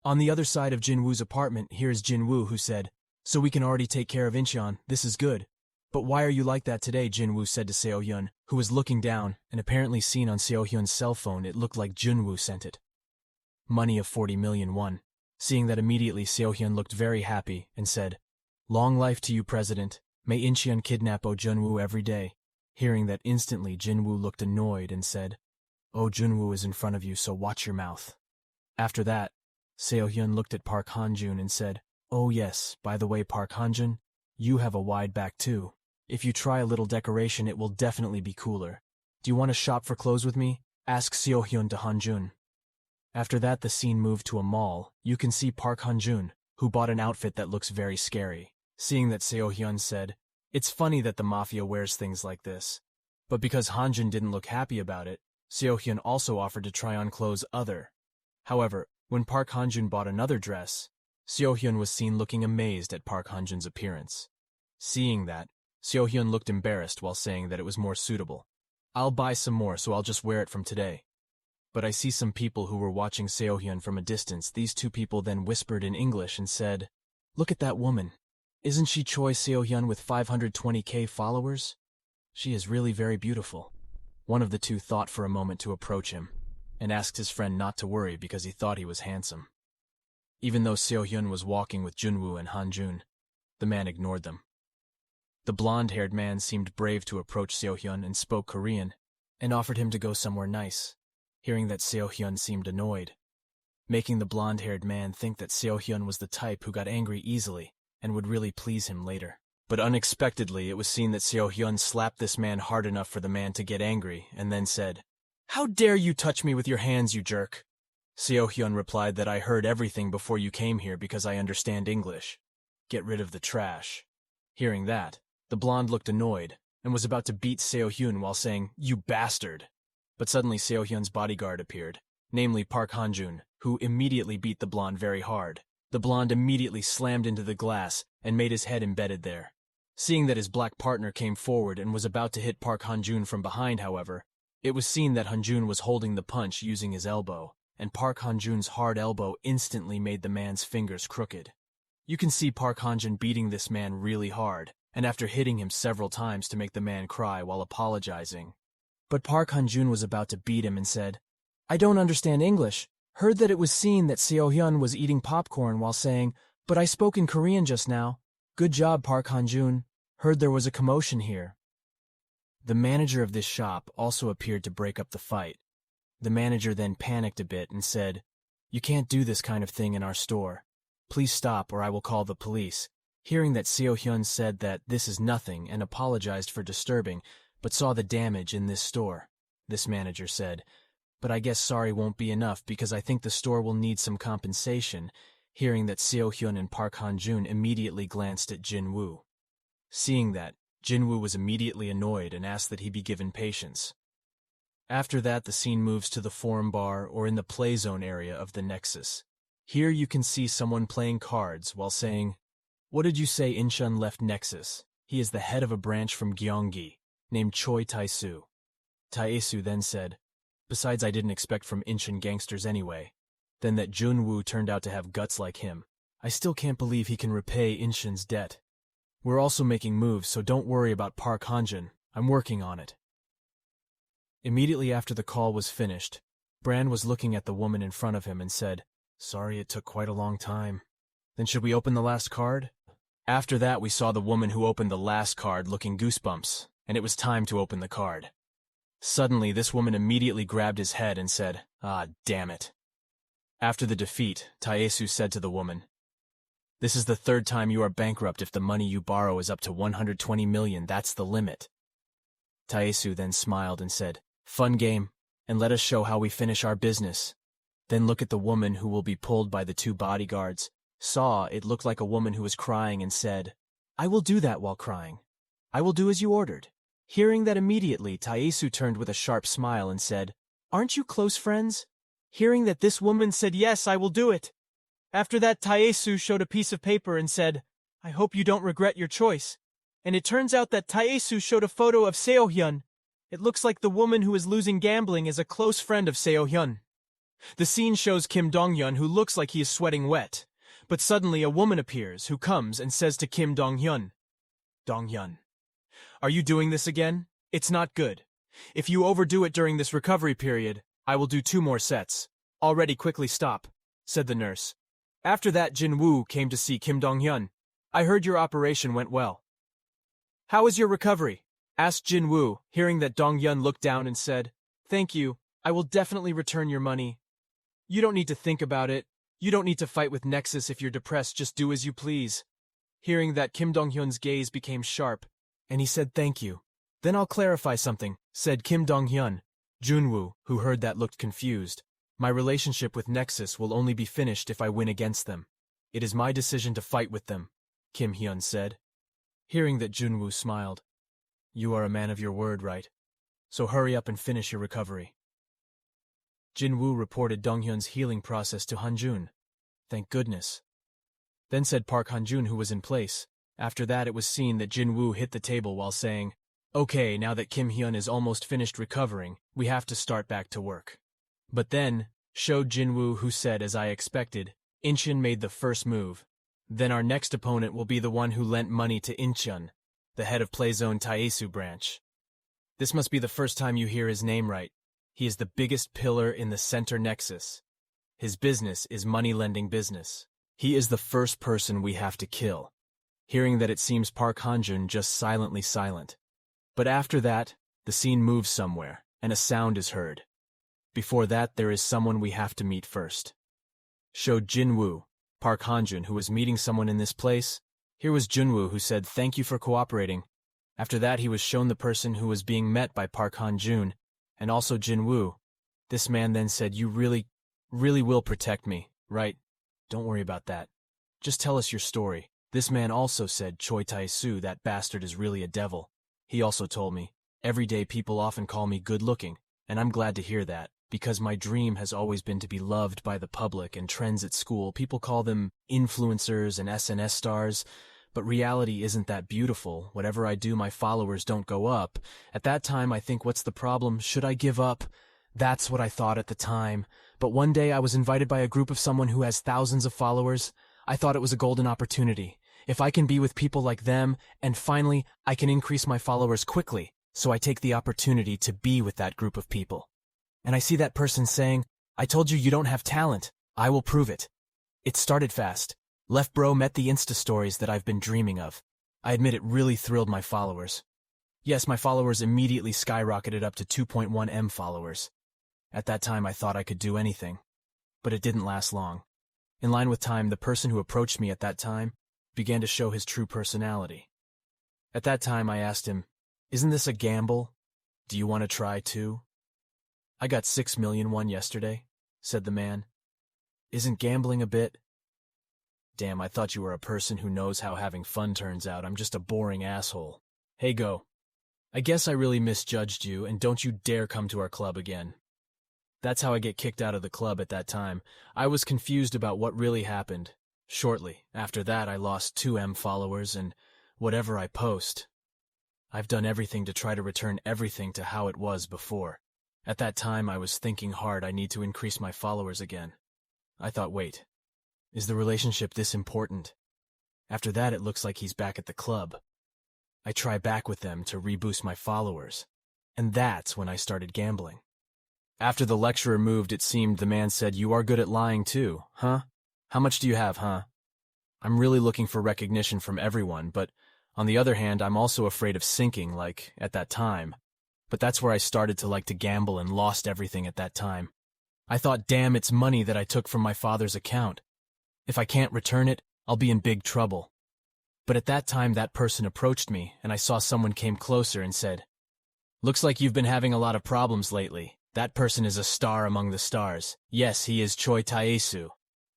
On the other side of Jinwoo's apartment, here's Jinwoo, who said, So we can already take care of Incheon. This is good. But why are you like that today? Jinwoo said to Seo Hyun, who was looking down, and apparently seen on Seo Hyun's cell phone it looked like Jinwoo sent it. Money of 40 million won. Seeing that immediately, Seo Hyun looked very happy and said, Long life to you, President. May Incheon kidnap Oh Junwoo every day. Hearing that, instantly Jinwoo looked annoyed and said, Oh Junwoo is in front of you, so watch your mouth. After that, Seo Hyun looked at Park Han-jun and said, Oh yes, by the way, Park Han-jun, you have a wide back too. If you try a little decoration, it will definitely be cooler. Do you want to shop for clothes with me? Asked Seo Hyun to Han-jun. After that, the scene moved to a mall. You can see Park Han-jun, who bought an outfit that looks very scary. Seeing that, Seo Hyun said, It's funny that the mafia wears things like this. But because Han-jun didn't look happy about it, Seo Hyun also offered to try on clothes other. However, when Park Han-jun bought another dress, Seo Hyun was seen looking amazed at Park Han-jun's appearance. Seeing that, Seo Hyun looked embarrassed while saying that it was more suitable. I'll buy some more, so I'll just wear it from today. But I see some people who were watching Seo Hyun from a distance. These two people then whispered in English and said, Look at that woman. Isn't she Choi Seo Hyun with 520k followers? She is really very beautiful. One of the two thought for a moment to approach him, and asked his friend not to worry because he thought he was handsome. Even though Seo Hyun was walking with Junwoo and Han-jun, the man ignored them. The blonde-haired man seemed brave to approach Seo Hyun and spoke Korean, and offered him to go somewhere nice. Hearing that, Seo Hyun seemed annoyed, making the blonde-haired man think that Seo Hyun was the type who got angry easily and would really please him later. But unexpectedly, it was seen that Seo Hyun slapped this man hard enough for the man to get angry, and then said, How dare you touch me with your hands, you jerk? Seo Hyun replied that I heard everything before you came here because I understand English. Get rid of the trash. Hearing that, the blonde looked annoyed and was about to beat Seo Hyun while saying, You bastard! But suddenly Seo Hyun's bodyguard appeared, namely Park Han-jun, who immediately beat the blonde very hard. The blonde immediately slammed into the glass and made his head embedded there. Seeing that his black partner came forward and was about to hit Park Han-jun from behind, however, it was seen that Han-jun was holding the punch using his elbow, and Park Han-jun's hard elbow instantly made the man's fingers crooked. You can see Park Han-jun beating this man really hard, and after hitting him several times to make the man cry while apologizing. But Park Han-jun was about to beat him and said, I don't understand English. Heard that it was seen that Seo Hyun was eating popcorn while saying, But I spoke in Korean just now. Good job, Park Han-jun. Heard there was a commotion here. The manager of this shop also appeared to break up the fight. The manager then panicked a bit and said, You can't do this kind of thing in our store. Please stop or I will call the police. Hearing that, Seo Hyun said that this is nothing and apologized for disturbing, but saw the damage in this store. This manager said, But I guess sorry won't be enough because I think the store will need some compensation. Hearing that, Seo Hyun and Park Han-jun immediately glanced at Jinwoo. Seeing that, Jinwoo was immediately annoyed and asked that he be given patience. After that, the scene moves to the forum bar or in the play zone area of the Nexus. Here you can see someone playing cards while saying, What did you say Incheon left Nexus? He is the head of a branch from Gyeonggi, named Choi Tae-soo. Tae-soo then said, Besides, I didn't expect from Incheon gangsters anyway. Then that Junwoo turned out to have guts like him. I still can't believe he can repay Incheon's debt. We're also making moves, so don't worry about Park Hanjun. I'm working on it. Immediately after the call was finished, Brand was looking at the woman in front of him and said, "Sorry it took quite a long time. Then should we open the last card?" After that, we saw the woman who opened the last card looking goosebumps, and it was time to open the card. Suddenly, this woman immediately grabbed his head and said, "Ah, damn it." After the defeat, Taesu said to the woman, "This is the third time you are bankrupt. If the money you borrow is up to 120 million, that's the limit." Taesu then smiled and said, "Fun game, and let us show how we finish our business." Then look at the woman who will be pulled by the two bodyguards. Saw it looked like a woman who was crying and said, "I will do that while crying. I will do as you ordered." Hearing that immediately, Taesu turned with a sharp smile and said, "Aren't you close friends?" Hearing that this woman said, "Yes, I will do it." After that, Taesu showed a piece of paper and said, "I hope you don't regret your choice." And it turns out that Taesu showed a photo of Seo-hyun. It looks like the woman who is losing gambling is a close friend of Seo-hyun. The scene shows Kim Dong-hyun, who looks like he is sweating wet. But suddenly a woman appears who comes and says to Kim Dong-hyun, "Dong-hyun, are you doing this again? It's not good. If you overdo it during this recovery period, I will do 2 more sets." "Already, quickly stop," said the nurse. After that, Jin-woo came to see Kim Dong-hyun. "I heard your operation went well." "How is your recovery?" asked Jin-woo, hearing that Dong-hyun looked down and said, "Thank you. I will definitely return your money. You don't need to think about it. You don't need to fight with Nexus if you're depressed, just do as you please." Hearing that, Kim Dong-hyun's gaze became sharp, and he said, "Thank you." "Then I'll clarify something," said Kim Dong-hyun. Jun-woo, who heard that, looked confused. "My relationship with Nexus will only be finished if I win against them. It is my decision to fight with them," Kim Hyun said. Hearing that, Jun-woo smiled. "You are a man of your word, right? So hurry up and finish your recovery." Jin-woo reported Dong-hyun's healing process to Hanjun. "Thank goodness." Then said Park Hanjun, who was in place. After that, it was seen that Jin-woo hit the table while saying, "Okay, now that Kim Hyun is almost finished recovering, we have to start back to work." But then, showed Jin-woo, who said, as I expected, Incheon made the first move. Then our next opponent will be the one who lent money to Incheon, the head of Playzone Taesu branch. This must be the first time you hear his name right. He is the biggest pillar in the center nexus. His business is money-lending business. He is the first person we have to kill. Hearing that, it seems Park Hanjun just silently silent. But after that, the scene moves somewhere, and a sound is heard. Before that, there is someone we have to meet first. Showed Jin-woo, Park Hanjun, who was meeting someone in this place. Here was Jun-woo, who said, "Thank you for cooperating." After that, he was shown the person who was being met by Park Hanjun, and also Jin-woo. This man then said, "You really will protect me, right? Don't worry about that. Just tell us your story." This man also said, "Choi Tae-soo, that bastard is really a devil." He also told me, "Every day people often call me good-looking, and I'm glad to hear that, because my dream has always been to be loved by the public and trends at school. People call them influencers and SNS stars, but reality isn't that beautiful. Whatever I do, my followers don't go up. At that time, I think, what's the problem? Should I give up?" That's what I thought at the time. But one day I was invited by a group of someone who has thousands of followers. I thought it was a golden opportunity. If I can be with people like them, and finally, I can increase my followers quickly. So I take the opportunity to be with that group of people. And I see that person saying, "I told you don't have talent. I will prove it." It started fast. Left Bro met the Insta stories that I've been dreaming of. I admit it really thrilled my followers. Yes, my followers immediately skyrocketed up to 2.1 M followers. At that time, I thought I could do anything. But it didn't last long. In line with time, the person who approached me at that time began to show his true personality. At that time, I asked him, "Isn't this a gamble? Do you want to try too?" "I got 6 million won yesterday," said the man. "Isn't gambling a bit?" "Damn, I thought you were a person who knows how having fun turns out. I'm just a boring asshole. Hey, go. I guess I really misjudged you, and don't you dare come to our club again." That's how I get kicked out of the club at that time. I was confused about what really happened. Shortly after that, I lost 2M followers, and whatever I post, I've done everything to try to return everything to how it was before. At that time, I was thinking hard. I need to increase my followers again. I thought, wait, is the relationship this important? After that, it looks like he's back at the club. I try back with them to reboost my followers, and that's when I started gambling. After the lecturer moved, it seemed the man said, "You are good at lying too, huh? How much do you have, huh?" I'm really looking for recognition from everyone, but on the other hand, I'm also afraid of sinking, like at that time. But that's where I started to like to gamble and lost everything at that time. I thought, damn, it's money that I took from my father's account. If I can't return it, I'll be in big trouble. But at that time, that person approached me, and I saw someone came closer and said, "Looks like you've been having a lot of problems lately. That person is a star among the stars. Yes, he is Choi Taesu.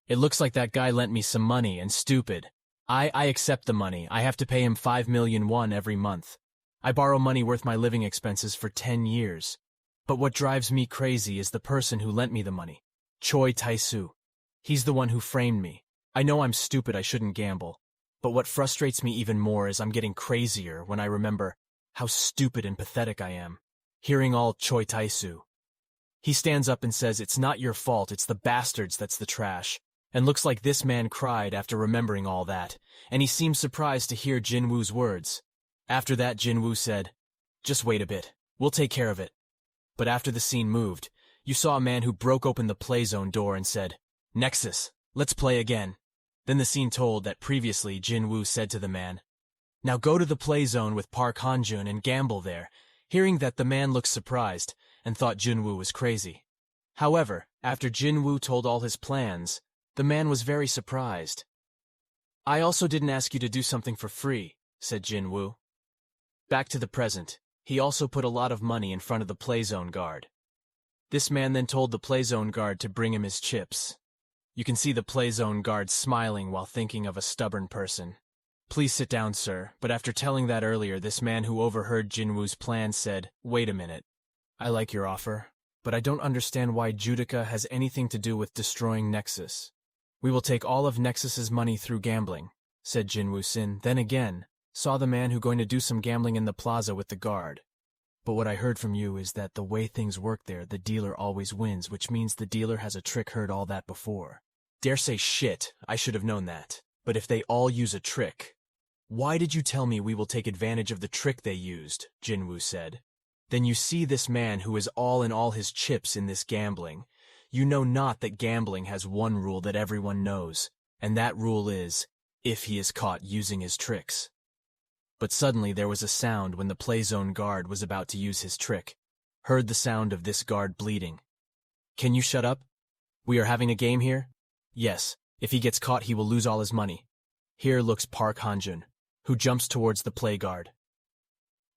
It looks like that guy lent me some money, and stupid. I accept the money. I have to pay him 5 million won every month. I borrow money worth my living expenses for 10 years. But what drives me crazy is the person who lent me the money, Choi Taesu. He's the one who framed me. I know I'm stupid, I shouldn't gamble. But what frustrates me even more is I'm getting crazier when I remember how stupid and pathetic I am, hearing all Choi Taesu. He stands up and says, "It's not your fault, it's the bastards that's the trash." And looks like this man cried after remembering all that, and he seemed surprised to hear Jinwoo's words. After that, Jinwoo said, "Just wait a bit, we'll take care of it." But after the scene moved, you saw a man who broke open the play zone door and said, "Nexus, let's play again." Then the scene told that previously Jinwoo said to the man, "Now go to the play zone with Park Hanjun and gamble there." Hearing that, the man looked surprised and thought Jinwoo was crazy. However, after Jinwoo told all his plans, the man was very surprised. "I also didn't ask you to do something for free," said Jinwoo. Back to the present, he also put a lot of money in front of the play zone guard. This man then told the play zone guard to bring him his chips. You can see the play zone guard smiling while thinking of a stubborn person. "Please sit down, sir," but after telling that earlier, this man who overheard Jinwoo's plan said, "Wait a minute. I like your offer, but I don't understand why Judica has anything to do with destroying Nexus. We will take all of Nexus's money through gambling," said Jinwoo Sin, then again saw the man who going to do some gambling in the plaza with the guard. "But what I heard from you is that the way things work there, the dealer always wins, which means the dealer has a trick. Heard all that before." "Dare say shit, I should have known that. But if they all use a trick, why did you tell me we will take advantage of the trick they used?" Jinwoo said. "Then you see this man who is all in all his chips in this gambling. You know not that gambling has one rule that everyone knows, and that rule is, if he is caught using his tricks." But suddenly there was a sound when the play zone guard was about to use his trick. Heard the sound of this guard bleeding. "Can you shut up? We are having a game here?" "Yes, if he gets caught he will lose all his money." Here looks Park Hanjun, who jumps towards the play guard.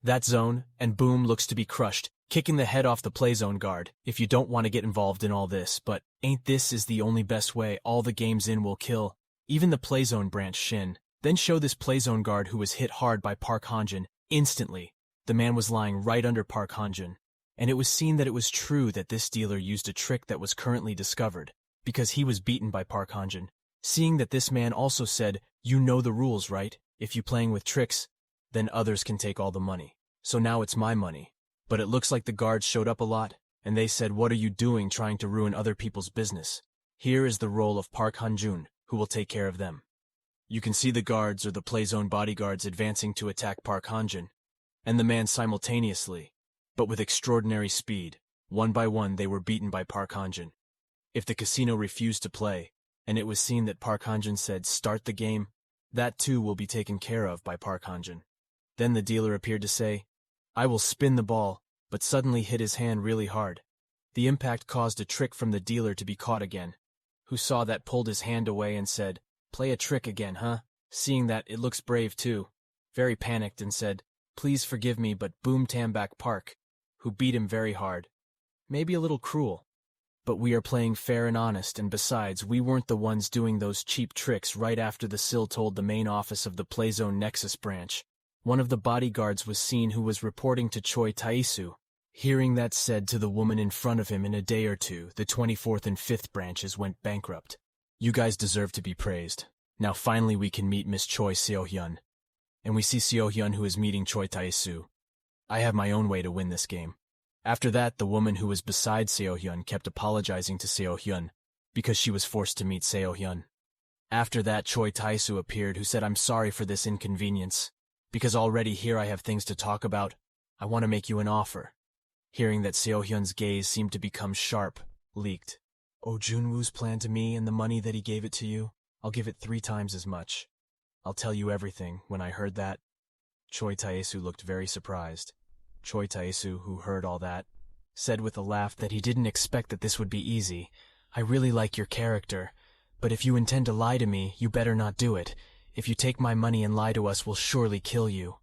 That zone, and boom, looks to be crushed, kicking the head off the play zone guard. If you don't want to get involved in all this, but ain't this is the only best way, all the games in will kill, even the play zone branch Shin. Then show this play zone guard who was hit hard by Park Hanjun. Instantly, the man was lying right under Park Hanjun, and it was seen that it was true that this dealer used a trick that was currently discovered, because he was beaten by Park Hanjun. Seeing that this man also said, "You know the rules, right? If you playing with tricks, then others can take all the money. So now it's my money." But it looks like the guards showed up a lot, and they said, "What are you doing trying to ruin other people's business?" Here is the role of Park Hanjun, who will take care of them. You can see the guards or the play zone bodyguards advancing to attack Park Hanjun, and the man simultaneously, but with extraordinary speed. One by one they were beaten by Park Hanjun. If the casino refused to play, and it was seen that Park Hanjun said, "Start the game," that too will be taken care of by Park Hanjun. Then the dealer appeared to say, "I will spin the ball," but suddenly hit his hand really hard. The impact caused a trick from the dealer to be caught again, who saw that pulled his hand away and said, "Play a trick again, huh?" Seeing that, it looks brave too, very panicked and said, "Please forgive me, but boom tam back Park," who beat him very hard. Maybe a little cruel, but we are playing fair and honest, and besides, we weren't the ones doing those cheap tricks. Right after the SIL told the main office of the Playzone Nexus branch, one of the bodyguards was seen who was reporting to Choi Taesu. Hearing that said to the woman in front of him, "In a day or two, the 24th and 5th branches went bankrupt. You guys deserve to be praised. Now finally we can meet Miss Choi Seo-hyun." And we see Seo-hyun who is meeting Choi Taesu. "I have my own way to win this game." After that, the woman who was beside Seo-hyun kept apologizing to Seo-hyun because she was forced to meet Seo-hyun. After that, Choi Tae-soo appeared, who said, "I'm sorry for this inconvenience. Because already here I have things to talk about, I want to make you an offer." Hearing that Seo-hyun's gaze seemed to become sharp, leaked, "Oh, Junwoo's plan to me and the money that he gave it to you, I'll give it 3 times as much. I'll tell you everything." When I heard that, Choi Tae-soo looked very surprised. Choi Tae-soo, who heard all that, said with a laugh that he didn't expect that this would be easy. "I really like your character, but if you intend to lie to me, you better not do it. If you take my money and lie to us, we'll surely kill you."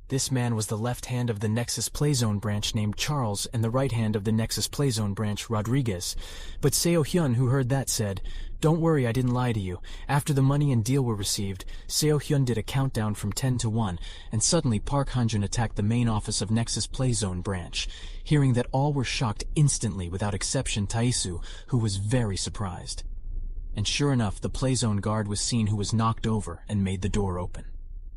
This man was the left hand of the Nexus Playzone branch named Charles and the right hand of the Nexus Playzone branch, Rodriguez. But Seo-hyun, who heard that, said, "Don't worry, I didn't lie to you." After the money and deal were received, Seo-hyun did a countdown from 10 to 1, and suddenly Park Han-jun attacked the main office of Nexus Playzone branch. Hearing that, all were shocked instantly, without exception Tae-soo, who was very surprised. And sure enough, the Playzone guard was seen, who was knocked over and made the door open.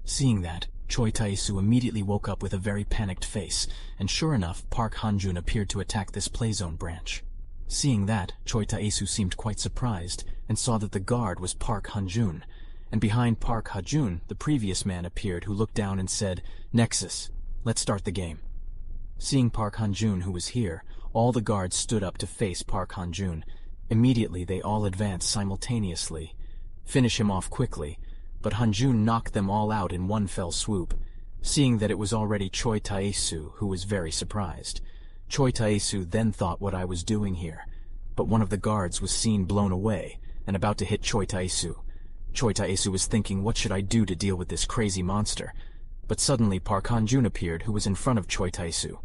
Seeing that, Choi Tae-soo immediately woke up with a very panicked face, and sure enough, Park Han-jun appeared to attack this Playzone branch. Seeing that, Choi Tae-soo seemed quite surprised, and saw that the guard was Park Han-jun, and behind Park Han-jun, the previous man appeared, who looked down and said, "Nexus, let's start the game." Seeing Park Han-jun, who was here, all the guards stood up to face Park Han-jun. Immediately they all advanced simultaneously. Finish him off quickly, but Han-jun knocked them all out in one fell swoop. Seeing that it was already Choi Tae-soo, who was very surprised. Choi Tae-soo then thought what I was doing here, but one of the guards was seen blown away, and about to hit Choi Tae-soo. Choi Tae-soo was thinking, what should I do to deal with this crazy monster? But suddenly Park Han-jun appeared, who was in front of Choi Tae-soo.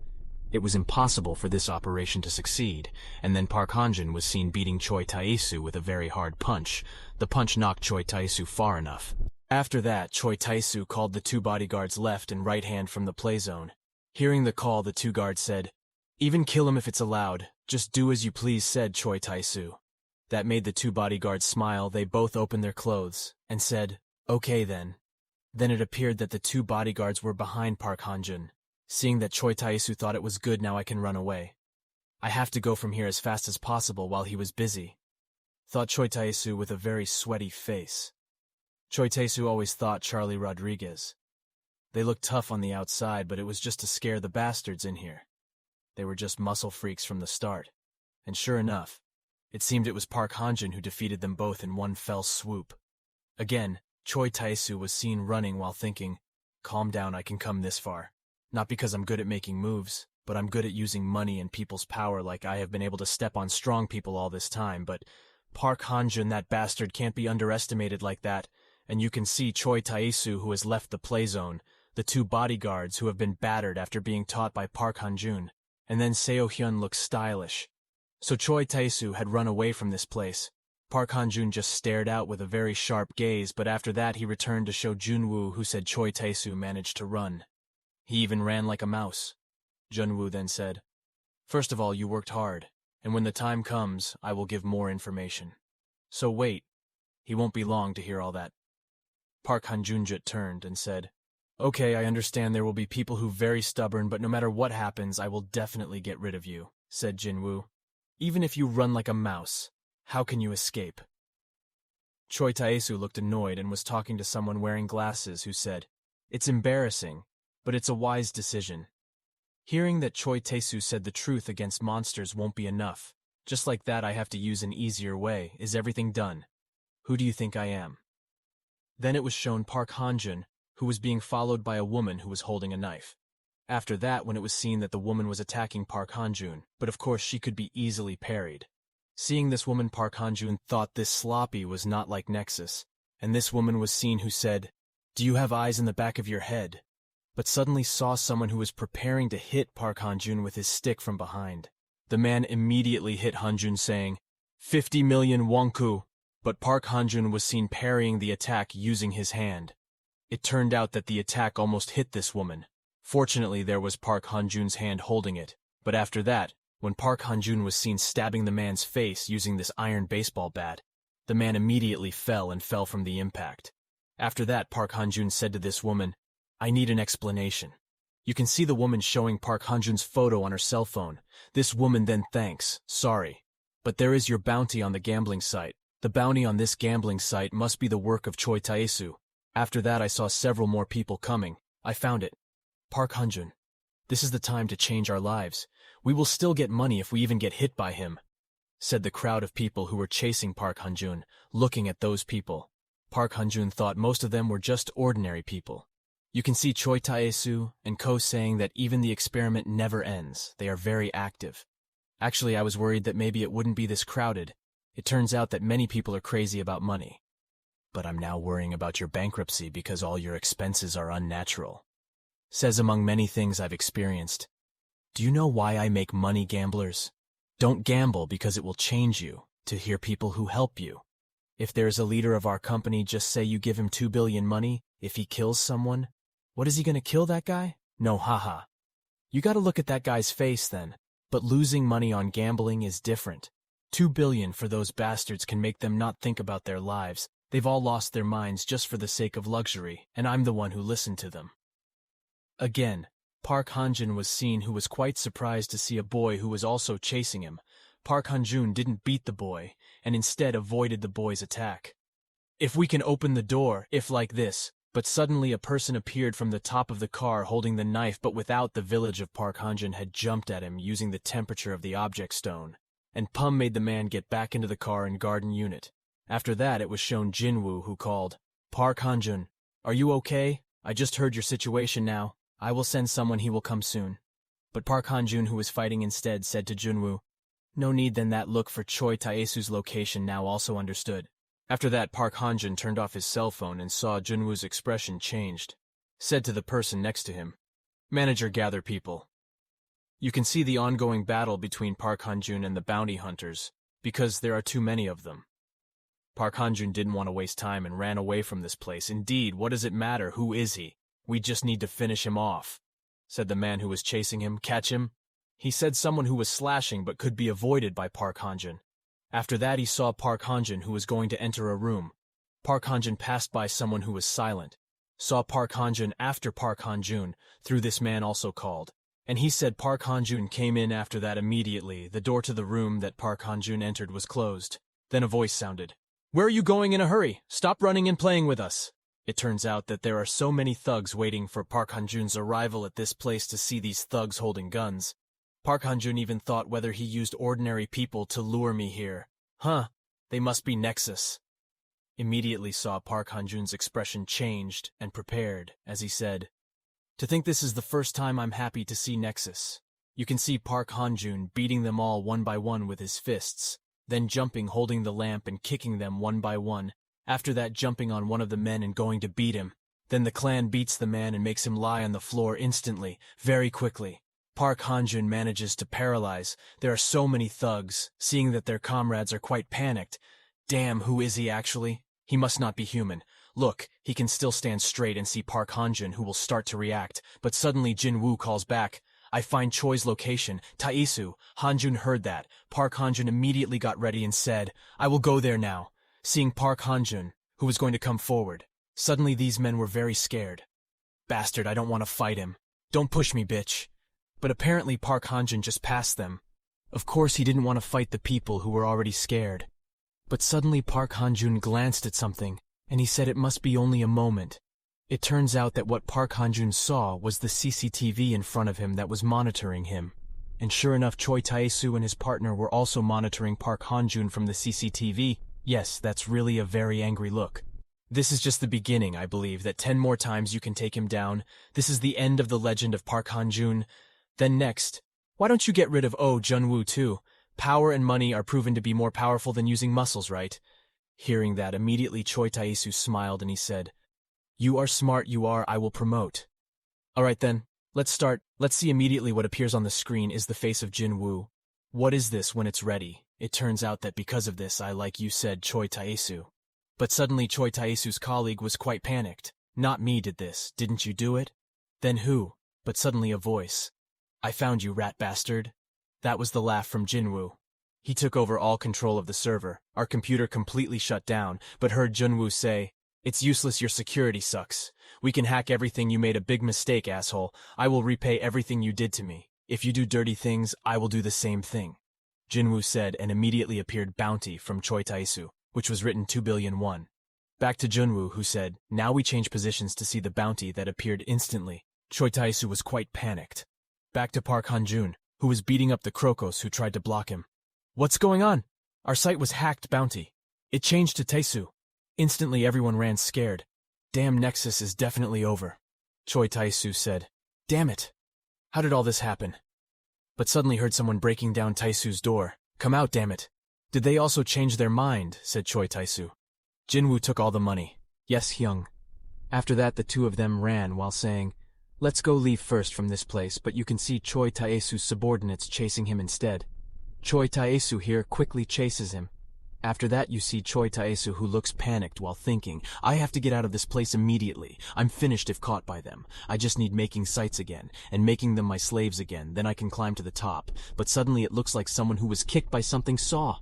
It was impossible for this operation to succeed, and then Park Han-jun was seen beating Choi Tae-soo with a very hard punch. The punch knocked Choi Tae-soo far enough. After that, Choi Tae-soo called the 2 bodyguards left and right hand from the playzone. Hearing the call, the 2 guards said, "Even kill him if it's allowed. Just do as you please," said Choi Tae-soo. That made the 2 bodyguards smile. They both opened their clothes and said, "Okay then." Then it appeared that the 2 bodyguards were behind Park Han-jun. Seeing that Choi Tae-soo thought it was good, now I can run away. I have to go from here as fast as possible while he was busy, thought Choi Tae-soo with a very sweaty face. Choi Tae-soo always thought Charlie Rodriguez. They looked tough on the outside, but it was just to scare the bastards in here. They were just muscle freaks from the start. And sure enough, it seemed it was Park Han-jun who defeated them both in one fell swoop. Again, Choi Tae-soo was seen running while thinking, "Calm down, I can come this far. Not because I'm good at making moves, but I'm good at using money and people's power, like I have been able to step on strong people all this time. But Park Han-jun, that bastard, can't be underestimated like that." And you can see Choi Tae-soo, who has left the playzone, the 2 bodyguards who have been battered after being taught by Park Han-jun, and then Seo-hyun looks stylish. So Choi Tae-soo had run away from this place. Park Han-jun just stared out with a very sharp gaze, but after that he returned to show Junwoo, who said Choi Tae-soo managed to run. He even ran like a mouse. Junwoo then said, "First of all, you worked hard, and when the time comes, I will give more information. So wait, he won't be long to hear all that." Park Han-jun turned and said, "Okay, I understand there will be people who very stubborn, but no matter what happens, I will definitely get rid of you," said Jinwoo. "Even if you run like a mouse, how can you escape?" Choi Tae-soo looked annoyed and was talking to someone wearing glasses who said, "It's embarrassing, but it's a wise decision." Hearing that Choi Tae-soo said the truth against monsters won't be enough, just like that I have to use an easier way. Is everything done? Who do you think I am? Then it was shown Park Han-jun, who was being followed by a woman who was holding a knife. After that, when it was seen that the woman was attacking Park Han-jun, but of course she could be easily parried. Seeing this woman, Park Han-jun thought this sloppy was not like Nexus, and this woman was seen who said, "Do you have eyes in the back of your head?" But suddenly saw someone who was preparing to hit Park Han-jun with his stick from behind. The man immediately hit Han-jun, saying, 50 million wonku, but Park Han-jun was seen parrying the attack using his hand. It turned out that the attack almost hit this woman. Fortunately, there was Park Han-jun's hand holding it, but after that, when Park Han-jun was seen stabbing the man's face using this iron baseball bat, the man immediately fell from the impact. After that, Park Han-jun said to this woman, "I need an explanation." You can see the woman showing Park Han-jun's photo on her cell phone. This woman then thanks, "Sorry, but there is your bounty on the gambling site. The bounty on this gambling site must be the work of Choi Taesu. After that I saw several more people coming. I found it. Park Hanjun. This is the time to change our lives. We will still get money if we even get hit by him, said the crowd of people who were chasing Park Hanjun, looking at those people. Park Hanjun thought most of them were just ordinary people. You can see Choi Taesu and Ko saying that even the experiment never ends. They are very active. Actually, I was worried that maybe it wouldn't be this crowded. It turns out that many people are crazy about money. But I'm now worrying about your bankruptcy because all your expenses are unnatural. Says among many things I've experienced. Do you know why I make money, gamblers? Don't gamble because it will change you to hear people who help you. If there's a leader of our company, just say you give him 2 billion money. If he kills someone, what is he gonna kill that guy? No, haha. You gotta look at that guy's face then. But losing money on gambling is different. 2 billion for those bastards can make them not think about their lives. They've all lost their minds just for the sake of luxury, and I'm the one who listened to them. Again, Park Hanjun was seen, who was quite surprised to see a boy who was also chasing him. Park Hanjun didn't beat the boy, and instead avoided the boy's attack. If we can open the door, if like this. But suddenly a person appeared from the top of the car holding the knife, but without the village of Park Hanjun had jumped at him using the temperature of the object stone. And Pum made the man get back into the car and garden unit. After that it was shown Jinwoo, who called, Park Hanjun, are you okay? I just heard your situation now. I will send someone, he will come soon. But Park Hanjun, who was fighting instead, said to Jinwoo, no need then. That look for Choi Taesu's location now also understood. After that, Park Hanjun turned off his cell phone and saw Junwoo's expression changed. Said to the person next to him, Manager, gather people. You can see the ongoing battle between Park Hanjun and the bounty hunters, because there are too many of them. Park Hanjun didn't want to waste time and ran away from this place. Indeed, what does it matter? Who is he? We just need to finish him off, said the man who was chasing him. Catch him? He said someone who was slashing but could be avoided by Park Hanjun. After that he saw Park Hanjun, who was going to enter a room. Park Hanjun passed by someone who was silent. Saw Park Hanjun after Park Hanjun, through this man also called. And he said Park Hanjun came in after that immediately. The door to the room that Park Hanjun entered was closed. Then a voice sounded. Where are you going in a hurry? Stop running and playing with us. It turns out that there are so many thugs waiting for Park Hanjun's arrival at this place to see these thugs holding guns. Park Hanjun even thought whether he used ordinary people to lure me here. They must be Nexus. Immediately saw Park Hanjun's expression changed and prepared, as he said, to think this is the first time I'm happy to see Nexus. You can see Park Hanjun beating them all one by one with his fists, then jumping, holding the lamp and kicking them one by one, after that jumping on one of the men and going to beat him. Then the clan beats the man and makes him lie on the floor instantly, very quickly. Park Hanjun manages to paralyze. There are so many thugs, seeing that their comrades are quite panicked. Damn, who is he actually? He must not be human. Look, he can still stand straight and see Park Hanjun, who will start to react. But suddenly Jinwoo calls back. I find Choi's location. Taesu. Hanjun heard that. Park Hanjun immediately got ready and said, I will go there now. Seeing Park Hanjun, who was going to come forward. Suddenly these men were very scared. Bastard, I don't want to fight him. Don't push me, bitch. But apparently Park Hanjun just passed them. Of course he didn't want to fight the people who were already scared. But suddenly Park Hanjun glanced at something, and he said it must be only a moment. It turns out that what Park Hanjun saw was the CCTV in front of him that was monitoring him. And sure enough, Choi Taesu and his partner were also monitoring Park Hanjun from the CCTV. Yes, that's really a very angry look. This is just the beginning, I believe, that 10 more times you can take him down. This is the end of the legend of Park Hanjun. Then next, why don't you get rid of Junwoo too? Power and money are proven to be more powerful than using muscles, right? Hearing that, immediately Choi Taesu smiled and he said, You are smart, you are, I will promote. Alright then, let's start. Let's see immediately what appears on the screen is the face of Jinwoo. What is this when it's ready? It turns out that because of this I, like you said, Choi Taesu. But suddenly Choi Taesu's colleague was quite panicked. Not me did this, didn't you do it? Then who? But suddenly a voice. I found you, rat bastard. That was the laugh from Jinwoo. He took over all control of the server. Our computer completely shut down, but heard Jinwoo say, It's useless, your security sucks. We can hack everything, you made a big mistake, asshole. I will repay everything you did to me. If you do dirty things, I will do the same thing. Jinwoo said and immediately appeared bounty from Choi Taesu. which was written 2 billion won. Back to Junwoo, who said, now we change positions to see the bounty that appeared instantly. Choi Tae-soo was quite panicked. Back to Park Han-jun, who was beating up the Krokos who tried to block him. What's going on? Our site was hacked, bounty. It changed to Tae-soo. Instantly everyone ran scared. Damn, Nexus is definitely over. Choi Tae-soo said, damn it. How did all this happen? But suddenly heard someone breaking down Tae-soo's door. Come out, damn it. Did they also change their mind, said Choi Tae-soo. Jinwoo took all the money. Yes, Hyung. After that the two of them ran while saying, let's go leave first from this place, but you can see Choi Tae-soo's subordinates chasing him instead. Choi Tae-soo here quickly chases him. After that you see Choi Tae-soo who looks panicked while thinking, I have to get out of this place immediately. I'm finished if caught by them. I just need making sites again, and making them my slaves again, then I can climb to the top. But suddenly it looks like someone who was kicked by something saw.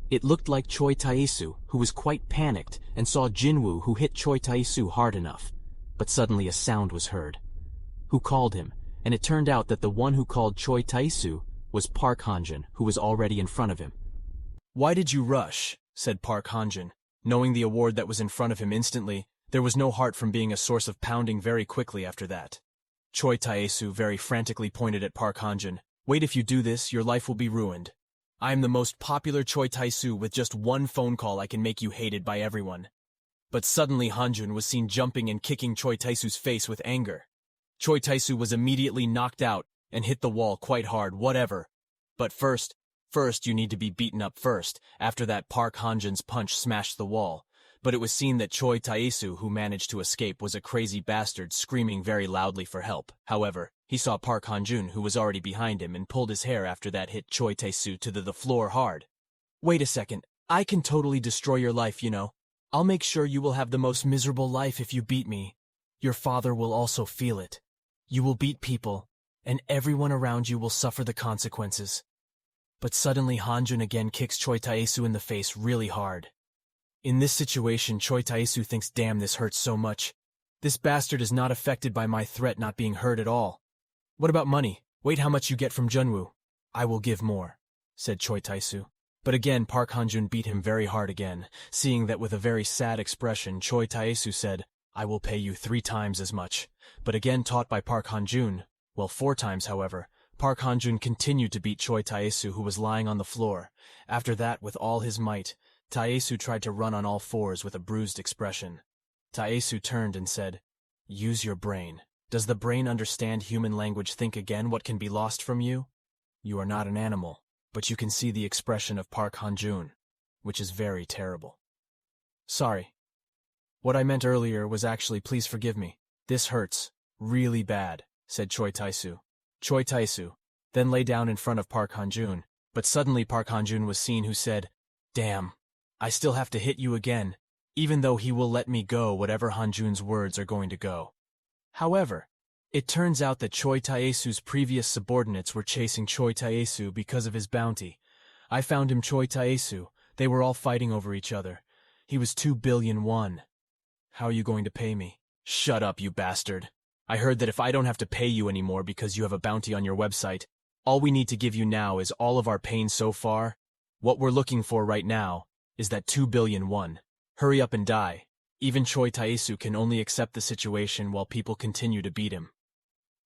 It looked like Choi Tae-soo, who was quite panicked, and saw Jinwoo who hit Choi Tae-soo hard enough. But suddenly a sound was heard. Who called him? And it turned out that the one who called Choi Tae-soo was Park Han-jun, who was already in front of him. Why did you rush? Said Park Han-jun. Knowing the award that was in front of him instantly, there was no heart from being a source of pounding very quickly after that. Choi Tae-soo very frantically pointed at Park Han-jun. Wait, if you do this, your life will be ruined. I am the most popular Choi Tae-soo. With just one phone call I can make you hated by everyone. But suddenly Han-jun was seen jumping and kicking Choi Tae-soo's face with anger. Choi Tae-soo was immediately knocked out and hit the wall quite hard, whatever. But first you need to be beaten up first. After that Park Han-jun's punch smashed the wall. But it was seen that Choi Tae-soo, who managed to escape, was a crazy bastard screaming very loudly for help. However, he saw Park Han-jun, who was already behind him, and pulled his hair after that hit Choi Tae-soo to the floor hard. Wait a second, I can totally destroy your life, you know. I'll make sure you will have the most miserable life if you beat me. Your father will also feel it. You will beat people, and everyone around you will suffer the consequences. But suddenly Han-jun again kicks Choi Tae-soo in the face really hard. In this situation, Choi Tae-soo thinks, damn, this hurts so much. This bastard is not affected by my threat not being heard at all. What about money? Wait, how much you get from Junwoo? I will give more, said Choi Tae-soo. But again Park Han-jun beat him very hard again. Seeing that with a very sad expression, Choi Tae-soo said, I will pay you 3 times as much. But again taught by Park Han-jun, well, 4 times however, Park Han-jun continued to beat Choi Tae-soo, who was lying on the floor. After that, with all his might, Tae-soo tried to run on all fours with a bruised expression. Tae-soo turned and said, use your brain. Does the brain understand human language? Think again what can be lost from you? You are not an animal, but you can see the expression of Park Han-jun, which is very terrible. Sorry. What I meant earlier was actually, please forgive me. This hurts really bad, said Choi Tae-soo. Choi Tae-soo then lay down in front of Park Han-jun, but suddenly Park Han-jun was seen, who said, damn, I still have to hit you again, even though he will let me go whatever Han-jun's words are going to go. However, it turns out that Choi Tae-soo's previous subordinates were chasing Choi Tae-soo because of his bounty. I found him, Choi Tae-soo. They were all fighting over each other. He was 2 billion won. How are you going to pay me? Shut up, you bastard. I heard that if I don't have to pay you anymore because you have a bounty on your website, all we need to give you now is all of our pain so far. What we're looking for right now is that 2 billion won. Hurry up and die. Even Choi Tae-soo can only accept the situation while people continue to beat him.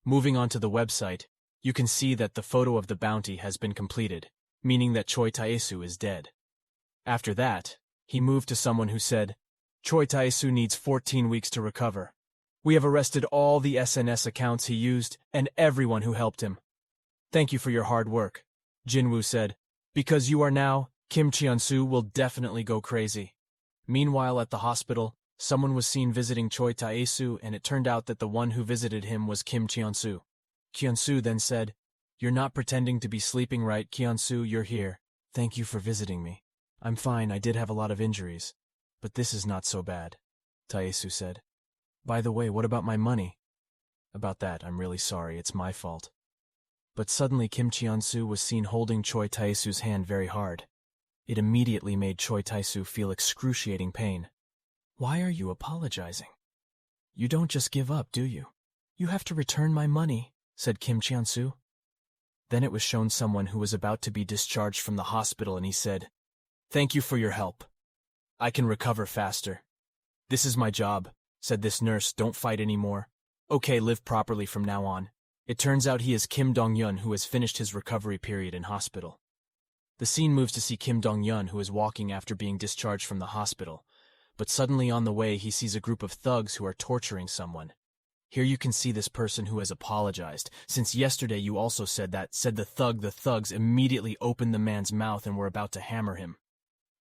Moving on to the website, you can see that the photo of the bounty has been completed, meaning that Choi Tae-soo is dead. After that, he moved to someone who said, Choi Tae-soo needs 14 weeks to recover. We have arrested all the SNS accounts he used and everyone who helped him. Thank you for your hard work, Jinwoo said. Because you are now, Kim Cheon-soo will definitely go crazy. Meanwhile at the hospital, someone was seen visiting Choi Tae-soo, and it turned out that the one who visited him was Kim Cheon-soo. Cheon-soo then said, You're not pretending to be sleeping, right, Cheon-soo? You're here. Thank you for visiting me. I'm fine, I did have a lot of injuries. But this is not so bad, Tae-soo said. By the way, what about my money? About that, I'm really sorry, it's my fault. But suddenly Kim Cheon-soo was seen holding Choi Tae-soo's hand very hard. It immediately made Choi Tae-soo feel excruciating pain. Why are you apologizing? You don't just give up, do you? You have to return my money, said Kim Cheon-soo. Then it was shown someone who was about to be discharged from the hospital, and he said, Thank you for your help. I can recover faster. This is my job, said this nurse. Don't fight anymore. Okay, live properly from now on. It turns out he is Kim Dong-yun, who has finished his recovery period in hospital. The scene moves to see Kim Dong-yun, who is walking after being discharged from the hospital. But suddenly on the way, he sees a group of thugs who are torturing someone. Here you can see this person who has apologized. Since yesterday you also said that, said the thug. The thugs immediately opened the man's mouth and were about to hammer him.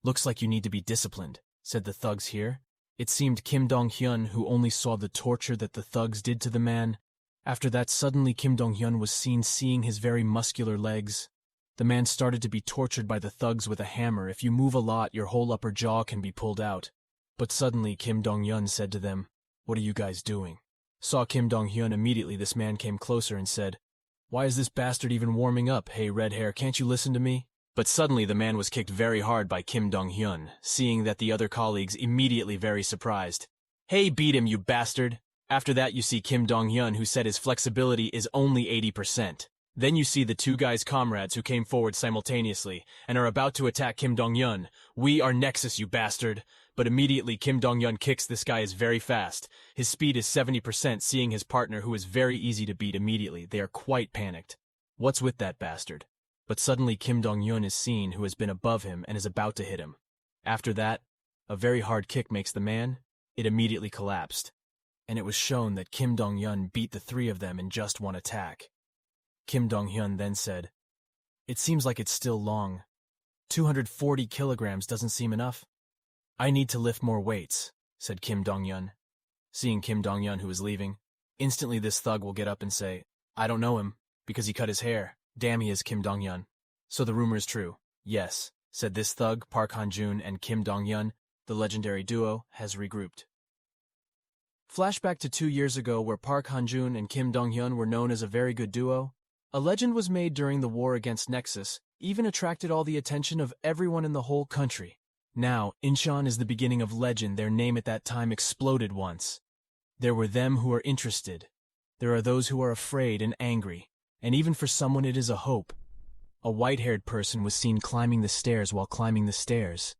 Looks like you need to be disciplined, said the thugs here. It seemed Kim Dong-hyun, who only saw the torture that the thugs did to the man. After that, suddenly Kim Dong-hyun was seen seeing his very muscular legs. The man started to be tortured by the thugs with a hammer. If you move a lot, your whole upper jaw can be pulled out. But suddenly Kim Dong-hyun said to them, "What are you guys doing?" Saw Kim Dong-hyun immediately. This man came closer and said, "Why is this bastard even warming up? Hey, red hair, can't you listen to me?" But suddenly the man was kicked very hard by Kim Dong-hyun, seeing that the other colleagues immediately very surprised. "Hey, beat him, you bastard!" After that you see Kim Dong-hyun, who said his flexibility is only 80%. Then you see the two guys' comrades who came forward simultaneously and are about to attack Kim Dong-hyun. "We are Nexus, you bastard!" But immediately Kim Dong-hyun kicks. This guy is very fast. His speed is 70%, seeing his partner, who is very easy to beat immediately. They are quite panicked. What's with that bastard? But suddenly Kim Dong-hyun is seen, who has been above him and is about to hit him. After that, a very hard kick makes the man. It immediately collapsed. And it was shown that Kim Dong-hyun beat the three of them in just one attack. Kim Dong-hyun then said, "It seems like it's still long. 240 kilograms doesn't seem enough. I need to lift more weights," said Kim Dong-hyun. Seeing Kim Dong-hyun, who is leaving, instantly this thug will get up and say, "I don't know him, because he cut his hair. Damn, he is Kim Dong-hyun. So the rumor is true." "Yes," said this thug. Park Han-jun and Kim Dong-hyun, the legendary duo, has regrouped. Flashback to 2 years ago, where Park Han-jun and Kim Dong-hyun were known as a very good duo. A legend was made during the war against Nexus, even attracted all the attention of everyone in the whole country. Now, Incheon is the beginning of legend. Their name at that time exploded once. There were them who are interested. There are those who are afraid and angry. And even for someone it is a hope. A white-haired person was seen climbing the stairs. While climbing the stairs,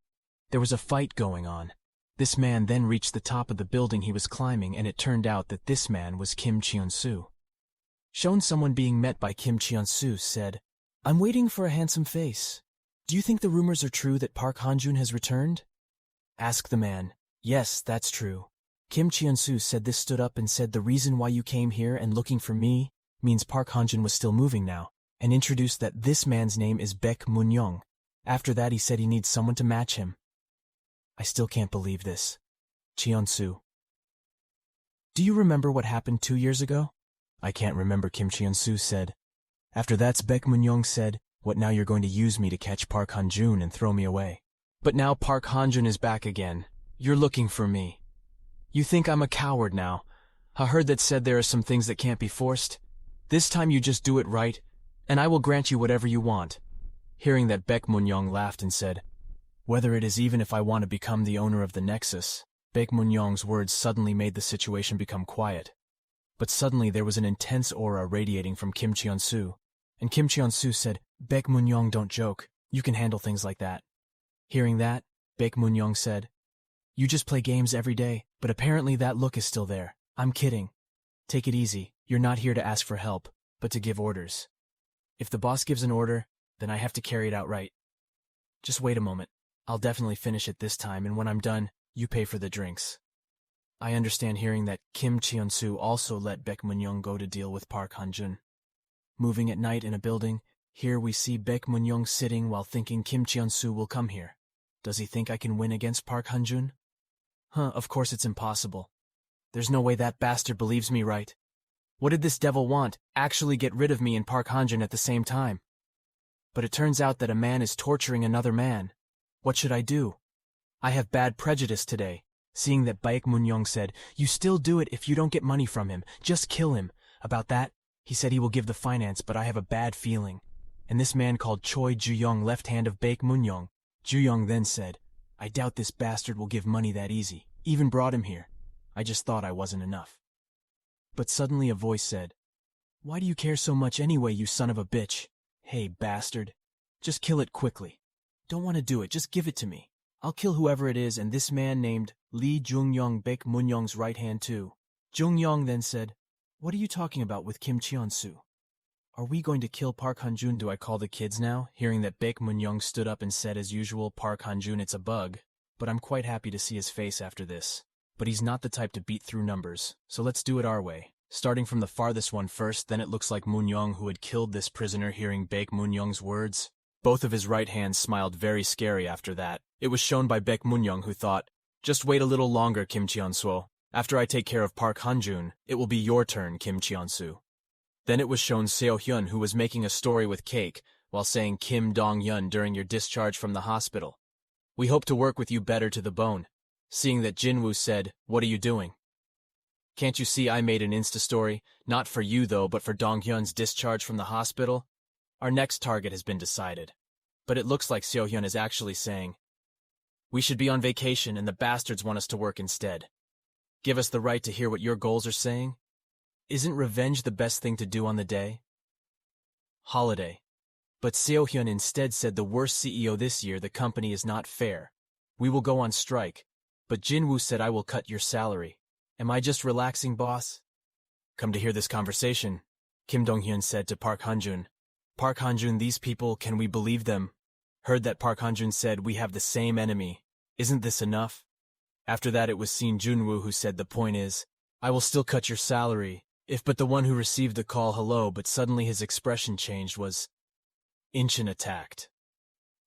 there was a fight going on. This man then reached the top of the building he was climbing, and it turned out that this man was Kim Cheon-soo. Shown someone being met by Kim Cheon-soo said, "I'm waiting for a handsome face. Do you think the rumors are true that Park Han-jun has returned?" Asked the man, "Yes, that's true." Kim Cheon-soo said this stood up and said, "The reason why you came here and looking for me means Park Han-jun was still moving now," and introduced that this man's name is Baek Mun-young. After that he said he needs someone to match him. I still can't believe this. Cheon-soo. Do you remember what happened 2 years ago? I can't remember, Kim Cheon-soo said. After that, Baek Mun-young said, "What now, you're going to use me to catch Park Han-jun and throw me away. But now Park Han-jun is back again. You're looking for me. You think I'm a coward now. I heard that said there are some things that can't be forced. This time you just do it right, and I will grant you whatever you want." Hearing that, Baek Mun-young laughed and said, "Whether it is even if I want to become the owner of the Nexus." Baek Mun-young's words suddenly made the situation become quiet. But suddenly there was an intense aura radiating from Kim Cheon-soo, and Kim Cheon-soo said, "Baek Mun-young, don't joke. You can handle things like that." Hearing that, Baek Mun-young said, "You just play games every day, but apparently that look is still there. I'm kidding. Take it easy. You're not here to ask for help, but to give orders. If the boss gives an order, then I have to carry it out right. Just wait a moment. I'll definitely finish it this time, and when I'm done, you pay for the drinks." I understand. Hearing that, Kim Cheon-soo also let Baek Mun-young go to deal with Park Han-jun. Moving at night in a building, here we see Baek Mun-young sitting while thinking Kim Cheon-soo will come here. Does he think I can win against Park Han-jun? Of course it's impossible. There's no way that bastard believes me, right? What did this devil want? Actually get rid of me and Park Han-jun at the same time. But it turns out that a man is torturing another man. What should I do? I have bad prejudice today. Seeing that, Baek Mun-young said, "You still do it if you don't get money from him. Just kill him." About that, he said he will give the finance, but I have a bad feeling. And this man called Choi Ju-young, left hand of Baek Mun-young. Ju-young then said, "I doubt this bastard will give money that easy. Even brought him here. I just thought I wasn't enough." But suddenly a voice said, "Why do you care so much anyway, you son of a bitch? Hey, bastard. Just kill it quickly. Don't want to do it, just give it to me. I'll kill whoever it is and this man named Lee Jung-young Baek Moon-young's right hand too. Jung-young then said, "What are you talking about with Kim Cheon-soo? Are we going to kill Park Han-jun? Do I call the kids now?" Hearing that Baek Moon-young stood up and said as usual, "Park Han-jun, it's a bug, but I'm quite happy to see his face after this. But he's not the type to beat through numbers, so let's do it our way. Starting from the farthest one first, then it looks like Moon-young who had killed this prisoner." Hearing Baek Moon-young's words, both of his right hands smiled very scary after that. It was shown by Baek Moon-young who thought, "Just wait a little longer, Kim Cheon-soo. After I take care of Park Han-jun, it will be your turn, Kim Cheon-soo." Then it was shown Seo-hyun who was making a story with cake while saying Kim Dong-hyun during your discharge from the hospital. "We hope to work with you better to the bone." Seeing that Jinwoo said, "What are you doing? Can't you see I made an Insta story? Not for you though, but for Dong-hyun's discharge from the hospital. Our next target has been decided." But it looks like Seo-hyun is actually saying, "We should be on vacation and the bastards want us to work instead. Give us the right to hear what your goals are saying. Isn't revenge the best thing to do on the day? Holiday." But Seo-hyun instead said, "The worst CEO this year, the company is not fair. We will go on strike." But Jinwoo said, "I will cut your salary. Am I just relaxing, boss?" "Come to hear this conversation," Kim Dong-hyun said to Park Han-jun. "Park Han-jun, these people, can we believe them?" Heard that Park Han-jun said, "We have the same enemy. Isn't this enough?" After that it was seen Junwoo who said, "The point is, I will still cut your salary, if but the one who received the call hello," but suddenly his expression changed was, Incheon attacked.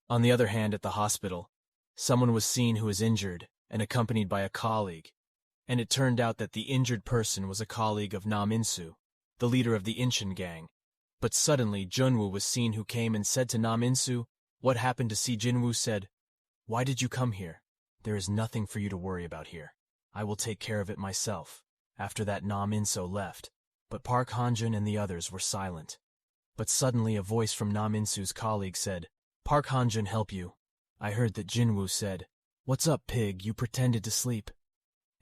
On the other hand, at the hospital, someone was seen who was injured and accompanied by a colleague, and it turned out that the injured person was a colleague of Nam In-soo, the leader of the Incheon gang. But suddenly Junwoo was seen who came and said to Nam In-soo, "What happened?" To see Jinwoo said, "Why did you come here? There is nothing for you to worry about here. I will take care of it myself." After that Nam In-soo left, but Park Han-jun and the others were silent. But suddenly a voice from Nam In-soo's colleague said, "Park Han-jun, help you." I heard that Jinwoo said, "What's up, pig? You pretended to sleep."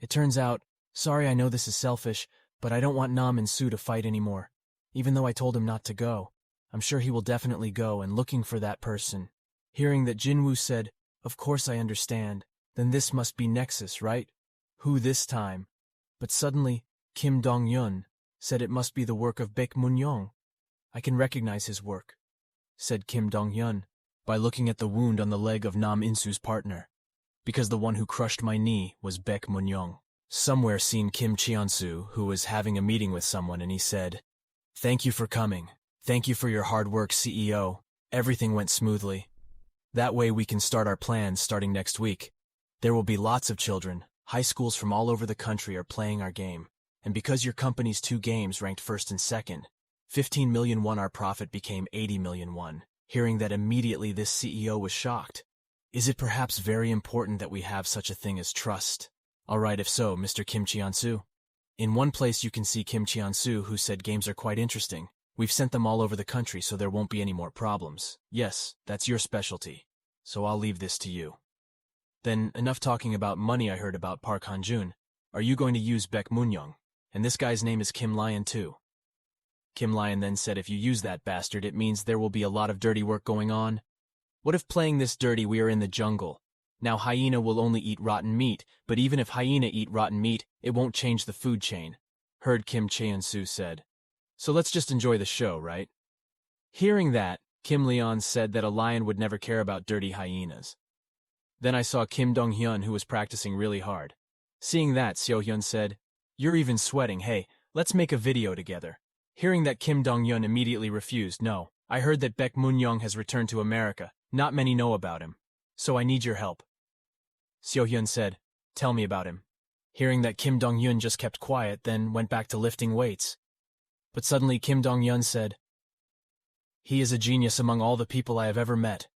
It turns out, sorry, I know this is selfish, but I don't want Nam In-soo to fight anymore. Even though I told him not to go, I'm sure he will definitely go and looking for that person. Hearing that Jinwoo said, "Of course I understand. Then this must be Nexus, right? Who this time?" But suddenly, Kim Dong-hyun said it must be the work of Baek Moon-young. "I can recognize his work," said Kim Dong-hyun, "by looking at the wound on the leg of Nam In-soo's partner, because the one who crushed my knee was Baek Moon-young." Somewhere seen Kim Cheon-soo, who was having a meeting with someone, and he said, "Thank you for coming. Thank you for your hard work, CEO. Everything went smoothly. That way we can start our plans starting next week. There will be lots of children. High schools from all over the country are playing our game. And because your company's 2 games ranked first and second, 15 million won, our profit became 80 million won." Hearing that, immediately this CEO was shocked. Is it perhaps very important that we have such a thing as trust? All right, if so, Mr. Kim Cheon-soo. In one place you can see Kim Cheon-soo who said games are quite interesting. We've sent them all over the country so there won't be any more problems. Yes, that's your specialty. So I'll leave this to you. Then, enough talking about money. I heard about Park Han-jun. Are you going to use Baek Moon-young? And this guy's name is Kim Lion too. Kim Lion then said, "If you use that bastard, it means there will be a lot of dirty work going on. What if playing this dirty we are in the jungle? Now hyena will only eat rotten meat, but even if hyena eat rotten meat, it won't change the food chain." Heard Kim Cheon-soo said. "So let's just enjoy the show, right?" Hearing that, Kim Leon said that a lion would never care about dirty hyenas. Then I saw Kim Dong-hyun who was practicing really hard. Seeing that, Seo-hyun said, "You're even sweating. Hey, let's make a video together." Hearing that, Kim Dong-hyun immediately refused. "No, I heard that Baek Moon-young has returned to America. Not many know about him. So I need your help." Seo-hyun said, "Tell me about him." Hearing that, Kim Dong-hyun just kept quiet, then went back to lifting weights. But suddenly Kim Dong-hyun said, "He is a genius among all the people I have ever met.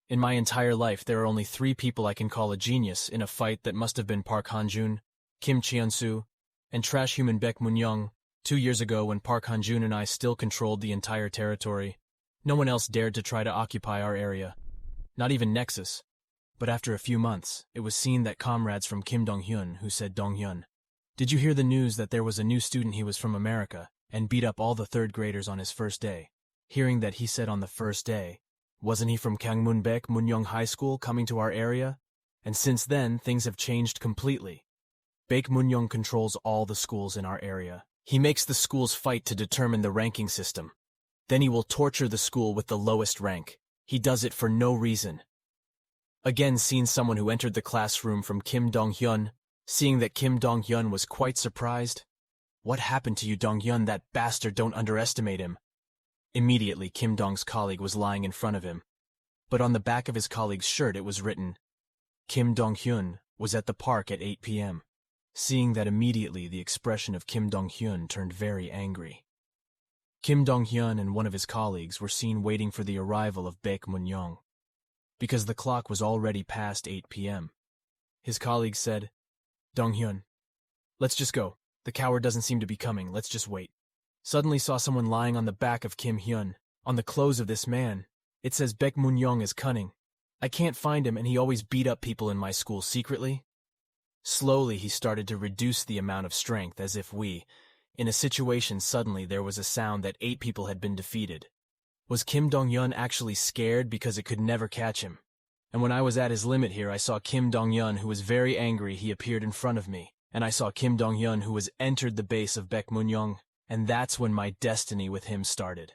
In my entire life there are only 3 people I can call a genius in a fight that must have been Park Han-jun, Kim Cheon-soo, and trash human Baek Moon-young. 2 years ago, when Park Han-jun and I still controlled the entire territory, no one else dared to try to occupy our area. Not even Nexus. But after a few months, it was seen that comrades from Kim Dong-hyun who said, 'Dong-hyun, did you hear the news that there was a new student, he was from America, and beat up all the 3rd graders on his first day?' Hearing that, he said on the first day, 'Wasn't he from Gangmun Baek Moon-young High School coming to our area?' And since then, things have changed completely. Baek Moon-young controls all the schools in our area. He makes the schools fight to determine the ranking system. Then he will torture the school with the lowest rank. He does it for no reason. Again, seen someone who entered the classroom from Kim Dong-hyun. Seeing that Kim Dong-hyun was quite surprised. "What happened to you, Dong-hyun? That bastard, don't underestimate him." Immediately, Kim Dong's colleague was lying in front of him. But on the back of his colleague's shirt it was written, "Kim Dong-hyun was at the park at 8 p.m. Seeing that immediately, the expression of Kim Dong-hyun turned very angry. Kim Dong-hyun and one of his colleagues were seen waiting for the arrival of Baek Moon-young, because the clock was already past 8 p.m. His colleague said, "Dong-hyun, let's just go. The coward doesn't seem to be coming. Let's just wait." Suddenly saw someone lying on the back of Kim Hyun. On the clothes of this man, it says Baek Moon-young is cunning. I can't find him, and he always beat up people in my school secretly. Slowly he started to reduce the amount of strength, as if in a situation suddenly there was a sound that 8 people had been defeated. Was Kim Dong-hyun actually scared because it could never catch him? And when I was at his limit here, I saw Kim Dong-hyun, who was very angry. He appeared in front of me, and I saw Kim Dong-hyun, who was entered the base of Baek Moon-young, and that's when my destiny with him started.